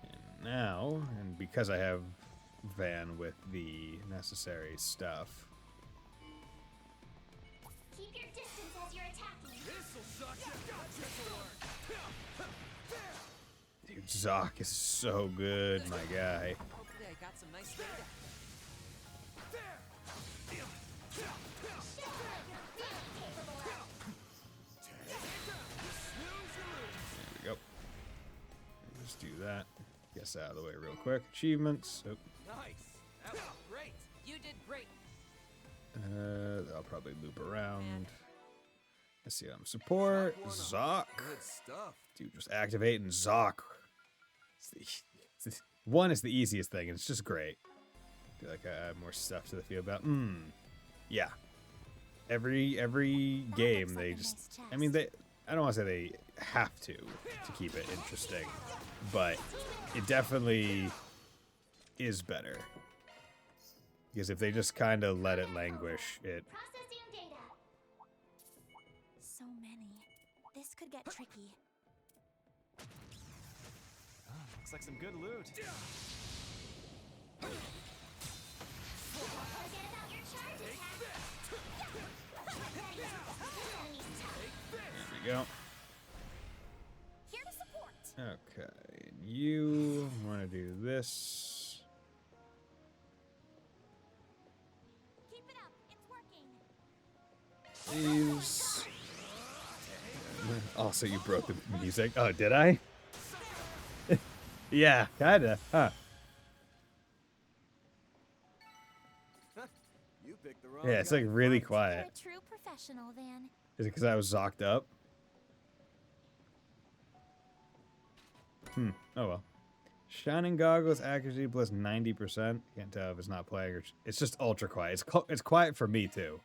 And now, and because I have Van with the necessary stuff, Keep your distance as you're attacking. This'll suck you. This'll work. dude, Zoc is so good, my guy. Hopefully I got some nice data. There we go. Just do that. Guess out of the way real quick. Achievements. Oh, Nice. That was great. You did great. I'll probably loop around. Let's see, support. Zoc. Good stuff. Dude, just activating Zoc. One is the easiest thing, and it's just great. I feel like I have more stuff to feel about. Yeah. Every game they just, I mean, I don't want to say they have to keep it interesting, but it definitely is better. Because if they just kind of let it languish, it... Processing data. So many. This could get tricky. Looks like some good loot. Forget about your charge attack. Enemy's tough. There we go. Here to support. Okay, and you want to do this. Keep it up. It's working. These. Also, you broke the music. Oh, did I? Yeah, kinda. Huh. You picked the wrong Yeah, it's guy like to really fight. quiet. You're a true professional, Van. Is it because I was zocked up? Oh well. Shining goggles, accuracy plus 90%. Can't tell if it's not playing or it's just ultra quiet. It's quiet for me too.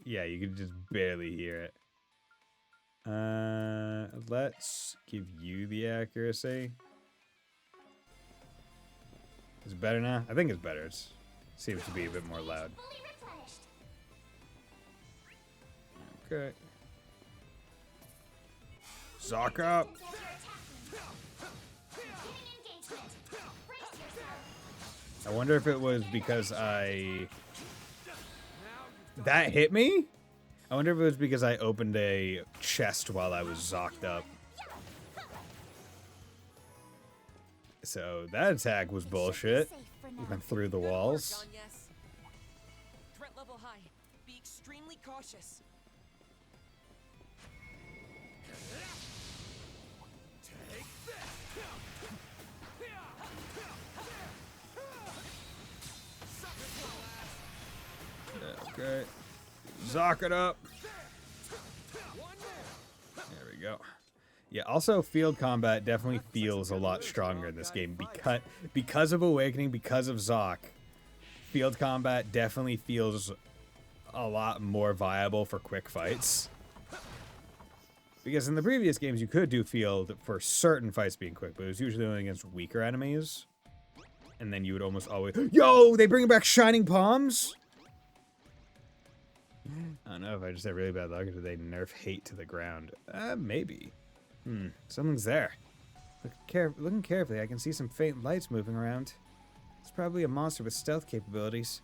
Yeah, you can just barely hear it. Let's give you the accuracy. Is it better now? I think it's better. It seems to be a bit more loud. Fully replenished. Okay. Zock up. I wonder if it was because that hit me? I wonder if it was because I opened a chest while I was zocked up. So that attack was bullshit. Went through the walls. Threat level high. Be extremely cautious. Okay. Zock it up. There we go. Yeah, also field combat definitely feels a lot stronger in this game because of Awakening, because of Zoc. Field combat definitely feels a lot more viable for quick fights. Because in the previous games you could do field for certain fights being quick, but it was usually only against weaker enemies. And then you would almost always... Yo! They bring back Shining Palms? I don't know if I just had really bad luck or did they nerf hate to the ground. Maybe. Someone's there. Looking carefully, I can see some faint lights moving around. It's probably a monster with stealth capabilities.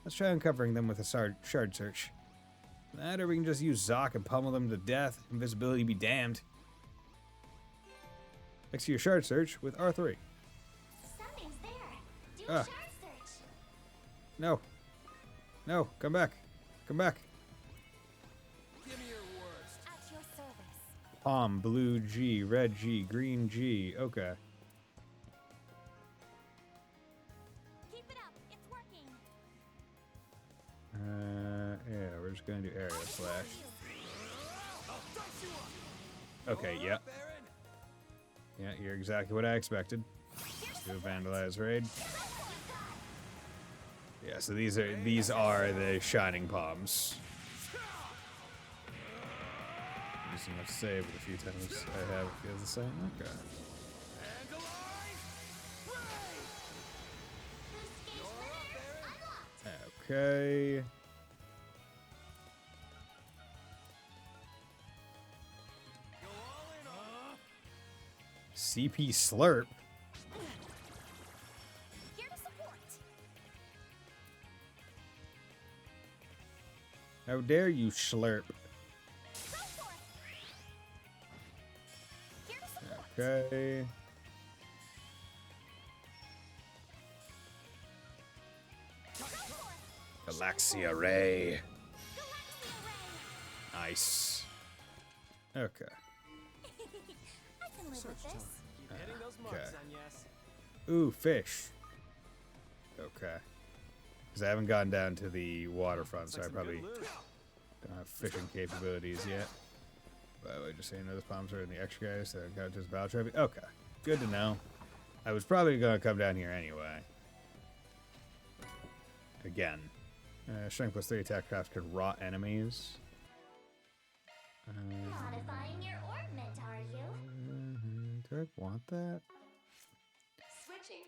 Let's try uncovering them with a shard search. That or we can just use Zoc and pummel them to death. Invisibility be damned. Next to your shard search with R3. Something's there. Do a shard search. No. No, come back. Come back. Give me your worst. At your service. Palm, blue G, red G, green G. Okay. Keep it up. It's working. Yeah, we're just gonna do area slash. Okay, yeah. Yeah, you're exactly what I expected. Let's do a vandalize raid. Yeah, so these are the Shining Palms. Using enough save with a few times I have feels the same. Okay. Okay. CP Slurp. Here to support. How dare you slurp? Okay. Galaxia Ray. Nice. Okay. I can live with this. Keep hitting those marks, son, yes. Ooh, fish. Okay. Because I haven't gone down to the waterfront, so I probably don't have fishing capabilities yet. By the way, just so you know, the palms are in the extra guys, so I got just battle trophy. Okay. Good to know. I was probably going to come down here anyway. Again. Strength plus 3 attack craft could rot enemies. Modifying your orbment, are you? Do I want that? Switching.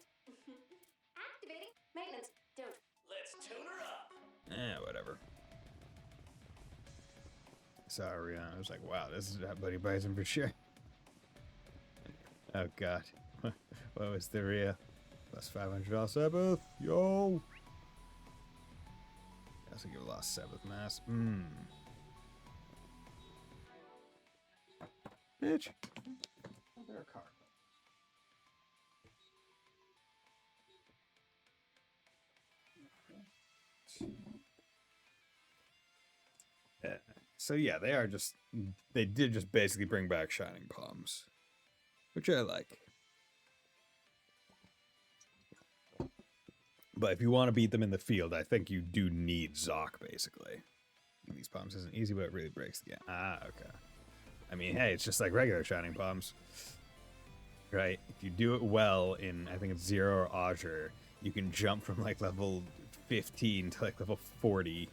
Activating maintenance. Don't. Let's tune her up. Whatever. Sorry, I was like, wow, this is that Buddy Bison for sure. Oh god. What was the real? Plus 500 all Sabbath. Yo! I also give a lost Sabbath mass. Bitch. There a car. So yeah, they did just basically bring back Shining Palms, which I like. But if you want to beat them in the field, I think you do need Zoc, basically. And these palms isn't easy, but it really breaks the game. Ah, okay. I mean, hey, it's just like regular Shining Palms. Right? If you do it well in, I think it's 0 or Azure, you can jump from like level 15 to like level 40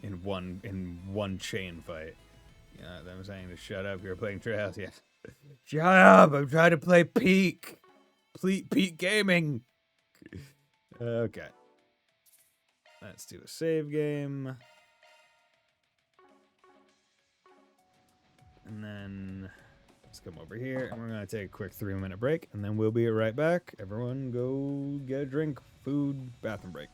in one chain fight. Yeah, them saying to shut up, you're playing Trails, yeah. Shut up, I'm trying to play Peak Gaming. Okay. Let's do a save game. And then let's come over here, and we're going to take a quick 3-minute break, and then we'll be right back. Everyone go get a drink, food, bathroom break.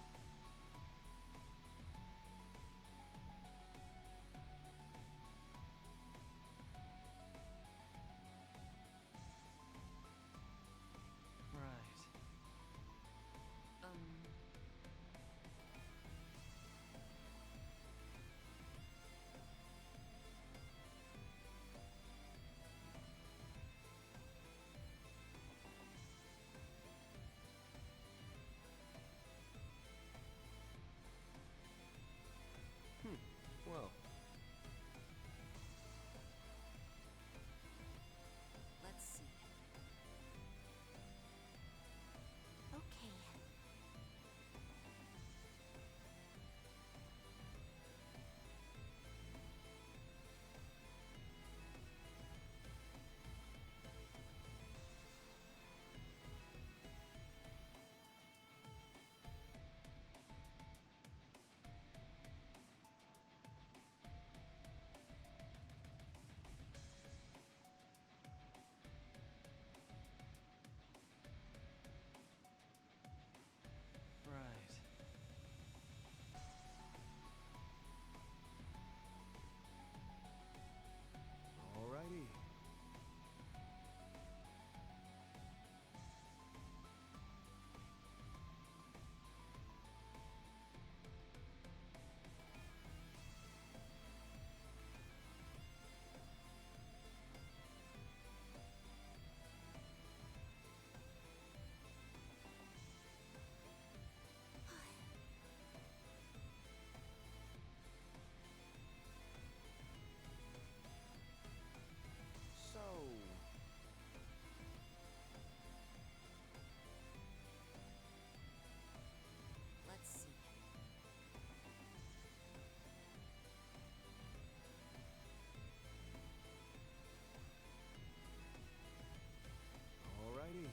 Well, Let's see. Okay. right. Alrighty. So, Let's see. alrighty.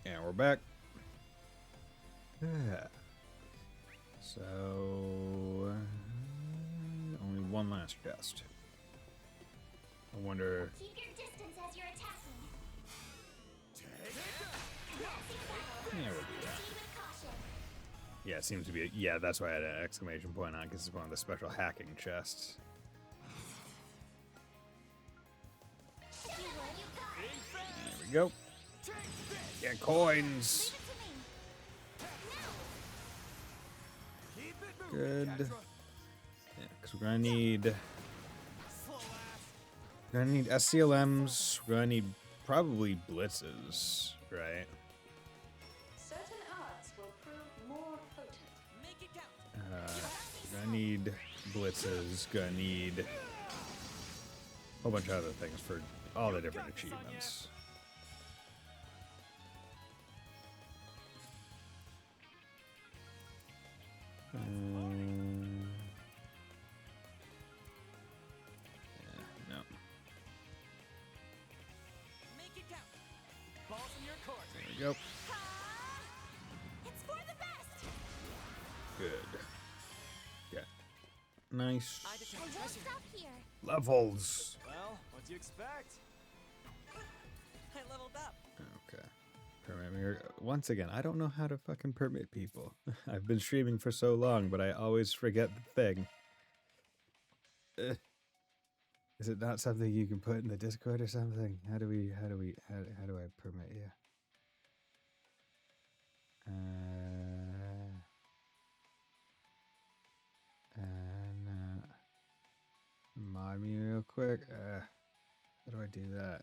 And we're back. So, only one last chest. I wonder. Keep your distance as you're attacking. Yeah, we'll do that. Proceed with caution. Yeah, it seems to be. Yeah, that's why I had an exclamation point on, because it's one of the special hacking chests. If you would, you got it. There we go. Get coins. Good. Yeah, because we're gonna need SCLMs. We're gonna need probably blitzes, right? Certain arts will prove more potent. Make it count. Gonna need blitzes. Gonna need a whole bunch of other things for all the different achievements. Yeah, no. Make it count. Balls in your court. There we go. It's for the best. Good. Yeah. Nice I won't stop here. levels. Well, what'd you expect? I leveled up. Okay. Permit me. Once again, I don't know how to fucking permit people. I've been streaming for so long, but I always forget the thing. Is it not something you can put in the Discord or something? How do I permit you? Mod me real quick. How do I do that?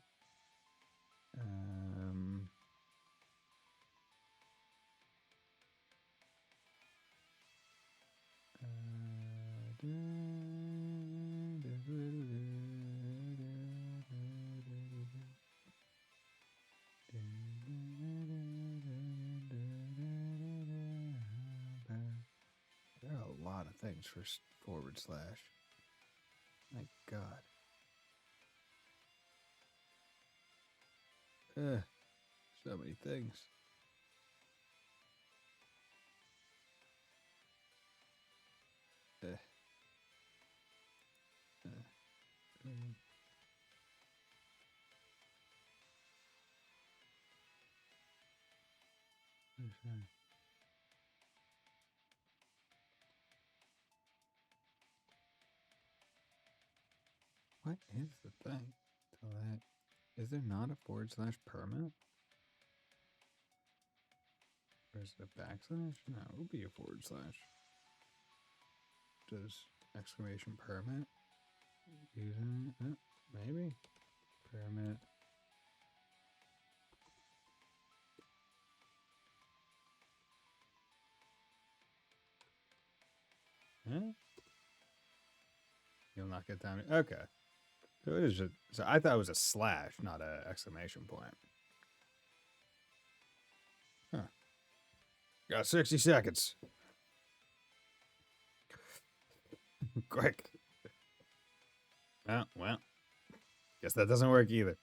There are a lot of things for forward slash. My God. So many things. What is the thing? So that is there not a forward slash permit? Or is it a backslash? No, it would be a forward slash. Does exclamation permit? Using maybe permit. Huh? You'll not get time. Okay. So it is just. So I thought it was a slash, not a exclamation point. Huh. Got 60 seconds. Quick. Oh, well. Guess that doesn't work either.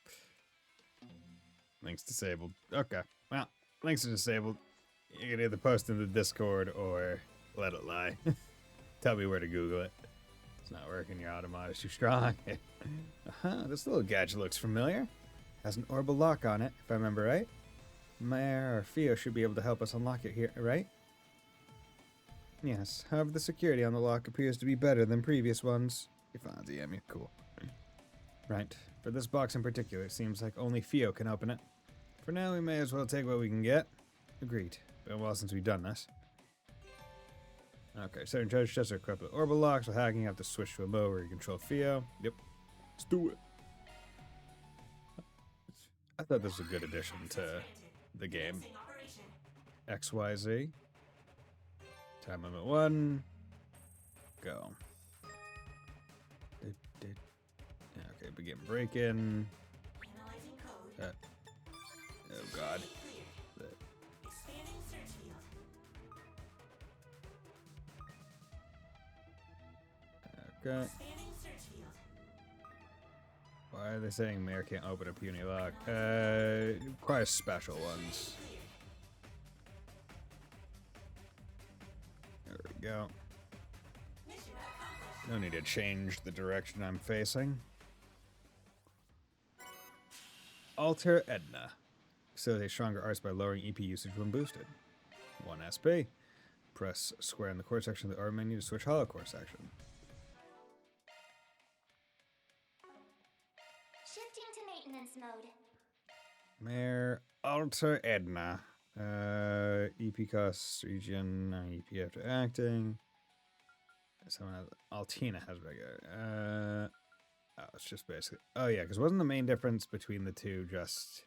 Links disabled. Okay. Well, links are disabled. You can either post in the Discord or let it lie. Tell me where to Google it. It's not working. Your automod is too strong. This little gadget looks familiar. Has an orbital lock on it, if I remember right. Mare or Fio should be able to help us unlock it here, right? Yes. However, the security on the lock appears to be better than previous ones. You're fine, DM. You're cool. Right. For this box in particular, it seems like only Fio can open it. For now, we may as well take what we can get. Agreed. Been a while since we've done this. Okay, certain treasure chests are equipped with orbital locks. While hacking, you have to switch to a mode where you control Fio. Yep. Let's do it. I thought this was a good addition to the game. XYZ. Time limit 1. Go. Okay, begin break-in. Oh God. Okay. Why are they saying Mayor can't open a puny lock? Requires special ones. There we go. No need to change the direction I'm facing. Alter Edna. Facilitate stronger arts by lowering EP usage when boosted. 1 SP. Press square in the core section of the art menu to switch hollow core section. Shifting to maintenance mode. Mayor Alter Edna. EP costs region, EP after acting. Someone has, Altina has regular. Oh, it's just basically. Oh yeah, because wasn't the main difference between the two just?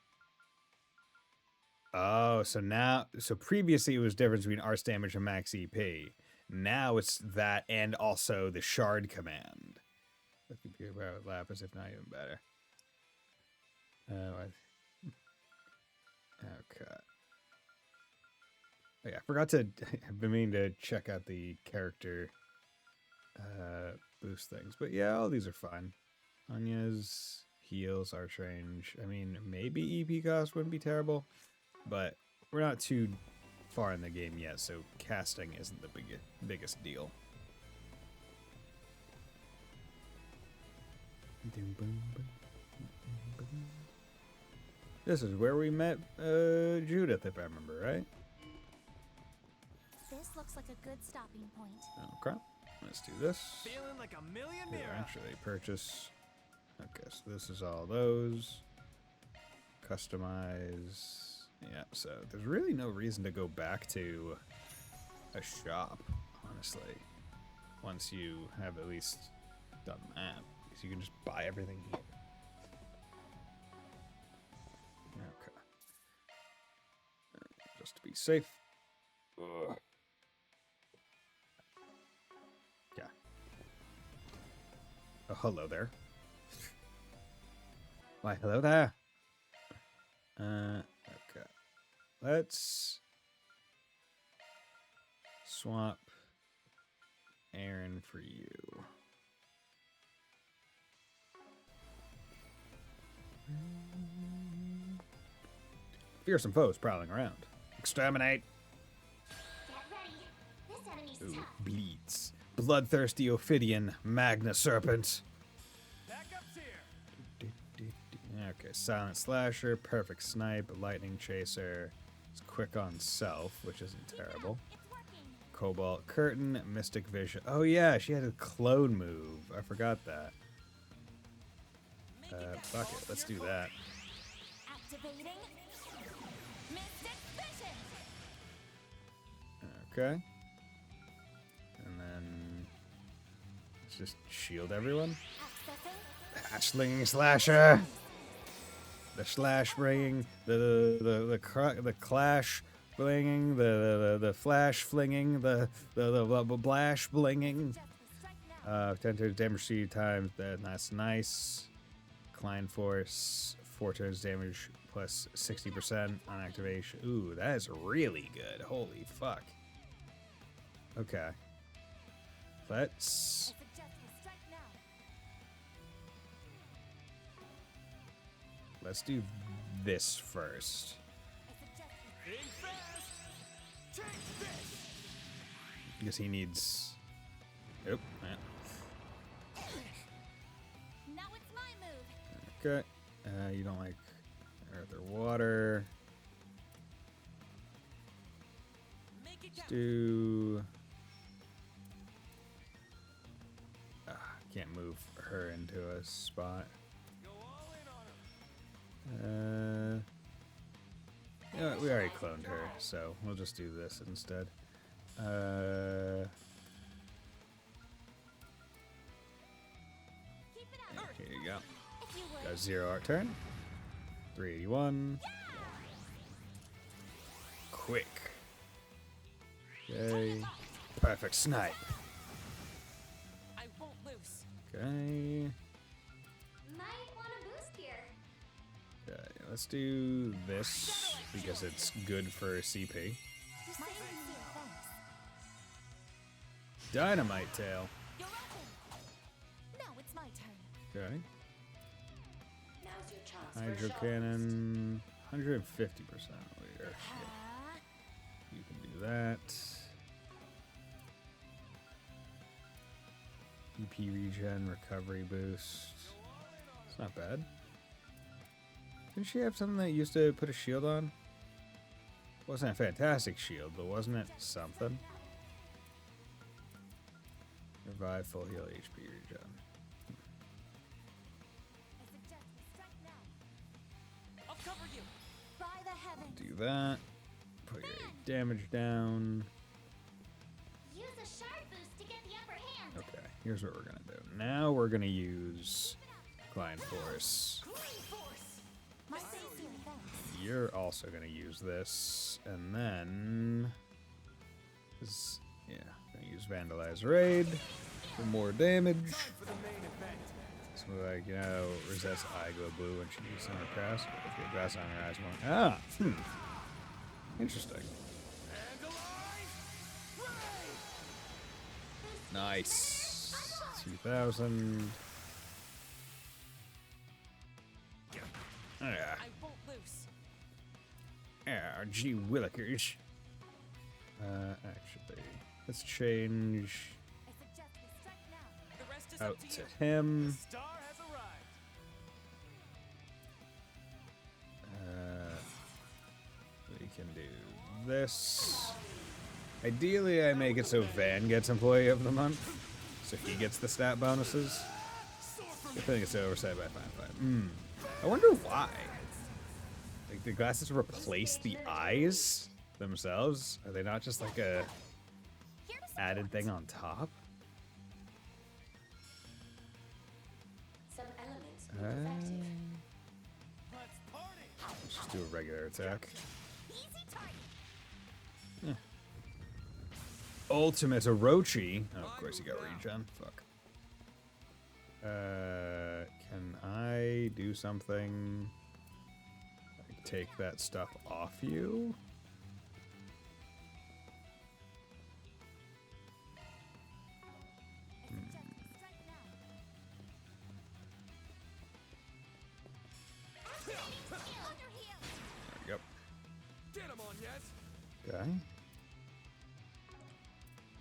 Oh, so now, so previously it was difference between arts damage and max EP. Now it's that and also the shard command. The computer power with Lapis, if not even better. Okay. Oh, yeah, I forgot to. I've been meaning to check out the character boost things, but yeah, all these are fine. Anya's heals, arch range. I mean, maybe EP cost wouldn't be terrible, but we're not too far in the game yet, so casting isn't the biggest deal. This is where we met Judith, if I remember right. This looks like a good stopping point. Okay, let's do this. Feeling like a millionaire. Actually, purchase. Okay, so this is all those. Customize. Yeah, so there's really no reason to go back to a shop, honestly. Once you have at least done that. Because you can just buy everything here. Okay. Just to be safe. Ugh. Yeah. Oh, hello there. Why, hello there. Okay. Let's swap Aaron for you. Fearsome foes prowling around. Exterminate! Get ready. This enemy's Ooh, tough. bleeds. Bloodthirsty Ophidian Magna Serpent. Okay, Silent Slasher, Perfect Snipe, Lightning Chaser. It's quick on self, which isn't terrible. Cobalt Curtain, Mystic Vision. Oh yeah, she had a clone move. I forgot that. Fuck it, let's do that. Activating Mystic Vision. Okay. And then let's just shield everyone. Hatchling Slasher. The slash bringing, the clash blinging, the flash flinging, the blash blinging. 10 turns damage 3 times. That's nice. Klein force 4 turns damage plus 60% on activation. Ooh, that is really good. Holy fuck. Okay. Let's. Let's do this first. Because he needs. Oop. Yeah. Now it's my move. Okay. You don't like earth or water. Let's do. Can't move her into a spot. You know what, we already cloned her, so we'll just do this instead. Here you go. Got 0 art turn. 381. Quick. Okay. Perfect snipe. I won't lose. Okay. Might want a boost here. Okay, let's do this because it's good for CP. Dynamite tail. You're open. Now it's my turn. Okay. Now's your chance for a Hydro shot. cannon. 150% later. You can do that. EP regen, recovery boost. It's not bad. Didn't she have something that used to put a shield on? Wasn't a fantastic shield, but wasn't it something? Revive, full heal, HP regen. I'll cover you. By the heavens. Do that. Put your damage down. Use a shard boost to get the upper hand. Okay, here's what we're gonna do. Now we're gonna use Klein Force. My sincere thanks. You're also gonna use this, and then yeah, gonna use Vandalize Raid for more damage. So like, you know, Rosette's eye glow blue when she uses her grass. If you have grass on her eyes more. Interesting. Nice. 2000. Yeah. I won't lose. Yeah, gee willikers. Actually, let's change I suggest we strike now. The rest is out up to to you. him. The star has arrived. We can do this. Ideally, I make it so Van gets Employee of the Month, so he gets the stat bonuses. I think it's oversight by 5-5. I wonder why. Like, the glasses replace the eyes themselves? Are they not just like a added thing on top? Some elements will be effective. Let's just do a regular attack. Yeah. Ultimate Orochi. Oh, of course you got regen. Fuck. Can I do something? Like take that stuff off you? Yep. Okay.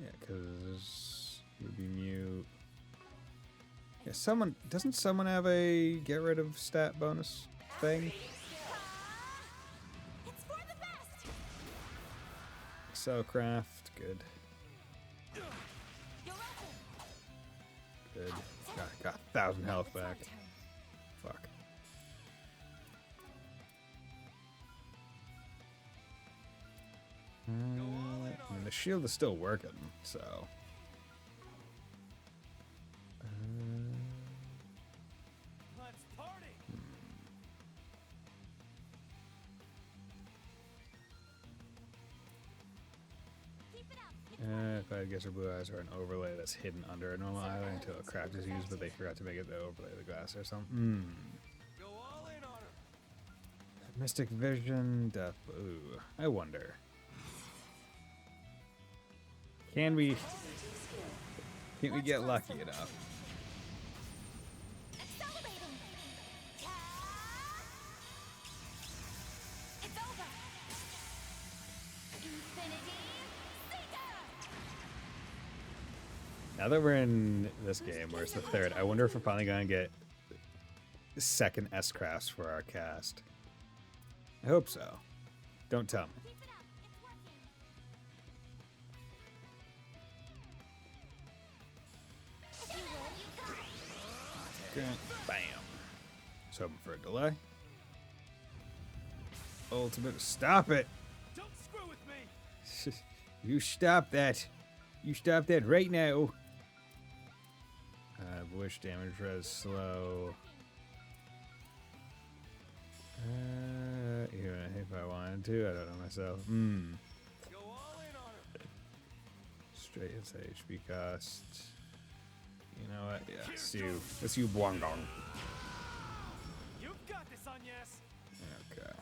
Yeah, because you'd be mute. Yeah, doesn't someone have a get rid of stat bonus thing? Cellcraft, good. Good. Got 1,000 health back. Fuck. I mean, the shield is still working, so. If I guess her blue eyes are an overlay that's hidden under a normal eyelid until a craft is used, but they forgot to make it the overlay of the glass or something. Mystic Vision, Death. Ooh, I wonder. Can't we get lucky enough? Now that we're in this game, where it's the third, I wonder if we're finally going to get second S-crafts for our cast. I hope so. Don't tell me. Okay. Bam. Just hoping for a delay. Ultimate. Stop it! Don't screw with me! You stop that. You stop that right now. Wish damage res slow. Even if I wanted to, I don't know myself. Go all in on her. Straight into HP cost. You know what? Yeah, let's do Guangdong. You've got this, Agnes. Okay.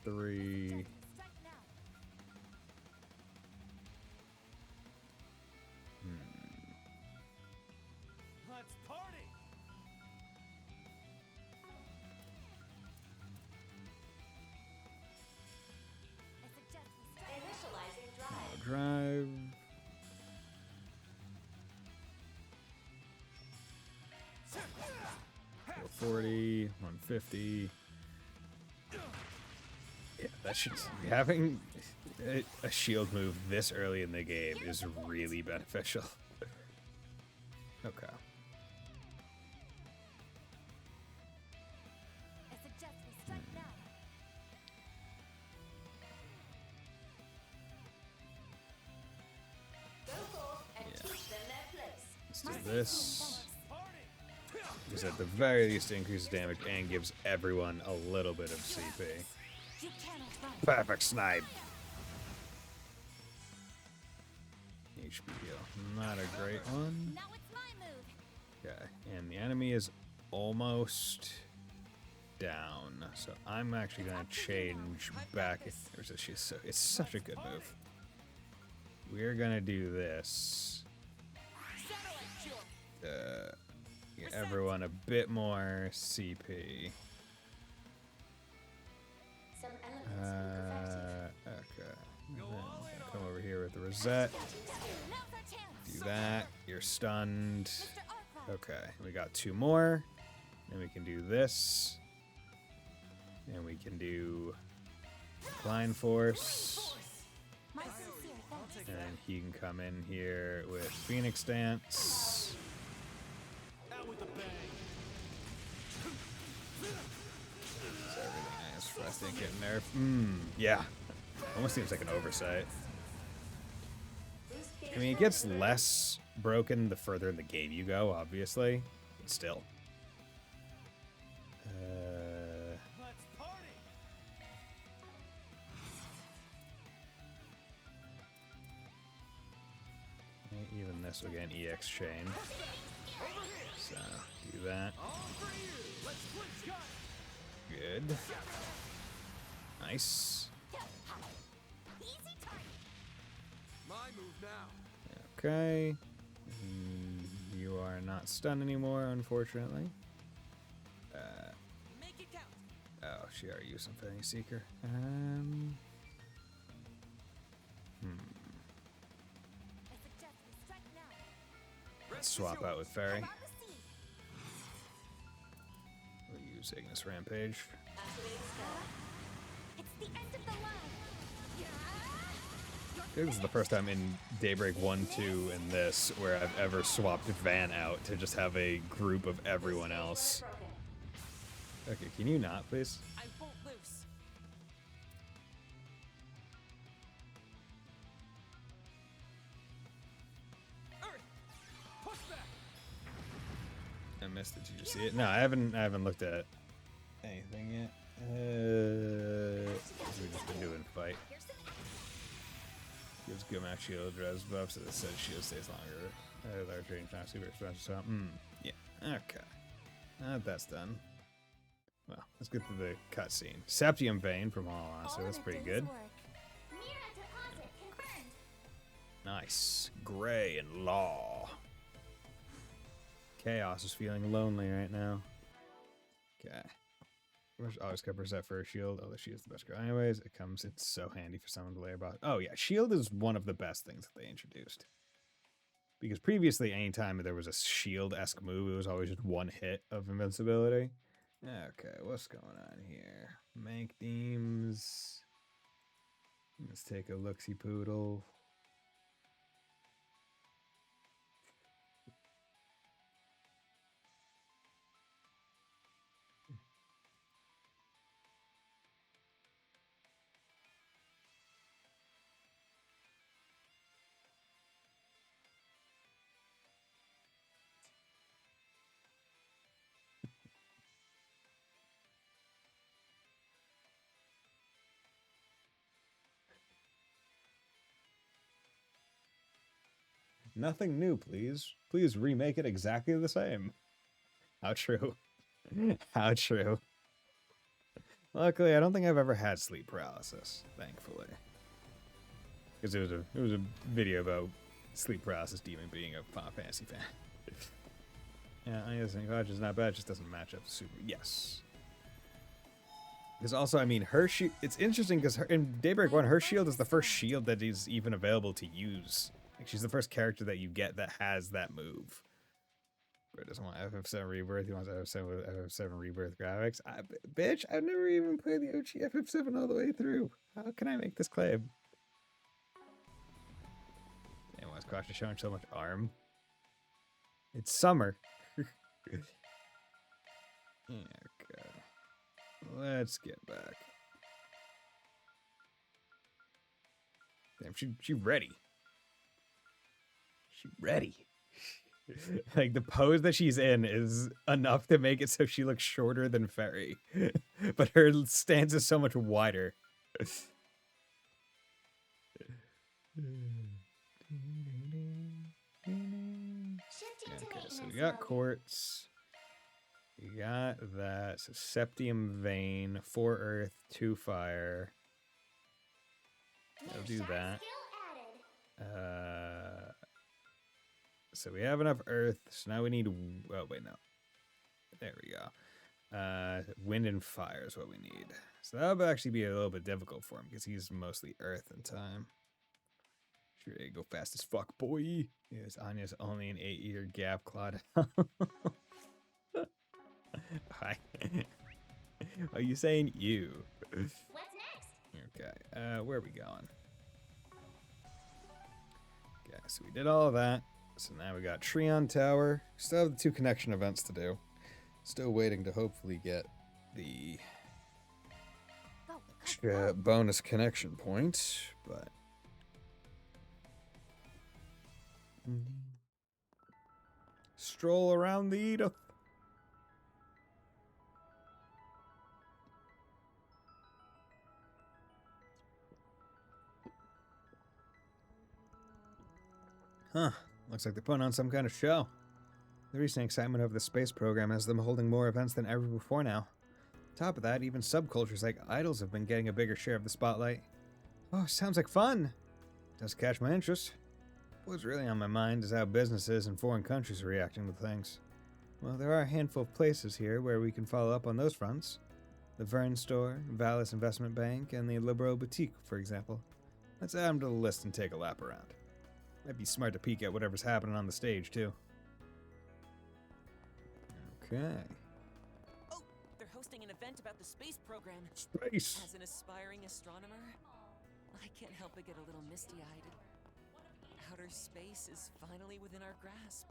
R3. Let's party. Initializing drive. Drive. Go 40, 150. Yeah, that should having a shield move this early in the game is really beneficial. Okay. Let's do this. Just at the very least increases damage and gives everyone a little bit of CP. Perfect snipe. HP heal. Not a great one. Okay, and the enemy is almost down. So I'm actually going to change back. It's such a good move. We're going to do this. Get everyone a bit more CP. Okay. Come over here with the Rosette. Do that. You're stunned. Okay, we got 2 more. Then we can do this. And we can do Blind Force. And he can come in here with Phoenix Dance. Out with the bang. So everything is for us to get nerfed. Yeah. Almost seems like an oversight. I mean, it gets less broken the further in the game you go, obviously. But still. Let's party. Even this will get an EX chain. So, do that. Good. Nice. My move now. Okay. You are not stunned anymore, unfortunately. Make it count. Oh, she already used some Infinity Seeker. Let's swap out with Fairy. We'll use Ignis Rampage. It's the end of the line. This is the first time in Daybreak 1, 2, and this where I've ever swapped Van out to just have a group of everyone else. Okay, can you not, please? I won't lose. Earth, push back. I missed it. Did you see it? No, I haven't looked at anything yet. We've just been doing fight. Gives good max shield, res buff, so it says shield stays longer. Large range, not super expensive, so, yeah, okay. That's done. Well, let's get to the cutscene. Septium Vein from all honesty, that's pretty good. Nice. Gray and Law. Chaos is feeling lonely right now. Okay. Always covers that first shield, although she is the best girl. Anyways, it's so handy for someone to layer boss. Oh yeah, shield is one of the best things that they introduced. Because previously, anytime there was a shield-esque move, it was always just one hit of invincibility. Okay, what's going on here? Mank Deems. Let's take a look-see poodle. Nothing new, please. Please remake it exactly the same. How true. How true. Luckily, I don't think I've ever had sleep paralysis, thankfully. Because it was a video about sleep paralysis demon being a Final Fantasy fan. Yeah, I just think Hodge is not bad, it just doesn't match up super. Yes. Because also, I mean, her shield, it's interesting because in Daybreak 1, her shield is the first shield that is even available to use. Like, she's the first character that you get that has that move. Bro doesn't want FF7 Rebirth, he wants FF7 Rebirth graphics. Bitch, I've never even played the OG FF7 all the way through. How can I make this claim? Damn, why is Kasha showing so much arm? It's summer. Okay. Let's get back. Damn, she ready. She ready. Like, the pose that she's in is enough to make it so she looks shorter than Fairy. But her stance is so much wider. Okay, so we got Quartz. We got that. So Septium Vein, 4 Earth, 2 Fire. I'll do that. So we have enough Earth, so now we need... Oh, wait, no. There we go. Wind and Fire is what we need. So that would actually be a little bit difficult for him, because he's mostly Earth in time. Sure, go fast as fuck, boy. Yes, Anya's only an 8-year gap, Claude. Hi. Are you saying you? What's next? Okay, where are we going? so we did all of that. So now we got Treon Tower. Still have the 2 connection events to do. Still waiting to hopefully get the bonus connection point, but stroll around the Edith. Huh. Looks like they're putting on some kind of show. The recent excitement over the space program has them holding more events than ever before now. Top of that, even subcultures like idols have been getting a bigger share of the spotlight. Oh, sounds like fun. Does catch my interest. What's really on my mind is how businesses in foreign countries are reacting to things. Well, there are a handful of places here where we can follow up on those fronts. The Vern Store, Valis Investment Bank, and the Libero Boutique, for example. Let's add them to the list and take a lap around. Might be smart to peek at whatever's happening on the stage, too. Okay. Oh, they're hosting an event about the space program. Space! As an aspiring astronomer, I can't help but get a little misty-eyed. Outer space is finally within our grasp.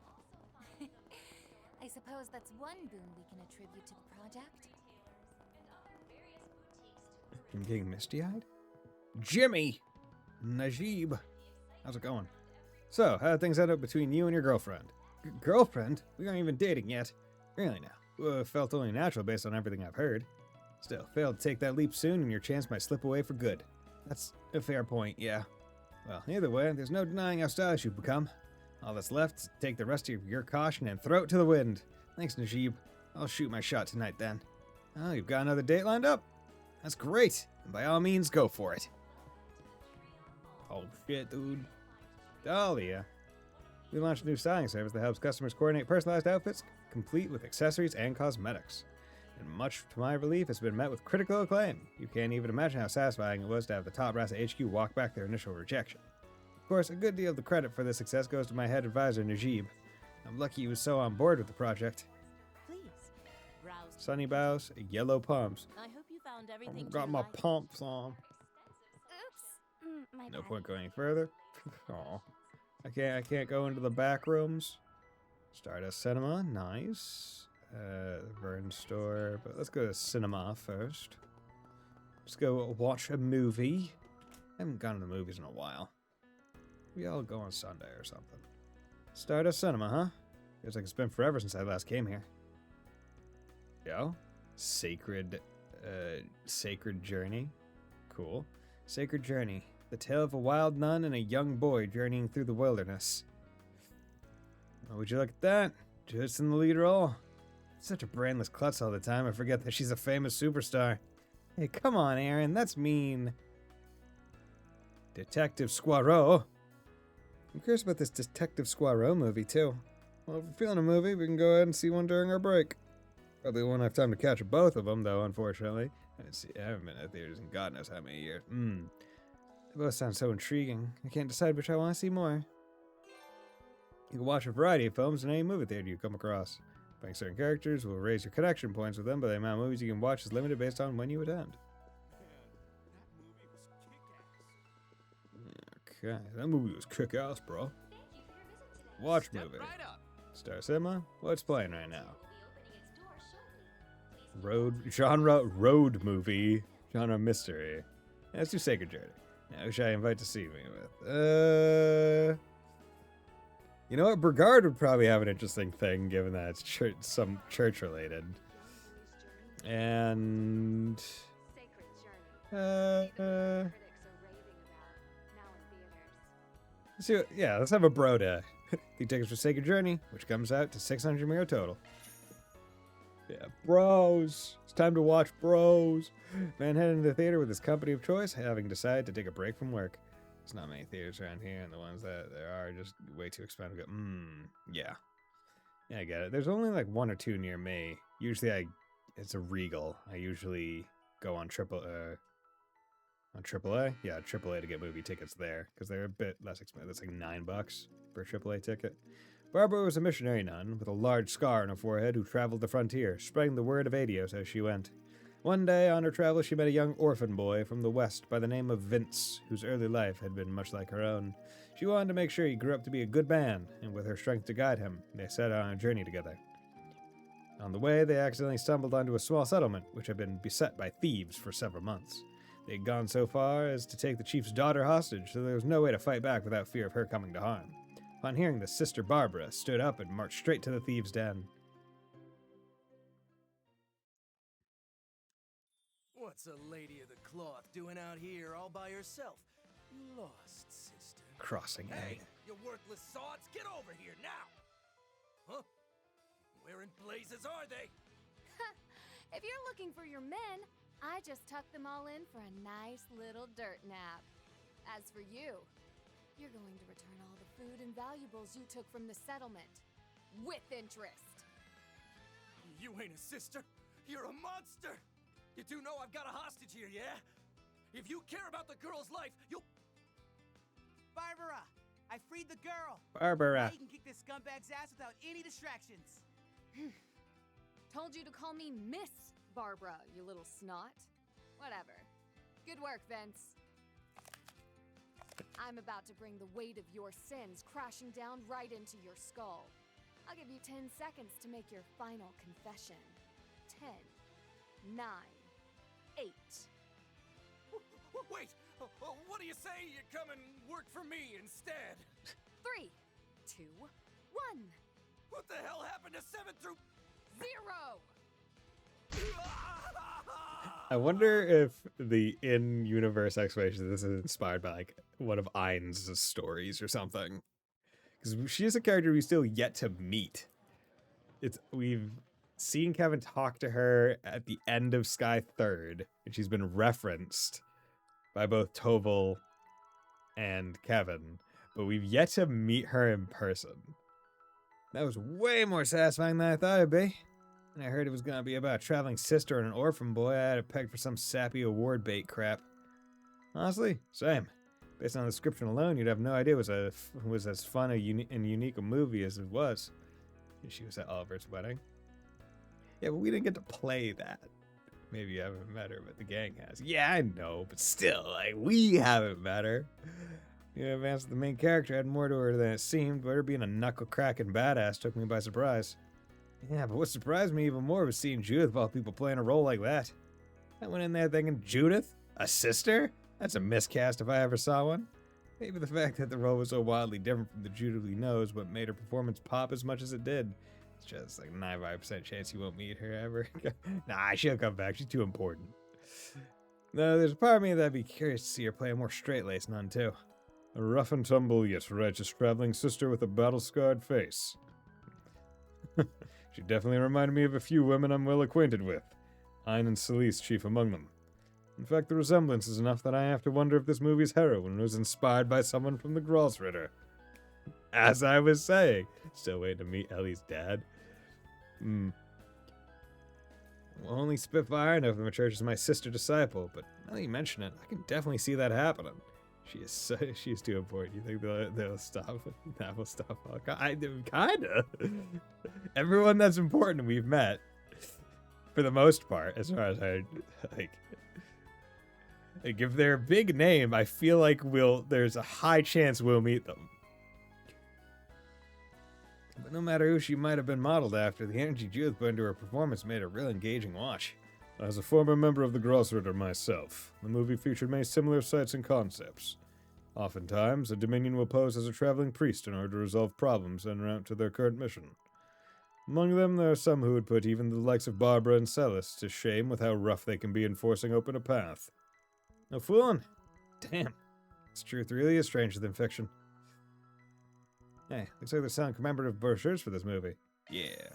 I suppose that's one boon we can attribute to the project. I'm getting misty-eyed? Jimmy! Najib! How's it going? So, how did things end up between you and your girlfriend? Girlfriend? We aren't even dating yet. Really now. Felt only natural based on everything I've heard. Still, failed to take that leap soon and your chance might slip away for good. That's a fair point, yeah. Well, either way, there's no denying how stylish you've become. All that's left is to take the rest of your caution and throw it to the wind. Thanks, Najib. I'll shoot my shot tonight then. Oh, you've got another date lined up? That's great. And by all means, go for it. Oh shit, dude. Dahlia. We launched a new styling service that helps customers coordinate personalized outfits, complete with accessories and cosmetics. And much to my relief, it's been met with critical acclaim. You can't even imagine how satisfying it was to have the top brass at HQ walk back their initial rejection. Of course, a good deal of the credit for this success goes to my head advisor, Najib. I'm lucky he was so on board with the project. Please, browse. Sunny bows, yellow pumps. I hope you found everything. I've got my pumps on. Oops. My No bad. point going any further. Aw. I can't go into the back rooms. Stardust Cinema, nice. Vern Store, but let's go to cinema first. Let's go watch a movie. I haven't gone to the movies in a while. Maybe I'll go on Sunday or something. Stardust Cinema, huh? Feels like it's been forever since I last came here. Yo? Sacred Journey. Cool. Sacred Journey. The tale of a wild nun and a young boy journeying through the wilderness. Oh, would you look at that? Just in the lead role. Such a brainless klutz all the time, I forget that she's a famous superstar. Hey, come on, Aaron, that's mean. Detective Squirrel. I'm curious about this Detective Squirrel movie, too. Well, if we're feeling a movie, we can go ahead and see one during our break. Probably won't have time to catch both of them, though, unfortunately. I haven't been at theaters in God knows how many years. They both sound so intriguing. I can't decide which I want to see more. You can watch a variety of films in any movie theater you come across. Playing certain characters will raise your connection points with them, but the amount of movies you can watch is limited based on when you attend. Okay, that movie was kick-ass, bro. Watch movie. Star Cinema, what's playing right now? Road movie, genre mystery. Yeah, let's do Sacred Journey. Now, who should I invite to see me with? You know what? Bergard would probably have an interesting thing, given that it's some church related. And let's see what, yeah, let's have a bro day. The tickets for Sacred Journey, which comes out to 600 miro total. Yeah, bros. It's time to watch Bros. Man headed into the theater with his company of choice, having decided to take a break from work. There's not many theaters around here, and the ones that there are just way too expensive. Yeah. Yeah, I get it. There's only like one or two near me. Usually it's a Regal. I usually go on AAA. Yeah, AAA to get movie tickets there, because they're a bit less expensive. It's like $9 for a AAA ticket. Barbara was a missionary nun with a large scar on her forehead who traveled the frontier, spreading the word of Adios as she went. One day on her travels, she met a young orphan boy from the west by the name of Vince, whose early life had been much like her own. She wanted to make sure he grew up to be a good man, and with her strength to guide him, they set out on a journey together. On the way, they accidentally stumbled onto a small settlement, which had been beset by thieves for several months. They had gone so far as to take the chief's daughter hostage, so there was no way to fight back without fear of her coming to harm. Upon hearing this, Sister Barbara stood up and marched straight to the thieves' den. What's a lady of the cloth doing out here all by herself? Lost, sister. Crossing Hey, A. you worthless sods, get over here now! Huh? Where in blazes are they? If you're looking for your men, I just tucked them all in for a nice little dirt nap. As for you, you're going to return all the food and valuables you took from the settlement. With interest. You ain't a sister. You're a monster. You do know I've got a hostage here, yeah? If you care about the girl's life, you'll... Barbara! I freed the girl! Barbara. Now you can kick this scumbag's ass without any distractions. Told you to call me Miss Barbara, you little snot. Whatever. Good work, Vince. I'm about to bring the weight of your sins crashing down right into your skull. I'll give you 10 seconds to make your final confession. 10, 9, 8. Wait! What do you say you come and work for me instead? 3, 2, 1. What the hell happened to 7 through... 0! I wonder if the in-universe explanation of this is inspired by, like, one of Ain's stories or something. Because she is a character we still yet to meet. We've seen Kevin talk to her at the end of Sky Third, and she's been referenced by both Toval and Kevin, but we've yet to meet her in person. That was way more satisfying than I thought it'd be. And I heard it was going to be about a traveling sister and an orphan boy. I had it pegged for some sappy award bait crap. Honestly, same. Based on the description alone, you'd have no idea it was as fun and unique a movie as it was. She was at Oliver's wedding. Yeah, but we didn't get to play that. Maybe you haven't met her, but the gang has. Yeah, I know, but still, like, we haven't met her. The advance of the main character had more to her than it seemed, but her being a knuckle-cracking badass took me by surprise. Yeah, but what surprised me even more was seeing Judith of all people playing a role like that. I went in there thinking, Judith? A sister? That's a miscast if I ever saw one. Maybe the fact that the role was so wildly different from the Judith we know is what made her performance pop as much as it did. It's just like 95% chance you won't meet her ever. Nah, she'll come back. She's too important. No, there's a part of me that'd be curious to see her play a more straight-laced nun, too. A rough and tumble yet righteous traveling sister with a battle-scarred face. She definitely reminded me of a few women I'm well acquainted with. Ayn and Celeste chief among them. In fact, the resemblance is enough that I have to wonder if this movie's heroine was inspired by someone from the Grossritter. As I was saying. Still waiting to meet Ellie's dad. Well, only Spitfire know if the church is my sister disciple, but now that you mention it, I can definitely see that happening. She is too important. You think they'll stop? That will stop. Kinda. Everyone that's important we've met, for the most part, as far as I like if they're a big name, I feel like there's a high chance we'll meet them. But no matter who she might have been modeled after, the energy Judith put into her performance made a real engaging watch. As a former member of the Grossritter myself, the movie featured many similar sights and concepts. Oftentimes, a Dominion will pose as a traveling priest in order to resolve problems en route to their current mission. Among them, there are some who would put even the likes of Barbara and Celis to shame with how rough they can be in forcing open a path. No fooling. Damn. This truth really is stranger than fiction. Hey, looks like they're selling commemorative brochures for this movie. Yeah.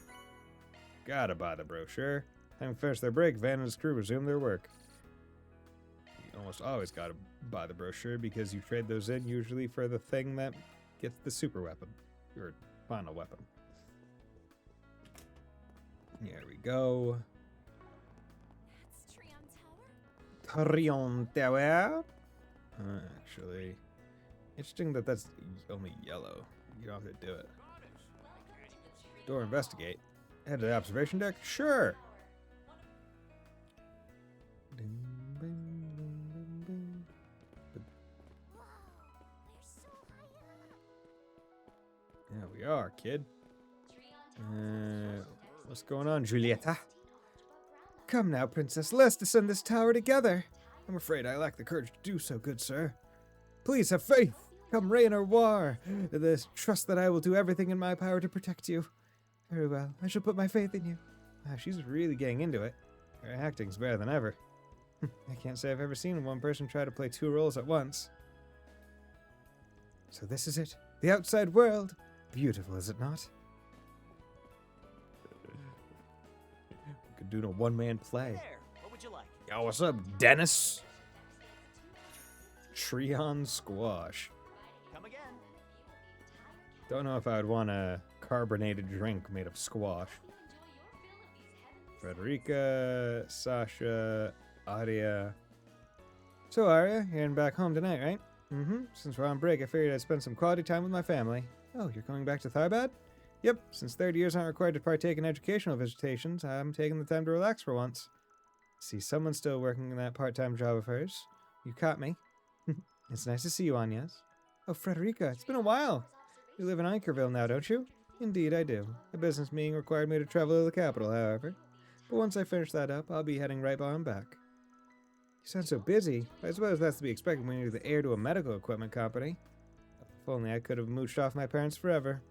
Gotta buy the brochure. Having finished their break, Van and his crew resumed their work. You almost always gotta buy the brochure because you trade those in usually for the thing that gets the super weapon. Your final weapon. Here we go. That's Trion Tower? Trion Tower? Actually, interesting that that's only yellow. You don't have to do it. Door investigate. Head to the observation deck? Sure. smart kid. What's going on, Julieta? Come now, Princess. Let's descend this tower together. I'm afraid I lack the courage to do so, good sir. Please have faith. Come rain or war. The trust that I will do everything in my power to protect you. Very well. I shall put my faith in you. Wow, she's really getting into it. Her acting's better than ever. I can't say I've ever seen one person try to play two roles at once. So this is it. The outside world. Beautiful, is it not? We could do a one-man play. There. What would you like? Yo, what's up, Dennis? Treon Squash. Come again. Don't know if I would want a carbonated drink made of squash. Frederica, Sasha, Aria. So, Aria, you're heading back home tonight, right? Mm-hmm. Since we're on break, I figured I'd spend some quality time with my family. Oh, you're coming back to Tharbad? Yep. Since third years aren't required to partake in educational visitations, I'm taking the time to relax for once. See, someone's still working in that part-time job of hers. You caught me. It's nice to see you, Agnes. Oh, Frederica, it's been a while. You live in Anchorville now, don't you? Indeed, I do. A business meeting required me to travel to the capital, however. But once I finish that up, I'll be heading right on back. You sound so busy. I suppose that's to be expected when you're the heir to a medical equipment company. If only I could have mooched off my parents forever.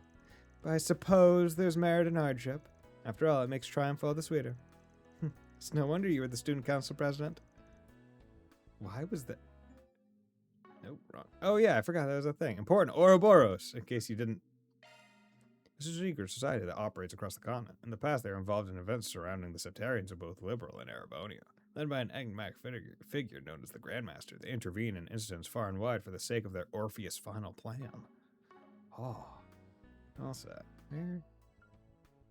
But I suppose there's merit in hardship. After all, it makes triumph all the sweeter. It's no wonder you were the student council president. Why was that? Nope, wrong. Oh yeah, I forgot that was a thing. Important. Ouroboros, in case you didn't. This is a secret society that operates across the continent. In the past, they were involved in events surrounding the Septarians of both Liberal and Arabonia. Led by an enigmatic figure known as the Grandmaster, they intervene in incidents far and wide for the sake of their Orpheus final plan. Oh. What's that? Where?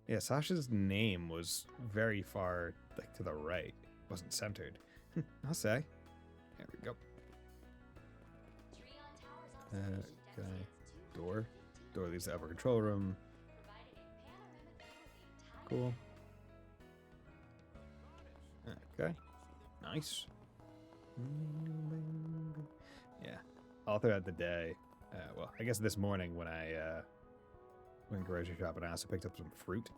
Yeah, Sasha's name was very far, like, to the right. It wasn't centered. I'll say. There we go. Can I? Door? Door leads to the upper control room. Cool. Okay. Nice. Yeah. All throughout the day. Well, I guess this morning when I went grocery shopping, I also picked up some fruit.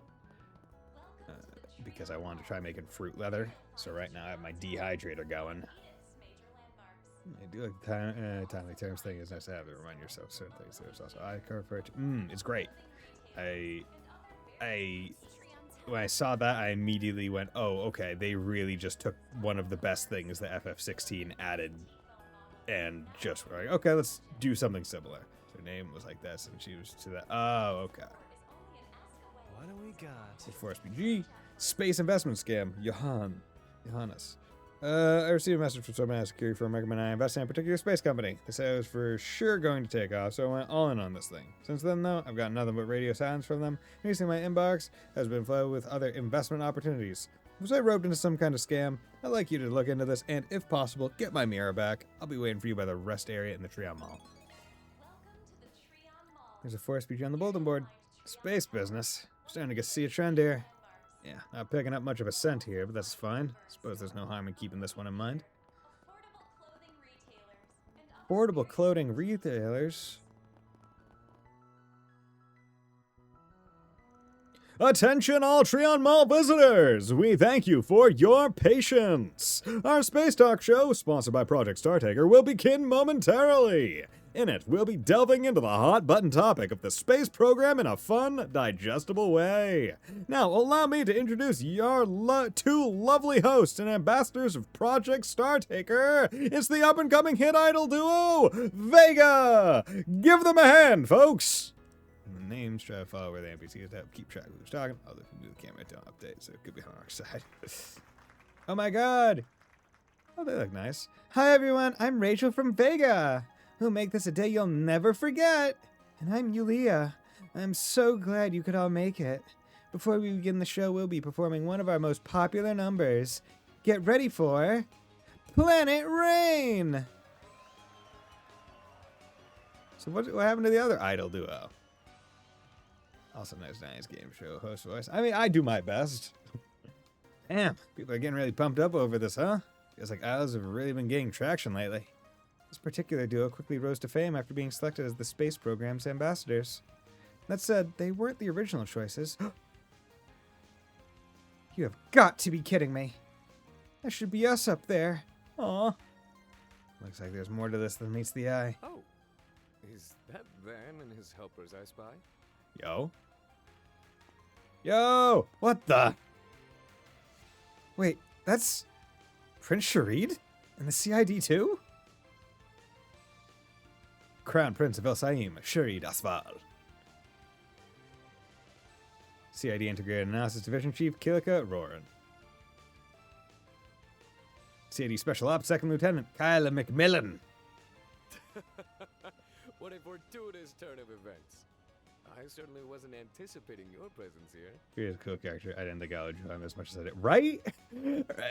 Because I wanted to try making fruit leather. So right now I have my dehydrator going. I do like the timely terms thing. It's nice to have it remind yourself of certain things. There's also iCar for it. It's great. When I saw that, I immediately went, oh, okay, they really just took one of the best things that FF16 added and just were like, okay, let's do something similar. So her name was like this, and she was to that. Oh, okay. What do we got? For SPG, space investment scam, Johannes. I received a message from someone at a security firm recommending I invest in a particular space company. They said it was for sure going to take off, so I went all in on this thing. Since then, though, I've gotten nothing but radio silence from them. Recently, my inbox has been flooded with other investment opportunities. Was I roped into some kind of scam? I'd like you to look into this, and if possible, get my mirror back. I'll be waiting for you by the rest area in the Treon Mall. There's a forest speech on the bulletin board. Space business. Starting to see a trend here. Yeah, not picking up much of a scent here, but that's fine. Suppose there's no harm in keeping this one in mind. Affordable clothing retailers. Attention all Treon Mall visitors! We thank you for your patience! Our Space Talk show, sponsored by Project Startaker, will begin momentarily! In it, we'll be delving into the hot-button topic of the space program in a fun, digestible way. Now, allow me to introduce your two lovely hosts and ambassadors of Project Startaker. It's the up-and-coming hit idol duo, Vega! Give them a hand, folks! And the names try to follow where the NPCs to help keep track of who's talking. Although if you do the camera don't update, so it could be on our side. Oh my god! Oh, they look nice. Hi everyone, I'm Rachel from Vega. Who'll make this a day you'll never forget. And I'm Yulia. I'm so glad you could all make it. Before we begin the show, we'll be performing one of our most popular numbers. Get ready for Planet Rain! So what happened to the other idol duo? Also nice game show host voice. I mean, I do my best. Damn, people are getting really pumped up over this, huh? Feels like idols have really been getting traction lately. This particular duo quickly rose to fame after being selected as the space program's ambassadors. That said, they weren't the original choices. You have got to be kidding me. That should be us up there. Aw. Looks like there's more to this than meets the eye. Oh, is that Van and his helpers I spy? Yo. Yo! What the? Wait, that's Prince Sharid? And the CID too? Crown Prince of El Saim, Sharid Asval. CID Integrated Analysis Division Chief, Kilika Roran. CID Special Ops Second Lieutenant, Kyla McMillan. What a fortuitous turn of events. I certainly wasn't anticipating your presence here. He is a cool character. I didn't think I would enjoy him as much as I did. Right?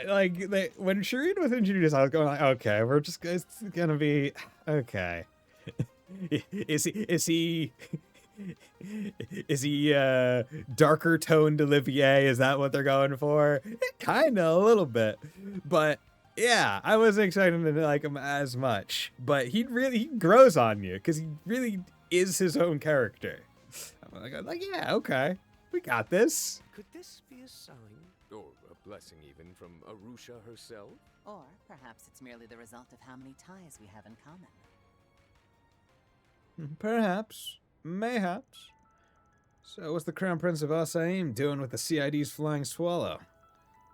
Like, when Sharid was introduced, I was going like, okay, it's gonna be, okay. Is he darker toned Olivier? Is that what they're going for? Kinda, a little bit. But yeah, I wasn't expecting to like him as much. But he grows on you, because he really is his own character. I'm like, yeah, okay. We got this. Could this be a sign, or a blessing even, from Arusha herself? Or perhaps it's merely the result of how many ties we have in common. Perhaps. Mayhaps. So what's the Crown Prince of Al-Saim doing with the CID's Flying Swallow?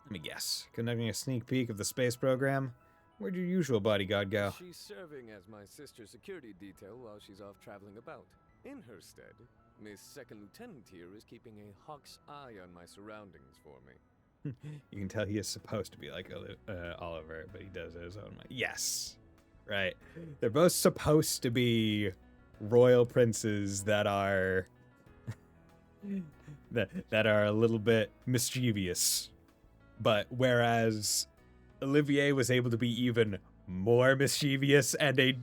Let me guess. Conducting a sneak peek of the space program? Where'd your usual bodyguard go? She's serving as my sister's security detail while she's off traveling about. In her stead, Miss Second Lieutenant here is keeping a hawk's eye on my surroundings for me. You can tell he is supposed to be like Oliver, but he does it his own way. Yes. Right. They're both supposed to be royal princes that are that are a little bit mischievous. But whereas Olivier was able to be even more mischievous and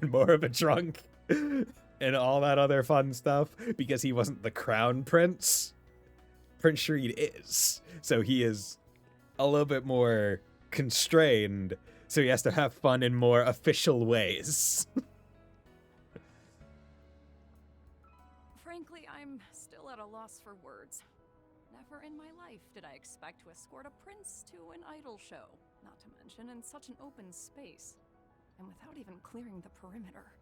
more of a drunk and all that other fun stuff because he wasn't the crown prince, Prince Sharid is. So he is a little bit more constrained, so he has to have fun in more official ways. Frankly, I'm still at a loss for words. Never in my life did I expect to escort a prince to an idol show, not to mention in such an open space, and without even clearing the perimeter.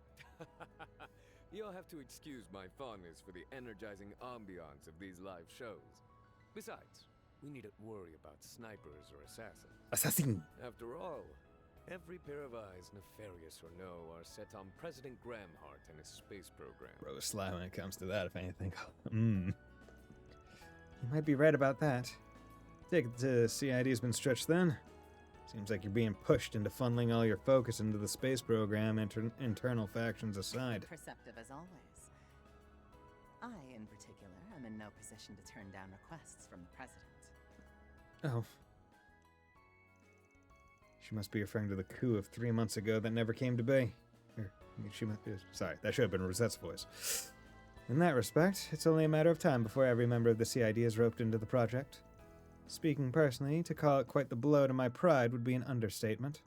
You'll have to excuse my fondness for the energizing ambiance of these live shows. Besides, we needn't worry about snipers or assassins. Assassin! After all, every pair of eyes, nefarious or no, are set on President Gramhart and his space program. Bro, sly when it comes to that, if anything. You might be right about that. Take it the CID's been stretched then. Seems like you're being pushed into funneling all your focus into the space program, internal factions aside. Perceptive as always. I, in particular, am in no position to turn down requests from the president. Oh. She must be referring to the coup of 3 months ago that never came to be. Sorry, that should have been Rosette's voice. In that respect, it's only a matter of time before every member of the CID is roped into the project. Speaking personally, to call it quite the blow to my pride would be an understatement.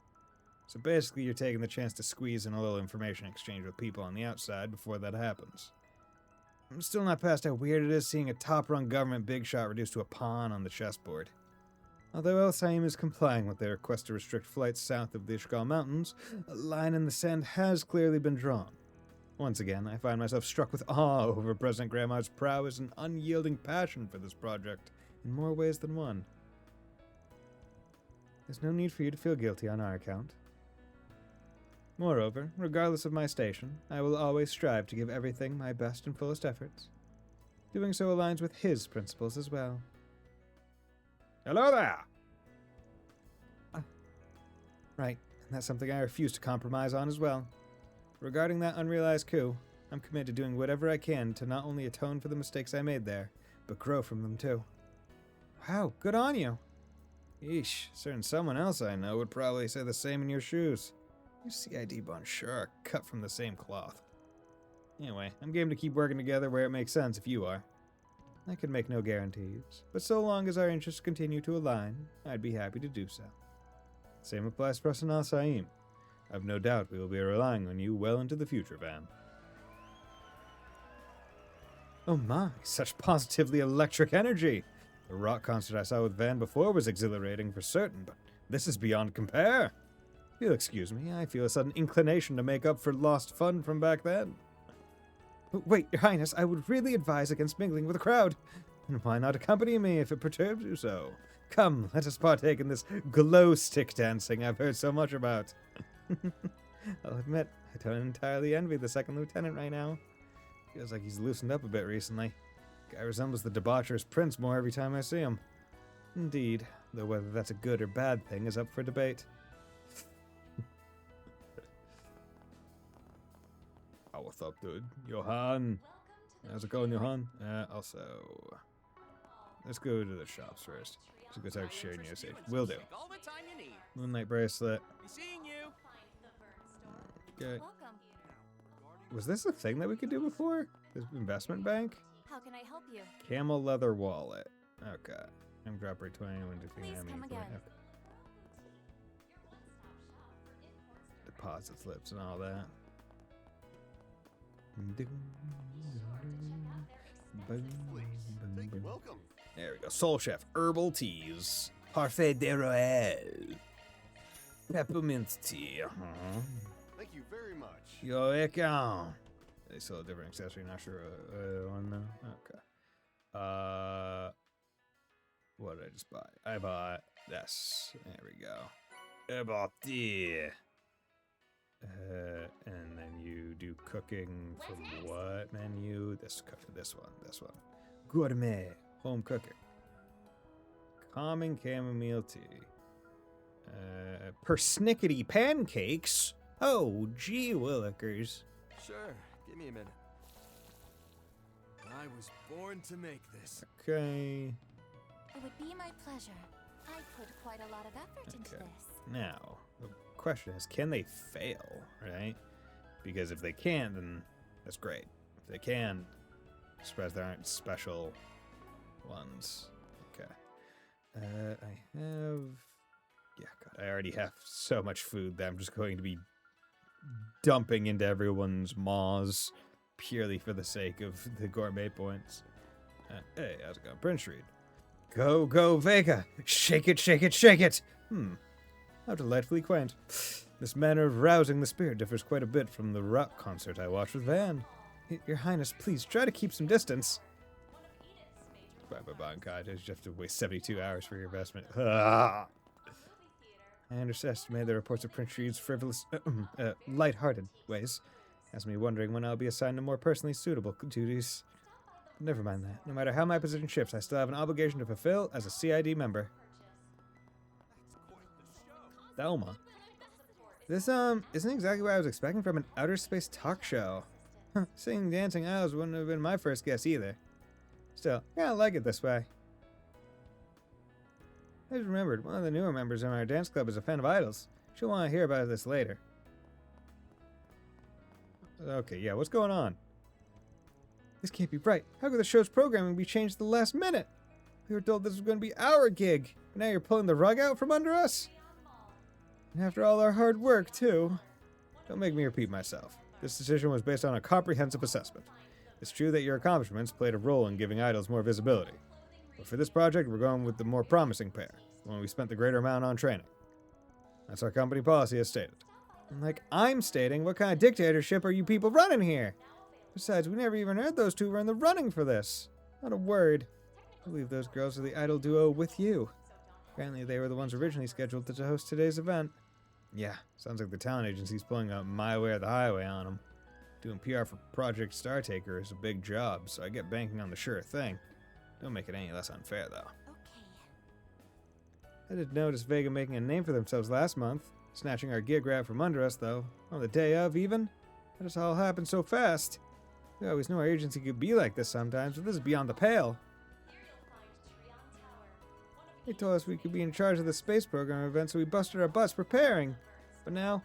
So basically, you're taking the chance to squeeze in a little information exchange with people on the outside before that happens. I'm still not past how weird it is seeing a top-rung government big shot reduced to a pawn on the chessboard. Although El Saim is complying with their request to restrict flights south of the Ishgal Mountains, a line in the sand has clearly been drawn. Once again, I find myself struck with awe over President Gramhart's prowess and unyielding passion for this project, in more ways than one. There's no need for you to feel guilty on our account. Moreover, regardless of my station, I will always strive to give everything my best and fullest efforts. Doing so aligns with his principles as well. Hello there! Right, and that's something I refuse to compromise on as well. Regarding that unrealized coup, I'm committed to doing whatever I can to not only atone for the mistakes I made there, but grow from them too. Wow, good on you. Yeesh, certain someone else I know would probably say the same in your shoes. You CID bunch sure are cut from the same cloth. Anyway, I'm game to keep working together where it makes sense if you are. I can make no guarantees, but so long as our interests continue to align, I'd be happy to do so. Same applies for us in Al-Saim. I've no doubt we will be relying on you well into the future, Van. Oh my, such positively electric energy. The rock concert I saw with Van before was exhilarating for certain, but this is beyond compare. If you'll excuse me, I feel a sudden inclination to make up for lost fun from back then. Wait, Your Highness, I would really advise against mingling with the crowd. And why not accompany me if it perturbs you so? Come, let us partake in this glow stick dancing I've heard so much about. I'll admit, I don't entirely envy the second lieutenant right now. Feels like he's loosened up a bit recently. Guy resembles the debaucherous prince more every time I see him. Indeed, though whether that's a good or bad thing is up for debate. Oh, what's up, dude? Johan! How's it going, Johan? Also, let's go to the shops first. So go start sharing your safe. Will do. Moonlight bracelet. Okay. Was this a thing that we could do before? This investment bank? How can I help you? Camel leather wallet. Okay. I'm drop rate 20 when Please come again. Deposit slips and all that. Welcome. There we go. Soul Chef herbal teas. Parfait de Royale. Peppermint tea. Thank you very much. You're welcome. They sell a different accessory. Not sure one though. Okay. What did I just buy? I bought this. There we go. I bought the. And then you do cooking from what menu? This one. Gourmet home cooking. Calming chamomile tea. Persnickety pancakes. Oh, gee willikers. Sure, give me a minute. I was born to make this. Okay. It would be my pleasure. I put quite a lot of effort into this. Now, the question is, can they fail, right? Because if they can, then that's great. If they can, I'm surprised there aren't special ones. Okay. I have... Yeah, God, I already have so much food that I'm just going to be dumping into everyone's maws purely for the sake of the gourmet points. Hey, how's it going? Prince Reed. Go, go, Vega! Shake it, shake it, shake it! How delightfully quaint. This manner of rousing the spirit differs quite a bit from the rock concert I watched with Van. Your Highness, please try to keep some distance. Bye, God. You have to waste 72 hours for your investment. I underestimate the reports of Prince Reed's frivolous, light-hearted ways. Has me wondering when I'll be assigned to more personally suitable duties. Never mind that. No matter how my position shifts, I still have an obligation to fulfill as a CID member. Thelma. This, isn't exactly what I was expecting from an outer space talk show. Singing Dancing Isles wouldn't have been my first guess either. Still, I like it this way. I just remembered, one of the newer members in our dance club is a fan of idols. She'll want to hear about this later. Okay, yeah, what's going on? This can't be right. How could the show's programming be changed at the last minute? We were told this was going to be our gig, but now you're pulling the rug out from under us? And after all our hard work, too. Don't make me repeat myself. This decision was based on a comprehensive assessment. It's true that your accomplishments played a role in giving idols more visibility. But for this project, we're going with the more promising pair, the one we spent the greater amount on training. That's our company policy as stated. And like I'm stating, what kind of dictatorship are you people running here? Besides, we never even heard those two were in the running for this. Not a word. I believe those girls are the idol duo with you. Apparently they were the ones originally scheduled to host today's event. Yeah, sounds like the talent agency's pulling up my way or the highway on them. Doing PR for Project Startaker is a big job, so I get banking on the sure thing. Don't make it any less unfair, though. I did notice Vega making a name for themselves last month, snatching our gig right from under us, though. On the day of, even. That just all happened so fast. We always knew our agency could be like this sometimes, but this is beyond the pale. They told us we could be in charge of the space program event, so we busted our butts preparing. But now,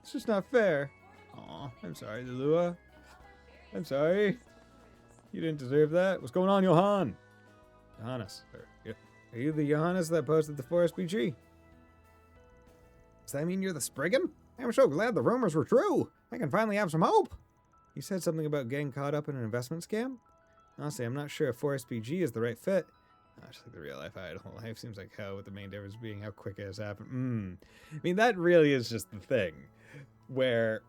it's just not fair. Aw, I'm sorry, Lulua. I'm sorry. You didn't deserve that. What's going on, Johan? Johannes. Are you the Johannes that posted the 4SPG? Does that mean you're the Spriggan? I'm so glad the rumors were true. I can finally have some hope. You said something about getting caught up in an investment scam? Honestly, I'm not sure if 4SPG is the right fit. Just like the real life idol. Life seems like hell, with the main difference being how quick it has happened. I mean, that really is just the thing. Where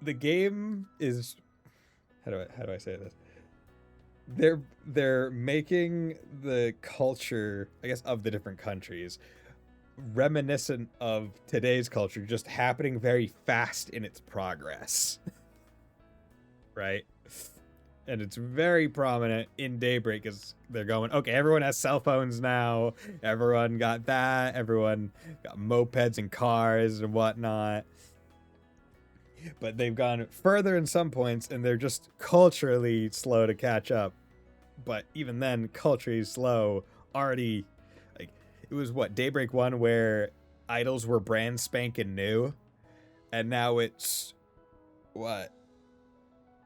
the game is... How do I say this? They're making the culture, I guess, of the different countries reminiscent of today's culture, just happening very fast in its progress. Right? And it's very prominent in Daybreak because they're going, okay, everyone has cell phones now. Everyone got that. Everyone got mopeds and cars and whatnot. But they've gone further in some points, and they're just culturally slow to catch up. But even then, culturally slow, already, like, it was what, Daybreak 1 where idols were brand spanking new? And now it's, what,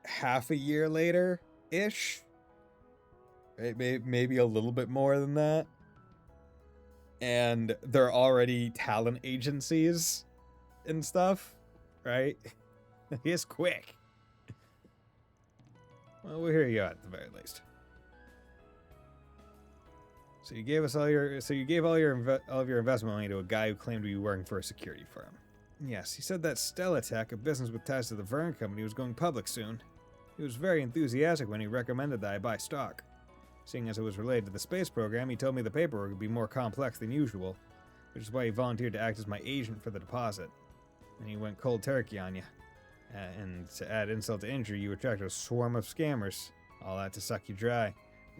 half a year later-ish? Right? Maybe a little bit more than that. And they're already talent agencies and stuff, right? It's quick. Well, we'll hear you out at the very least. So you gave all of your investment money to a guy who claimed to be working for a security firm. Yes, he said that Stellatech, a business with ties to the Vern Company, was going public soon. He was very enthusiastic when he recommended that I buy stock. Seeing as it was related to the space program, he told me the paperwork would be more complex than usual, which is why he volunteered to act as my agent for the deposit. And he went cold turkey on you. And to add insult to injury, you attracted a swarm of scammers. All that to suck you dry.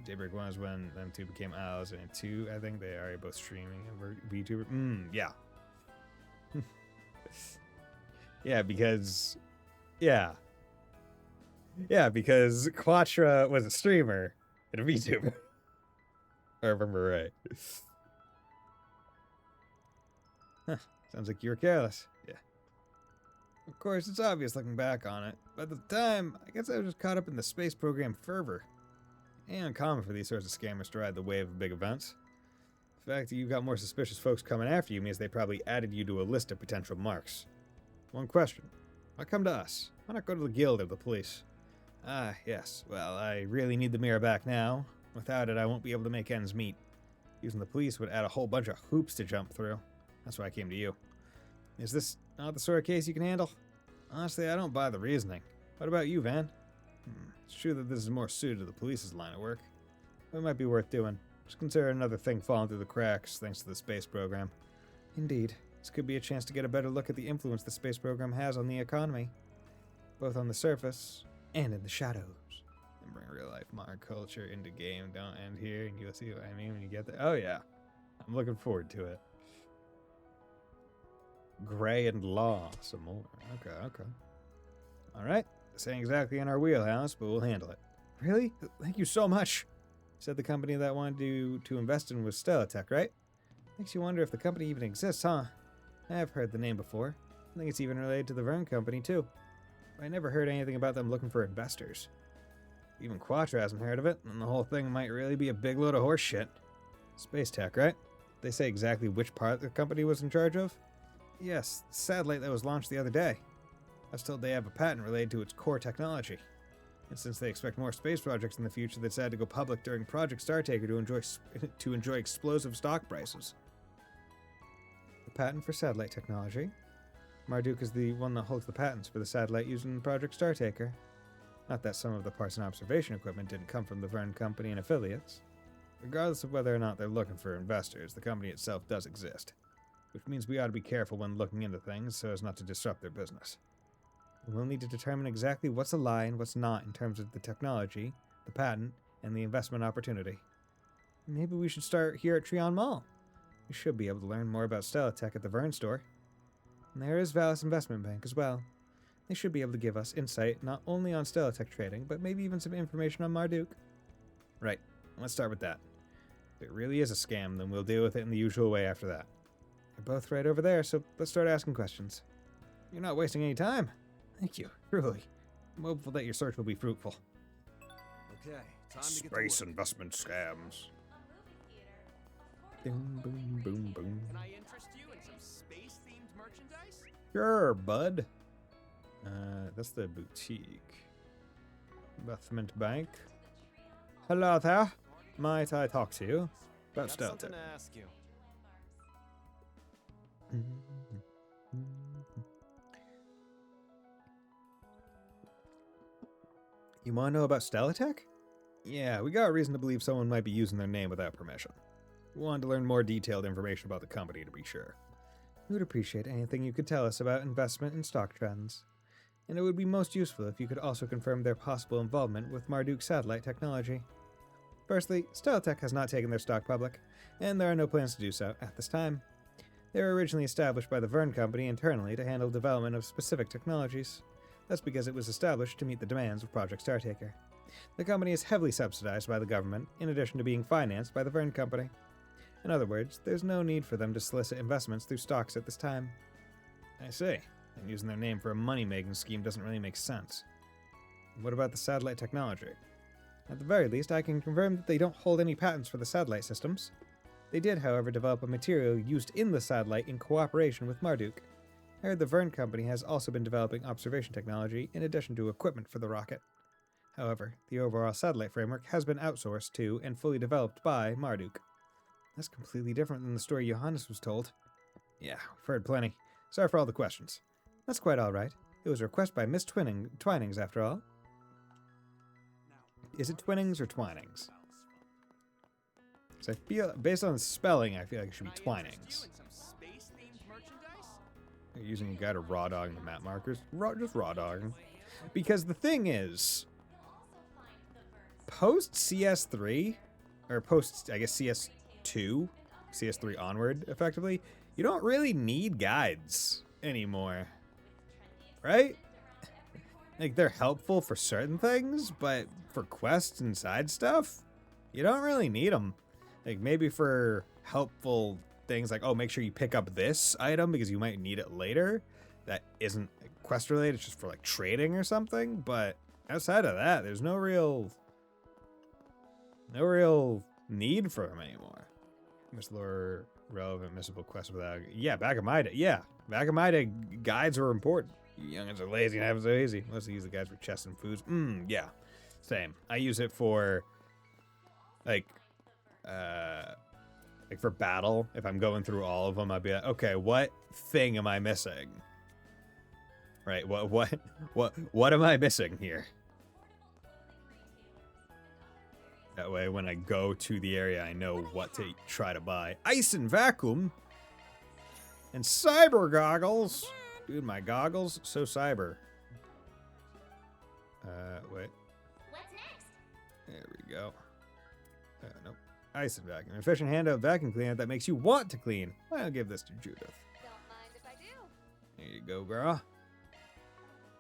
Daybreak 1 is when them two became allies, and 2, I think they are both streaming and VTuber. Yeah. Yeah, because... Yeah, because Quatra was a streamer and a VTuber. If I remember right. Huh, sounds like you were careless. Yeah. Of course, it's obvious looking back on it, but at the time, I guess I was just caught up in the space program fervor. It ain't uncommon for these sorts of scammers to ride the wave of big events. The fact that you've got more suspicious folks coming after you means they probably added you to a list of potential marks. One question. Why come to us? Why not go to the guild or the police? Ah, yes. Well, I really need the mirror back now. Without it, I won't be able to make ends meet. Using the police would add a whole bunch of hoops to jump through. That's why I came to you. Is this not the sort of case you can handle? Honestly, I don't buy the reasoning. What about you, Van? It's true that this is more suited to the police's line of work, but it might be worth doing. Just consider another thing falling through the cracks thanks to the space program. Indeed, this could be a chance to get a better look at the influence the space program has on the economy, both on the surface and in the shadows. And bring real-life modern culture into game. Don't end here, and you'll see what I mean when you get there. Oh yeah, I'm looking forward to it. Gray and Law, some more. Okay. All right. This ain't exactly in our wheelhouse, but we'll handle it. Really? Thank you so much. You said the company that wanted to invest in was Stellatech, right? Makes you wonder if the company even exists, huh? I've heard the name before. I think it's even related to the Vern Company, too. But I never heard anything about them looking for investors. Even Quatra hasn't heard of it, and the whole thing might really be a big load of horse shit. Space tech, right? They say exactly which part the company was in charge of? Yes, the satellite that was launched the other day. I was told they have a patent related to its core technology. And since they expect more space projects in the future, they decided to go public during Project Startaker to enjoy explosive stock prices. The patent for satellite technology? Marduk is the one that holds the patents for the satellite used in Project Startaker. Not that some of the parts and observation equipment didn't come from the Vern Company and affiliates. Regardless of whether or not they're looking for investors, the company itself does exist. Which means we ought to be careful when looking into things so as not to disrupt their business. We'll need to determine exactly what's a lie and what's not in terms of the technology, the patent, and the investment opportunity. Maybe we should start here at Treon Mall. We should be able to learn more about Stellatech at the Vern store. And there is Valis Investment Bank as well. They should be able to give us insight not only on Stellatech trading, but maybe even some information on Marduk. Right, let's start with that. If it really is a scam, then we'll deal with it in the usual way after that. You're both right over there, so let's start asking questions. You're not wasting any time. Thank you, truly. I'm hopeful that your search will be fruitful. Okay, time to get Space to work. investment scams. Boom, boom, boom, boom. Can I interest you in some space-themed merchandise? Sure, bud. That's the boutique. Investment Bank. Hello there. Might I talk to you about Got Stealth something Tech? to ask you. You want to know about Stelatech? Yeah, we got a reason to believe someone might be using their name without permission. We wanted to learn more detailed information about the company to be sure. We would appreciate anything you could tell us about investment and stock trends. And it would be most useful if you could also confirm their possible involvement with Marduk satellite technology. Firstly, Stelatech has not taken their stock public, and there are no plans to do so at this time. They were originally established by the Verne Company internally to handle development of specific technologies. That's because it was established to meet the demands of Project Startaker. The company is heavily subsidized by the government, in addition to being financed by the Verne Company. In other words, there's no need for them to solicit investments through stocks at this time. I see. And using their name for a money-making scheme doesn't really make sense. What about the satellite technology? At the very least, I can confirm that they don't hold any patents for the satellite systems. They did, however, develop a material used in the satellite in cooperation with Marduk. I heard the Verne Company has also been developing observation technology in addition to equipment for the rocket. However, the overall satellite framework has been outsourced to and fully developed by Marduk. That's completely different than the story Johannes was told. Yeah, we've heard plenty. Sorry for all the questions. That's quite all right. It was a request by Miss Twinings, after all. Is it Twinnings or Twinings? Because I feel, based on the spelling, I feel like it should be Twinings. You're using a guy to raw dog the map markers? Just raw dogging. Because the thing is, post CS3, or post, I guess, CS2, CS3 onward, effectively, you don't really need guides anymore. Right? Like, they're helpful for certain things, but for quests and side stuff, you don't really need them. Like, maybe for helpful things like, oh, make sure you pick up this item because you might need it later. That isn't quest related, it's just for, like, trading or something. But outside of that, there's no real need for them anymore. Miss Lore, relevant missable quests without... Yeah, back in my day. Yeah, back in my day, guides were important. You youngins are lazy and have it so easy. Mostly use the guides for chests and foods. Yeah, same. I use it for, like for battle. If I'm going through all of them, I'd be like, okay, what thing am I missing? Right? What am I missing here? That way, when I go to the area, I know what to try to buy. Ice and vacuum and cyber goggles. Dude, my goggles, so cyber. Wait. What's next? There we go. Nope. Ice and vacuum. Efficient handout vacuum cleaner that makes you want to clean. I'll give this to Judith. Don't mind if I do. There you go, girl.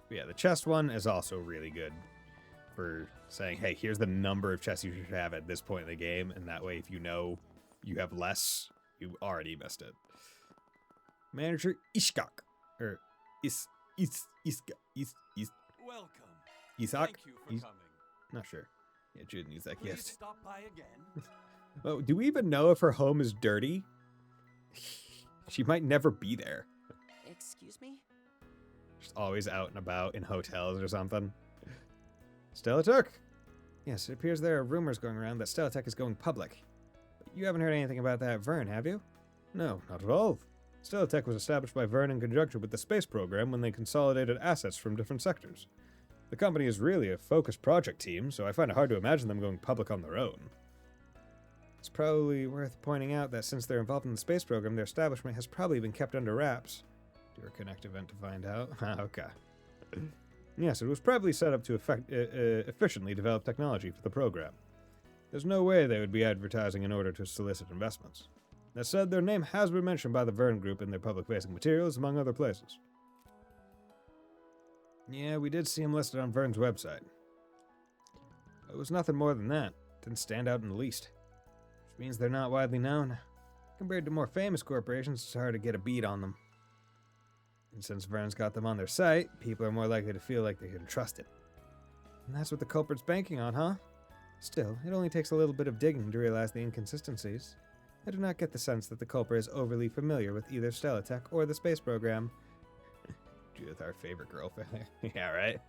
But yeah, the chest one is also really good for saying, hey, here's the number of chests you should have at this point in the game, and that way if you know you have less, you already missed it. Manager Ishkak. Or Welcome. Isak? Thank you for coming. Not sure. Yeah, Jude needs that Please gift. stop by again. Oh, do we even know if her home is dirty? She might never be there. Excuse me? She's always out and about in hotels or something. Stelatech? Yes, it appears there are rumors going around that Stelatech is going public. But you haven't heard anything about that at Verne, have you? No, not at all. Stelatech was established by Verne in conjunction with the space program when they consolidated assets from different sectors. The company is really a focused project team, so I find it hard to imagine them going public on their own. It's probably worth pointing out that since they're involved in the space program, their establishment has probably been kept under wraps. Do a connect event to find out. Okay. Yes, it was probably set up to efficiently develop technology for the program. There's no way they would be advertising in order to solicit investments. That said, their name has been mentioned by the Verne Group in their public-facing materials, among other places. Yeah, we did see him listed on Verne's website. It was nothing more than that. Didn't stand out in the least. Which means they're not widely known. Compared to more famous corporations, it's hard to get a beat on them. And since Verne's got them on their site, people are more likely to feel like they can trust it. And that's what the culprit's banking on, huh? Still, it only takes a little bit of digging to realize the inconsistencies. I do not get the sense that the culprit is overly familiar with either Stelatech or the space program. Judith, our favorite girl. Yeah, right?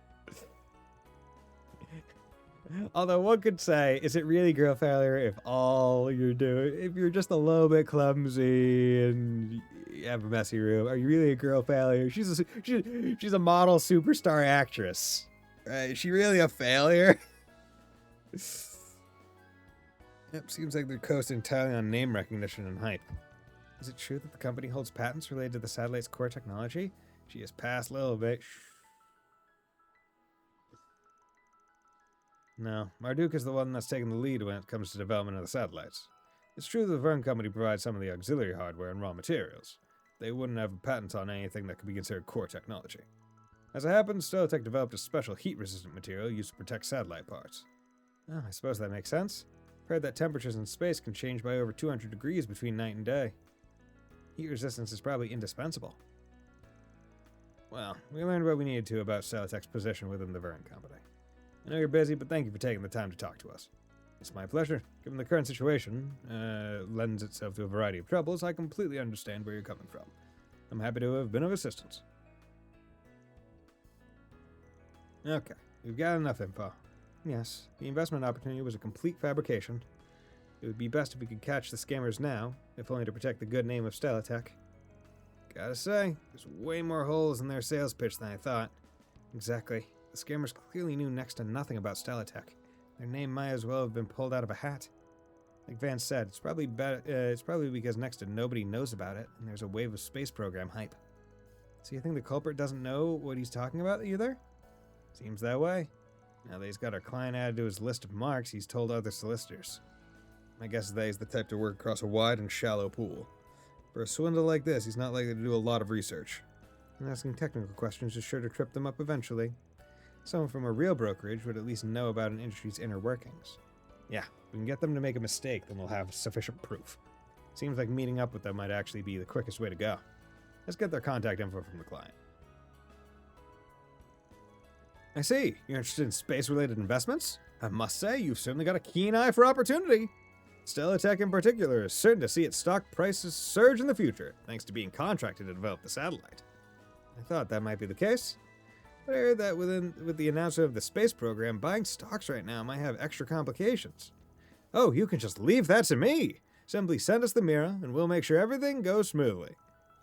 Although one could say, is it really girl failure if all you're doing, if you're just a little bit clumsy and you have a messy room, are you really a girl failure? She's a model superstar actress. Right? Is she really a failure? Yep, seems like they're coasting entirely on name recognition and hype. Is it true that the company holds patents related to the satellite's core technology? She has passed a little bit. No, Marduk is the one that's taking the lead when it comes to development of the satellites. It's true that the Vern Company provides some of the auxiliary hardware and raw materials. They wouldn't have a patent on anything that could be considered core technology. As it happens, Stellatek developed a special heat-resistant material used to protect satellite parts. Oh, I suppose that makes sense. I've heard that temperatures in space can change by over 200 degrees between night and day. Heat resistance is probably indispensable. Well, we learned what we needed to about Stellatek's position within the Vern Company. I know you're busy, but thank you for taking the time to talk to us. It's my pleasure. Given the current situation lends itself to a variety of troubles, I completely understand where you're coming from. I'm happy to have been of assistance. Okay, we've got enough info. Yes, the investment opportunity was a complete fabrication. It would be best if we could catch the scammers now, if only to protect the good name of Stellatek. Gotta say, there's way more holes in their sales pitch than I thought. Exactly. The scammers clearly knew next to nothing about Stellatek. Their name might as well have been pulled out of a hat. Like Vance said, it's probably because next to nobody knows about it, and there's a wave of space program hype. So you think the culprit doesn't know what he's talking about either? Seems that way. Now that he's got our client added to his list of marks, he's told other solicitors. My guess is that he's the type to work across a wide and shallow pool. For a swindle like this, he's not likely to do a lot of research. And asking technical questions is sure to trip them up eventually. Someone from a real brokerage would at least know about an industry's inner workings. Yeah, if we can get them to make a mistake, then we'll have sufficient proof. Seems like meeting up with them might actually be the quickest way to go. Let's get their contact info from the client. I see. You're interested in space-related investments? I must say, you've certainly got a keen eye for opportunity. Stellatek in particular is certain to see its stock prices surge in the future, thanks to being contracted to develop the satellite. I thought that might be the case. But I heard that with the announcement of the space program, buying stocks right now might have extra complications. Oh, you can just leave that to me. Simply send us the mirror, and we'll make sure everything goes smoothly.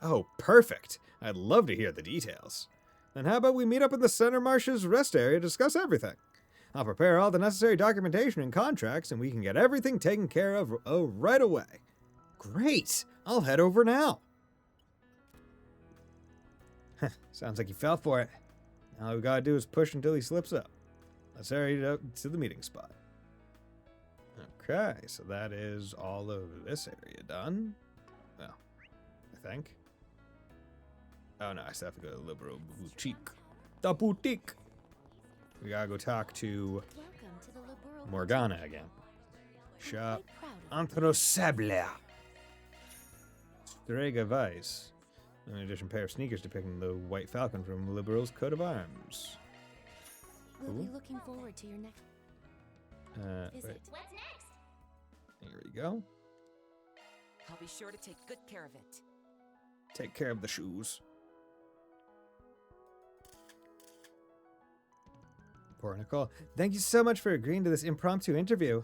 Oh, perfect. I'd love to hear the details. Then how about we meet up in the Center Marsh's rest area to discuss everything? I'll prepare all the necessary documentation and contracts, and we can get everything taken care of right away. Great. I'll head over now. Sounds like you fell for it. All we gotta do is push until he slips up. Let's hurry up to the meeting spot. Okay, so that is all of this area done. Well, I think. Oh no, I still have to go to the Liberal Boutique. The boutique! We gotta go talk to Morgana again. Shop Entre Sable. Strega Vice. In addition, a pair of sneakers depicting the White Falcon from Liberal's coat of arms. We'll be looking forward to your next visit. What's next? Here we go. I'll be sure to take good care of it. Take care of the shoes. Poor Nicole. Thank you so much for agreeing to this impromptu interview.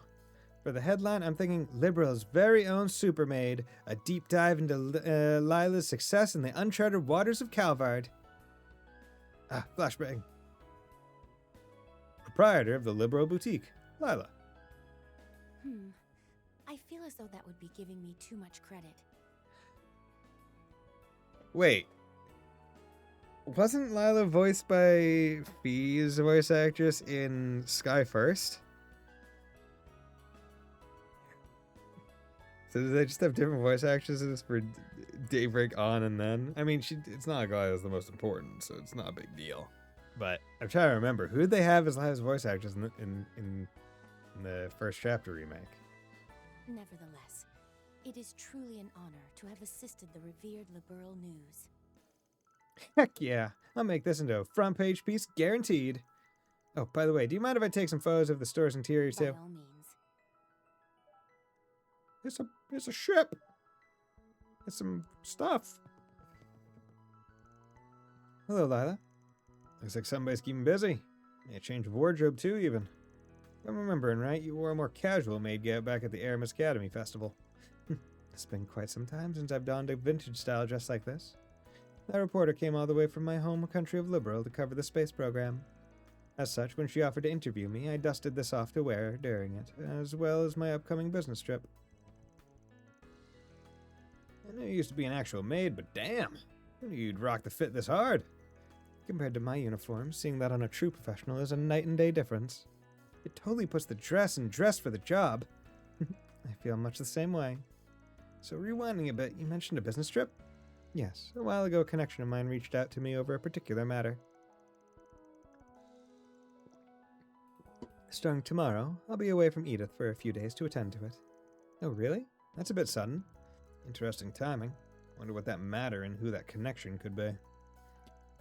For the headline, I'm thinking Liberal's very own Supermaid, a deep dive into Lila's success in the uncharted waters of Calvard. Ah, flashbang. Proprietor of the Liberal Boutique, Lila. I feel as though that would be giving me too much credit. Wait. Wasn't Lila voiced by Fee's voice actress in Sky First? So do they just have different voice actresses for Daybreak On and Then? I mean, it's not like Lila's the most important, so it's not a big deal. But I'm trying to remember, who did they have as Lila's voice actress in the first chapter remake? Nevertheless, it is truly an honor to have assisted the revered Liberal News. Heck yeah, I'll make this into a front page piece guaranteed. Oh, by the way, do you mind if I take some photos of the store's interior too? By all means. It's a ship. It's some stuff. Hello, Lila. Looks like somebody's keeping busy. May a change of wardrobe too, even. If I'm remembering right, you wore a more casual maid getup back at the Aramis Academy Festival. It's been quite some time since I've donned a vintage-style dress like this. That reporter came all the way from my home country of Liberal to cover the space program. As such, when she offered to interview me, I dusted this off to wear during it, as well as my upcoming business trip. I knew you used to be an actual maid, but damn! Who knew you'd rock the fit this hard? Compared to my uniform, seeing that on a true professional is a night and day difference. It totally puts the dress and dress for the job. I feel much the same way. So rewinding a bit, you mentioned a business trip? Yes, a while ago a connection of mine reached out to me over a particular matter. Starting tomorrow, I'll be away from Edith for a few days to attend to it. Oh, really? That's a bit sudden. Interesting timing. Wonder what that matter and who that connection could be.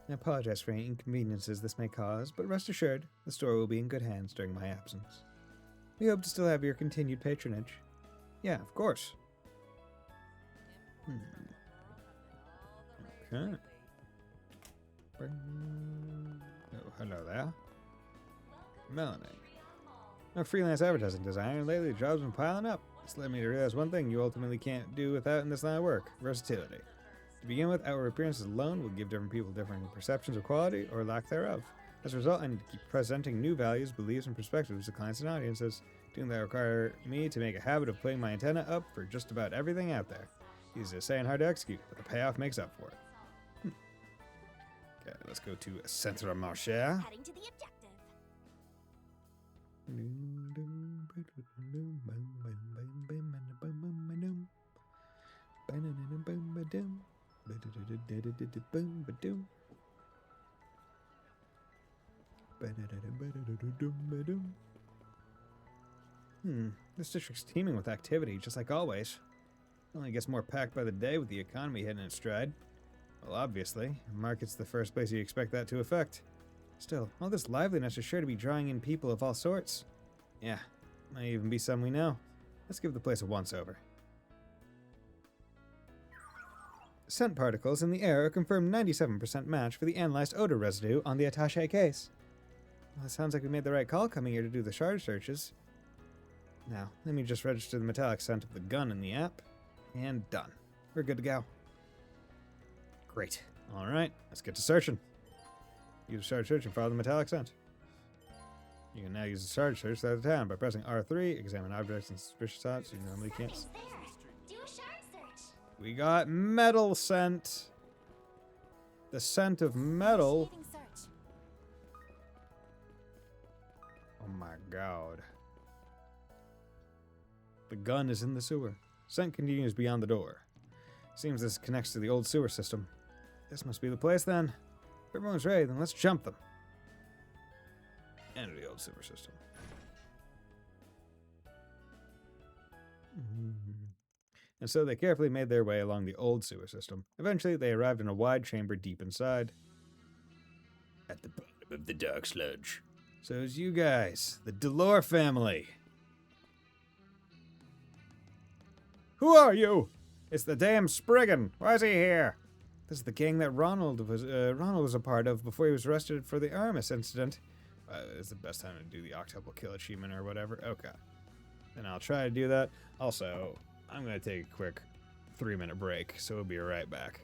I apologize for any inconveniences this may cause, but rest assured, the store will be in good hands during my absence. We hope to still have your continued patronage. Yeah, of course. Okay. Oh, hello there. Melanie. I'm a freelance advertising designer, and lately the jobs have been piling up. It's led me to realize one thing you ultimately can't do without in this line of work: versatility. To begin with, outward appearances alone will give different people different perceptions of quality or lack thereof. As a result, I need to keep presenting new values, beliefs, and perspectives to clients and audiences, doing that require me to make a habit of putting my antenna up for just about everything out there. Easy to say and hard to execute, but the payoff makes up for it. Okay, let's go to Centre Marché. Heading to the objective. This district's teeming with activity, just like always. Only gets more packed by the day with the economy hitting its stride. Well, obviously, the market's the first place you expect that to affect. Still, all this liveliness is sure to be drawing in people of all sorts. Yeah, might even be some we know. Let's give the place a once-over. Scent particles in the air are confirmed 97% match for the analyzed odor residue on the attaché case. Well, it sounds like we made the right call coming here to do the shard searches. Now, let me just register the metallic scent of the gun in the app. And done. We're good to go. Great. Alright, let's get to searching. Use the shard search and follow the metallic scent. You can now use the shard search throughout the town by pressing R3, examine objects and suspicious spots you normally can't. Do a shard search. We got metal scent. The scent of metal. Oh my god. The gun is in the sewer. Scent continues beyond the door. Seems this connects to the old sewer system. This must be the place then. If everyone's ready, then let's jump them. Enter the old sewer system. And so they carefully made their way along the old sewer system. Eventually, they arrived in a wide chamber deep inside. At the bottom of the dark sludge. So it's you guys, the Delore family. Who are you? It's the damn Spriggan. Why is he here? This is the gang that Ronald was a part of before he was arrested for the Aramis incident. It's the best time to do the octuple kill achievement or whatever. Okay. Then I'll try to do that. Also, I'm going to take a quick 3-minute break, so we'll be right back.